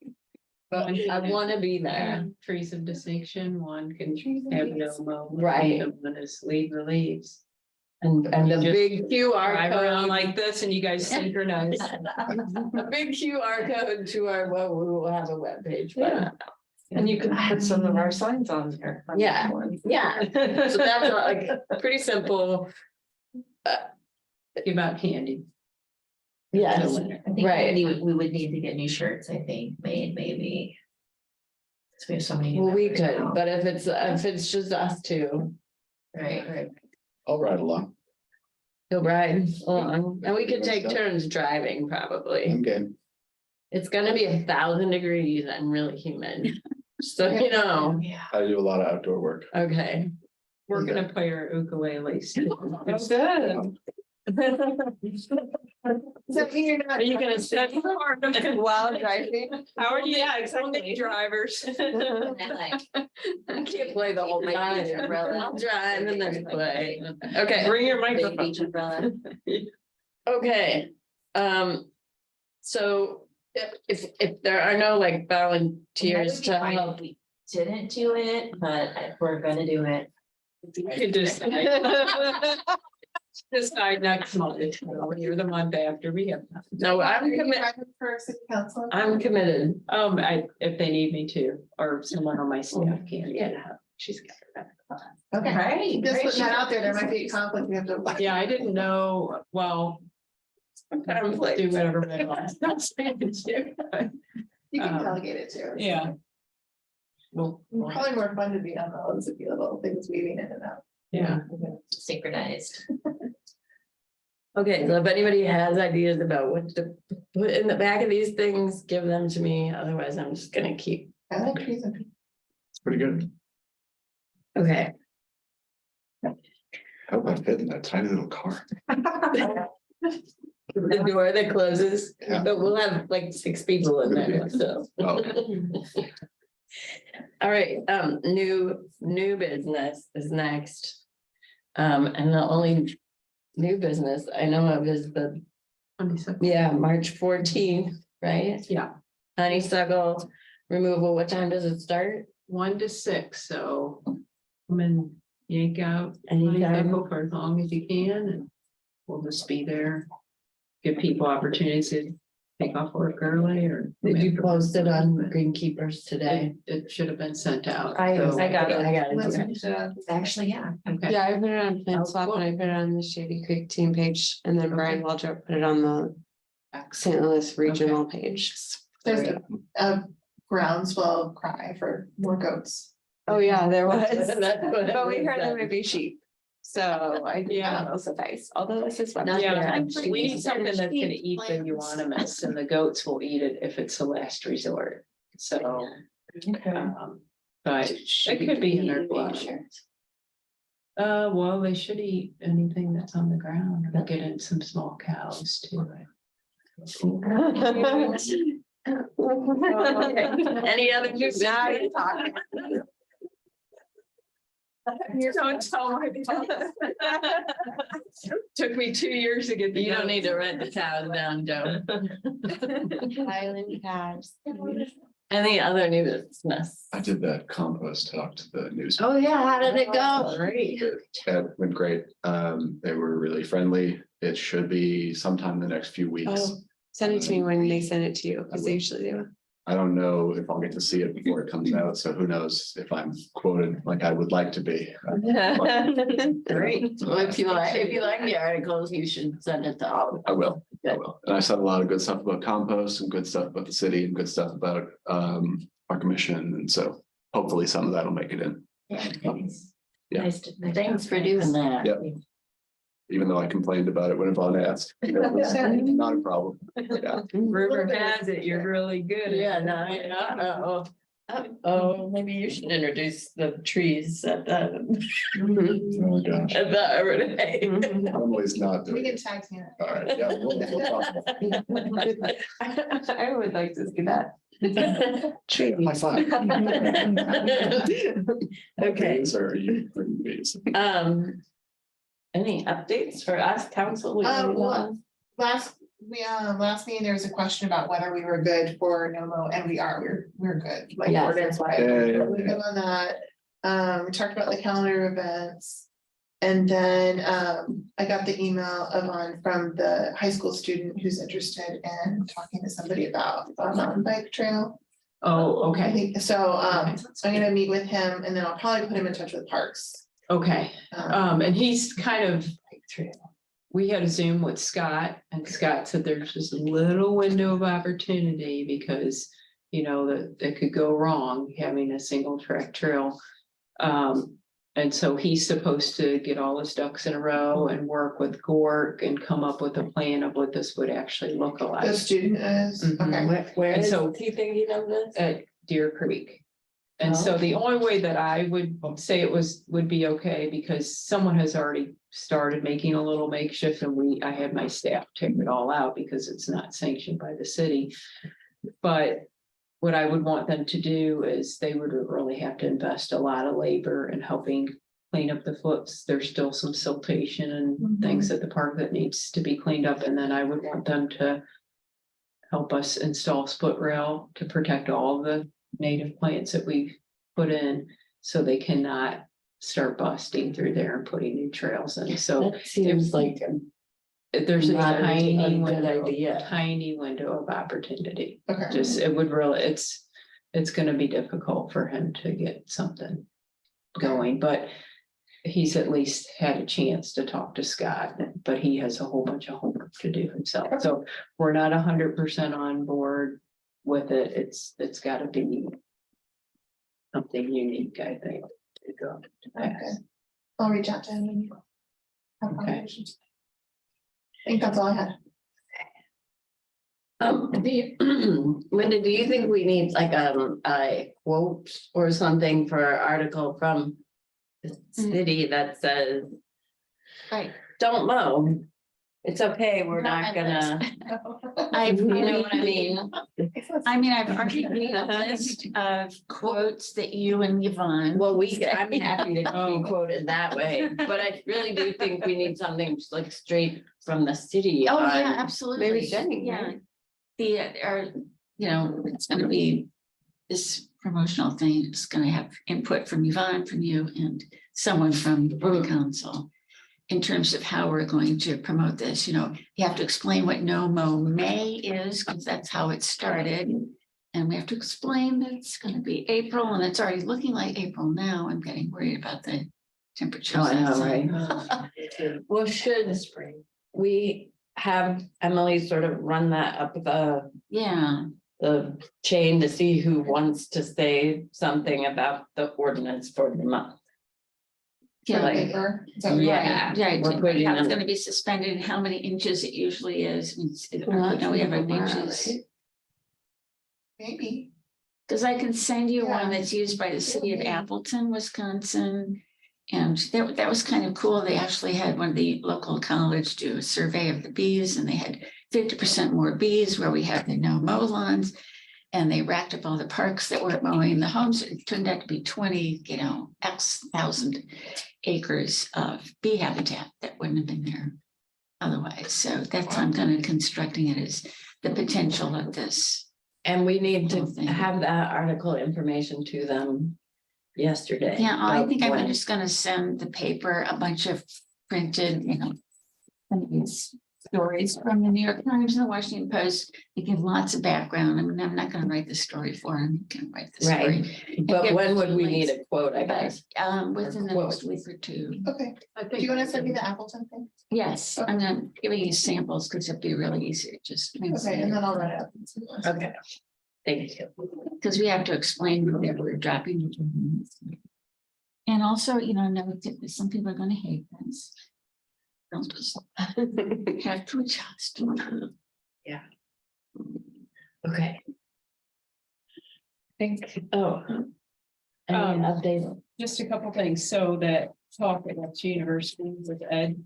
Speaker 3: But I wanna be there.
Speaker 1: trees of distinction, one can have no mow.
Speaker 3: Right.
Speaker 1: One is leave the leaves.
Speaker 3: And the
Speaker 1: Just
Speaker 3: big QR
Speaker 1: Drive around
Speaker 3: code,
Speaker 1: like this and you guys synchronize.
Speaker 3: a big QR code to our, well, we will have a webpage, but.
Speaker 13: And you could put some of our signs on there.
Speaker 3: Yeah. Yeah, so that's like pretty simple,
Speaker 1: Give out candy.
Speaker 3: yes,
Speaker 4: I think
Speaker 3: right.
Speaker 4: we would need to get new shirts, I think, made maybe. So we have so many. new
Speaker 3: Well, we
Speaker 4: members
Speaker 3: could,
Speaker 4: now.
Speaker 3: but if it's just us two,
Speaker 4: Right.
Speaker 10: I'll ride along.
Speaker 3: he'll ride along, and we could take turns driving probably.
Speaker 10: I'm game.
Speaker 3: It's gonna be 1,000 degrees and really humid, so you know,
Speaker 4: Yeah.
Speaker 10: I do a lot of outdoor work.
Speaker 3: okay.
Speaker 1: We're gonna play our ukuleles.
Speaker 13: That's good.
Speaker 9: Does that mean you're not?
Speaker 1: Are you gonna sit?
Speaker 11: While driving.
Speaker 1: How are you?
Speaker 13: Yeah, exactly.
Speaker 1: Drivers.
Speaker 3: I can't play the whole time, I'll drive and then play, okay.
Speaker 1: Bring your
Speaker 4: Big
Speaker 1: microphone.
Speaker 4: beach umbrella.
Speaker 3: Okay, so if there are no like volunteers to help.
Speaker 4: We didn't do it, but we're gonna do it.
Speaker 1: You can just decide next month, you're the month after we have.
Speaker 3: No, I'm
Speaker 9: Are you
Speaker 3: committed,
Speaker 9: driving For city council.
Speaker 3: I'm committed.
Speaker 1: If they need me to, or someone on my staff can.
Speaker 3: Yeah.
Speaker 1: She's got it.
Speaker 9: Okay,
Speaker 4: Right.
Speaker 9: just
Speaker 4: right.
Speaker 9: putting that out there, there might be a conflict, we have to.
Speaker 1: Yeah, I didn't know, well.
Speaker 3: Conflict.
Speaker 1: Do whatever. they want.
Speaker 9: You can
Speaker 1: Um,
Speaker 9: delegate it too.
Speaker 1: Yeah. Well,
Speaker 9: Probably more fun to be on those, if you little things weaving in and out.
Speaker 1: yeah.
Speaker 4: Synchronized.
Speaker 3: Okay, so if anybody has ideas about what to put in the back of these things, give them to me, otherwise I'm just gonna keep,
Speaker 9: I like trees and.
Speaker 10: It's pretty good.
Speaker 3: okay.
Speaker 10: I hope I fit in that tiny little car.
Speaker 3: The door that closes,
Speaker 10: Yeah.
Speaker 3: but we'll have like 6 people in there, so.
Speaker 10: Oh.
Speaker 3: All right, new business is next. And the only new business I know of is the,
Speaker 1: 22nd.
Speaker 3: yeah, March 14th, right?
Speaker 1: Yeah,
Speaker 3: Honeysuckle removal, what time does it start?
Speaker 1: 1 to 6, so come and yank out
Speaker 3: Anytime.
Speaker 1: honeysuckle for as long as you can, and we'll just be there. Give people opportunities to take off work early or.
Speaker 3: Did you post it on Greenkeepers today?
Speaker 1: It should have been sent out.
Speaker 3: I
Speaker 1: so-
Speaker 3: got it, I got
Speaker 9: Let's
Speaker 3: it.
Speaker 9: finish it up.
Speaker 4: Actually, yeah.
Speaker 1: Okay.
Speaker 11: Yeah, I put it on
Speaker 1: Oh,
Speaker 11: Plant Swap
Speaker 1: cool.
Speaker 11: and I put it on the Shady Creek team page and then Brian
Speaker 1: Okay.
Speaker 11: Waldrop put it on the St. Louis regional page.
Speaker 9: There's a groundswell cry for more goats.
Speaker 11: Oh, yeah, there was.
Speaker 3: That's what
Speaker 11: But we
Speaker 3: was
Speaker 11: heard there
Speaker 3: done.
Speaker 11: would be sheep. So I think
Speaker 1: Yeah.
Speaker 11: that'll suffice, although this is.
Speaker 3: Not
Speaker 1: Yeah,
Speaker 3: yet.
Speaker 1: we need something that's gonna eat the euonymus, and the goats will eat it if it's the last resort, so. But it could be in their blood. Well, they should eat anything that's on the ground, they'll get in some small cows too.
Speaker 3: Any other new
Speaker 11: Now
Speaker 3: business?
Speaker 11: you're talking.
Speaker 1: You don't tell my boss. Took me 2 years to get the.
Speaker 3: You don't need to rent the cows down, Joe.
Speaker 11: Island calves.
Speaker 3: Any other new business?
Speaker 10: I did that compost talk to the news.
Speaker 3: Oh, yeah, how did it go? Great.
Speaker 10: It went great. They were really friendly. It should be sometime in the next few weeks.
Speaker 11: Oh, send it to me when they send it to you, because they usually do.
Speaker 10: I don't know if I'll get to see it before it comes out, so who knows if I'm quoted like I would like to be.
Speaker 3: Great. Well, if you like the articles, you should send it to all.
Speaker 10: I will. And I said a lot of good stuff about compost and good stuff about the city and good stuff about our commission. And so hopefully some of that will make it in. Yeah.
Speaker 3: Thanks for doing that.
Speaker 10: Yep. Even though I complained about it when Yvonne asked. Not a problem. Yeah.
Speaker 1: Rumor has it, you're really good. at
Speaker 3: Yeah,
Speaker 1: it.
Speaker 3: no, oh, maybe you should introduce the trees at the,
Speaker 10: Oh, gosh.
Speaker 3: at the Arbor Day.
Speaker 10: Emily's not
Speaker 9: We
Speaker 10: doing
Speaker 9: can
Speaker 10: it.
Speaker 9: tag team it.
Speaker 10: All right, yeah. we'll talk about it.
Speaker 11: I would like to see that. Tree.
Speaker 10: High five.
Speaker 3: Okay,
Speaker 10: Bees or you bring bees?
Speaker 3: any updates for us, council?
Speaker 9: Well, last meeting, there was a question about whether we were good for NOMO, and we are, we're good, like
Speaker 3: Yes.
Speaker 9: ordinance wise.
Speaker 10: Yeah, yeah,
Speaker 9: We're good on that. We talked about the calendar events. And then I got the email from the high school student who's interested in talking to somebody about a mountain bike trail.
Speaker 1: Oh,
Speaker 9: I
Speaker 1: okay,
Speaker 9: think, so I'm gonna meet with him and then I'll probably put him in touch with Parks.
Speaker 1: okay, and he's kind of. We had a Zoom with Scott, and Scott said there's just a little window of opportunity because, you know, that could go wrong having a single track trail. And so he's supposed to get all his ducks in a row and work with Gork and come up with a plan of what this would actually look
Speaker 9: The
Speaker 1: like
Speaker 9: student is,
Speaker 1: Mhm.
Speaker 9: okay,
Speaker 3: Where
Speaker 1: And
Speaker 3: is
Speaker 1: so-
Speaker 3: he thinking of this?
Speaker 1: at Deer Creek. And so the only way that I would say it would be okay, because someone has already started making a little makeshift, and I had my staff take it all out because it's not sanctioned by the city. But what I would want them to do is they would really have to invest a lot of labor in helping clean up the flips. There's still some siltation and things at the park that needs to be cleaned up, and then I would want them to help us install split rail to protect all the native plants that we've put in, so they cannot start busting through there and putting new trails in. So
Speaker 3: That seems like
Speaker 1: there's a
Speaker 3: not a
Speaker 1: tiny
Speaker 3: good
Speaker 1: window,
Speaker 3: idea.
Speaker 1: tiny window of opportunity.
Speaker 9: okay.
Speaker 1: Just, it would really, it's gonna be difficult for him to get something going, but he's at least had a chance to talk to Scott, but he has a whole bunch of homework to do himself. So we're not 100% on board with it. It's gotta be something unique, I think, to go to pass.
Speaker 9: Okay. I'll reach out to him and have
Speaker 1: Okay.
Speaker 9: conversations. I think that's all I had.
Speaker 3: Linda, do you think we need like a quote or something for our article from the city that says,
Speaker 11: Right.
Speaker 3: don't mow, It's okay, we're not gonna,
Speaker 7: I've,
Speaker 3: you know what I mean?
Speaker 7: I've already made a list of quotes that you and Yvonne.
Speaker 3: Well, I'm
Speaker 7: say.
Speaker 3: happy to be quoted that way, but I really do think we need something just like straight from the city.
Speaker 7: Oh,
Speaker 3: on-
Speaker 7: yeah, absolutely.
Speaker 11: Maybe Jenny,
Speaker 7: Yeah.
Speaker 11: right?
Speaker 7: It's gonna be this promotional thing. It's gonna have input from Yvonne, from you, and someone from the Borough Council. In terms of how we're going to promote this, you have to explain what No Mo May is, because that's how it started. And we have to explain that it's gonna be April, and it's already looking like April now. I'm getting worried about the temperatures.
Speaker 3: Oh, I know,
Speaker 7: outside.
Speaker 3: right? Well, should we have Emily sort of run that up
Speaker 7: Yeah,
Speaker 3: the chain to see who wants to say something about the ordinance for the month?
Speaker 9: For
Speaker 3: Like,
Speaker 9: paper, is that what you want?
Speaker 3: yeah, we're putting
Speaker 7: how it's
Speaker 3: in-
Speaker 7: gonna be suspended, and how many inches it usually is. We have an inches.
Speaker 9: Maybe.
Speaker 7: Cause I can send you one
Speaker 9: Yeah.
Speaker 7: that's used by the city of
Speaker 9: Yeah.
Speaker 7: Appleton, Wisconsin. And that was kind of cool. They actually had one of the local college do a survey of the bees, and they had 50% more bees where we have the no mow lawns. And they racked up all the parks that weren't mowing. The homes, it turned out to be 20, X thousand acres of bee habitat that wouldn't have been there otherwise. So that's, I'm kind of constructing it as the potential of this.
Speaker 3: And we need to
Speaker 7: Whole thing.
Speaker 3: have that article information to them yesterday.
Speaker 7: Yeah, I
Speaker 3: of
Speaker 7: think I'm
Speaker 3: when-
Speaker 7: just gonna send the paper a bunch of printed, some of these stories from the New York Times and the Washington Post. They give lots of background. I mean, I'm not gonna write the story for them. You can write the
Speaker 3: Right.
Speaker 7: story.
Speaker 3: But
Speaker 7: give
Speaker 3: when would we
Speaker 7: links.
Speaker 3: need a quote, I
Speaker 7: But
Speaker 3: guess?
Speaker 7: within the next
Speaker 3: quote.
Speaker 7: week or two.
Speaker 9: Okay,
Speaker 1: I
Speaker 9: do
Speaker 1: think.
Speaker 9: you wanna send me the Appleton thing?
Speaker 7: Yes, I'm gonna give you samples because it'd be really easy to just.
Speaker 9: Okay, and then I'll write it up.
Speaker 3: Okay. Thank you.
Speaker 7: Because we have to explain that we're dropping. And also, note that some people are gonna hate this. Don't just have to adjust.
Speaker 3: Okay. Think, any update?
Speaker 1: Just a couple things. So that talk at the university with Ed.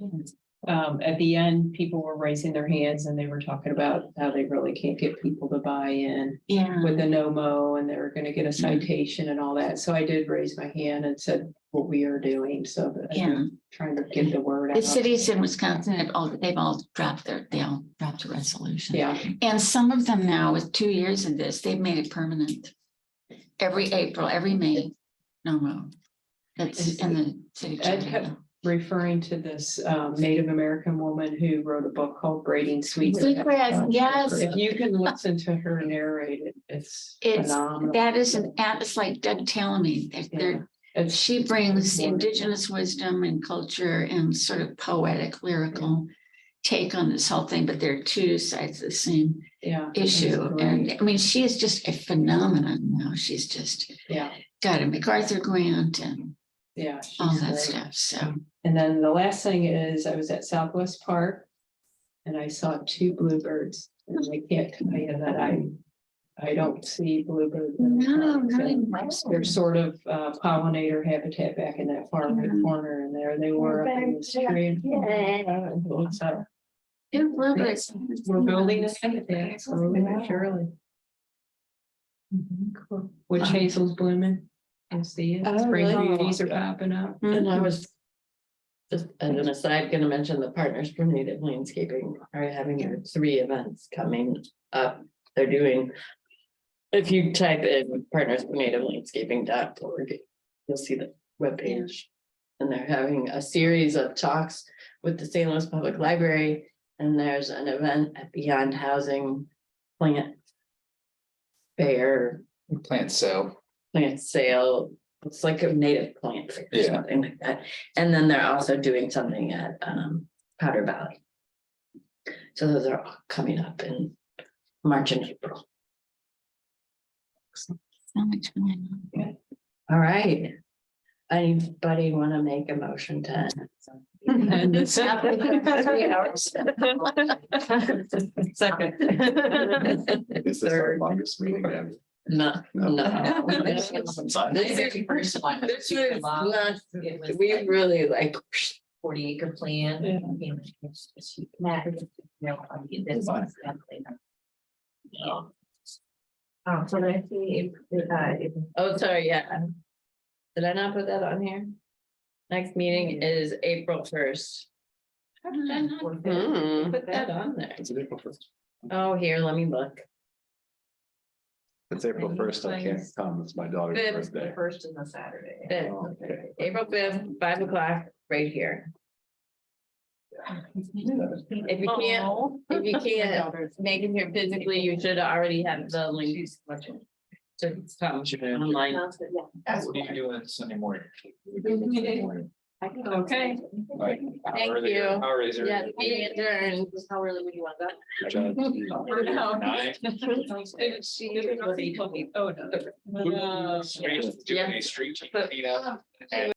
Speaker 1: At the end, people were raising their hands and they were talking about how they really can't get people to buy in
Speaker 7: Yeah.
Speaker 1: with the no mo, and they were gonna get a citation and all that. So I did raise my hand and said what we are doing, so that
Speaker 7: Yeah.
Speaker 1: I'm trying to get the word
Speaker 7: The
Speaker 1: out.
Speaker 7: cities in Wisconsin they've all dropped the resolution.
Speaker 1: Yeah,
Speaker 7: And some of them now, with 2 years of this, they've made it permanent. Every April, every May, no more. That's in the city.
Speaker 1: Ed
Speaker 7: charter.
Speaker 1: kept referring to this Native American woman who wrote a book called Braiding Sweetgrass.
Speaker 7: Sweetgrass, yes.
Speaker 1: If you can listen to her narrate it, it's
Speaker 7: It's,
Speaker 1: phenomenal.
Speaker 7: that is it's like Doug Tallamy.
Speaker 1: It's
Speaker 7: She brings indigenous wisdom and culture and sort of poetic, lyrical take on this whole thing, but there are two sides of the same
Speaker 1: yeah. it's
Speaker 7: issue.
Speaker 1: great.
Speaker 7: And I mean, she is just a phenomenon now. She's just
Speaker 1: Yeah,
Speaker 7: got a MacArthur grant and
Speaker 1: yeah.
Speaker 7: all
Speaker 1: she's
Speaker 7: that
Speaker 1: great.
Speaker 7: stuff. So,
Speaker 1: And then the last thing is I was at Southwest Park and I saw 2 bluebirds. And I can't tell you that I don't see bluebirds. in the
Speaker 7: no,
Speaker 1: park,
Speaker 7: not
Speaker 1: so
Speaker 7: in Webster.
Speaker 1: They're sort of pollinator habitat back in that far right
Speaker 7: Yeah.
Speaker 1: corner, and there they were up in this tree. So
Speaker 7: Two bluebirds.
Speaker 1: we're building a habitat slowly but surely. Cool. Witch hazel's blooming. I see it.
Speaker 3: Oh,
Speaker 1: Spring
Speaker 3: really?
Speaker 1: beauties are popping up.
Speaker 3: And I was just as an aside, gonna mention the Partners for Native Landscaping are having their 3 events coming up. They're doing. If you type in partnersfornativelandscaping.org, you'll see the webpage. And they're having a series of talks with the St. Louis Public Library, and there's an event at Beyond Housing Plant Fair,
Speaker 12: Plant sale.
Speaker 3: plant sale. It's like a native plant fair or
Speaker 12: Yeah.
Speaker 3: something like that. And then they're also doing something at Powder Valley. So those are all coming up in March and April.
Speaker 7: So much going on.
Speaker 3: All right. Anybody want to make a motion to end?
Speaker 1: And the
Speaker 7: 3 hours.
Speaker 1: Second.
Speaker 10: Is this our longest meeting ever?
Speaker 3: No, no.
Speaker 7: This is
Speaker 3: This is not, we really like
Speaker 4: 40-acre plan.
Speaker 1: Yeah.
Speaker 4: This one's definitely not. So I see if.
Speaker 3: Oh, sorry, yeah. Did I not put that on here? Next meeting is April 1st. How did I not put that on there?
Speaker 10: It's April first.
Speaker 3: Oh, here, let me look.
Speaker 10: It's April first. I can't come. It's my daughter's
Speaker 3: Fifth.
Speaker 10: birthday.
Speaker 4: The first is a Saturday.
Speaker 3: Fifth.
Speaker 10: Oh, okay.
Speaker 3: April 5th, 5 o'clock, right here. If you can't make it here physically, you should already have the link. To come online.
Speaker 5: What are you doing Sunday morning?
Speaker 1: Okay.
Speaker 5: Like,
Speaker 3: Thank
Speaker 5: how early-
Speaker 3: you.
Speaker 5: How early is it?
Speaker 3: Yeah, meeting adjourned.
Speaker 4: How early would you want that?
Speaker 10: Good job.
Speaker 5: Nine?
Speaker 1: Oh, no.
Speaker 5: Street, doing a street cleanup. And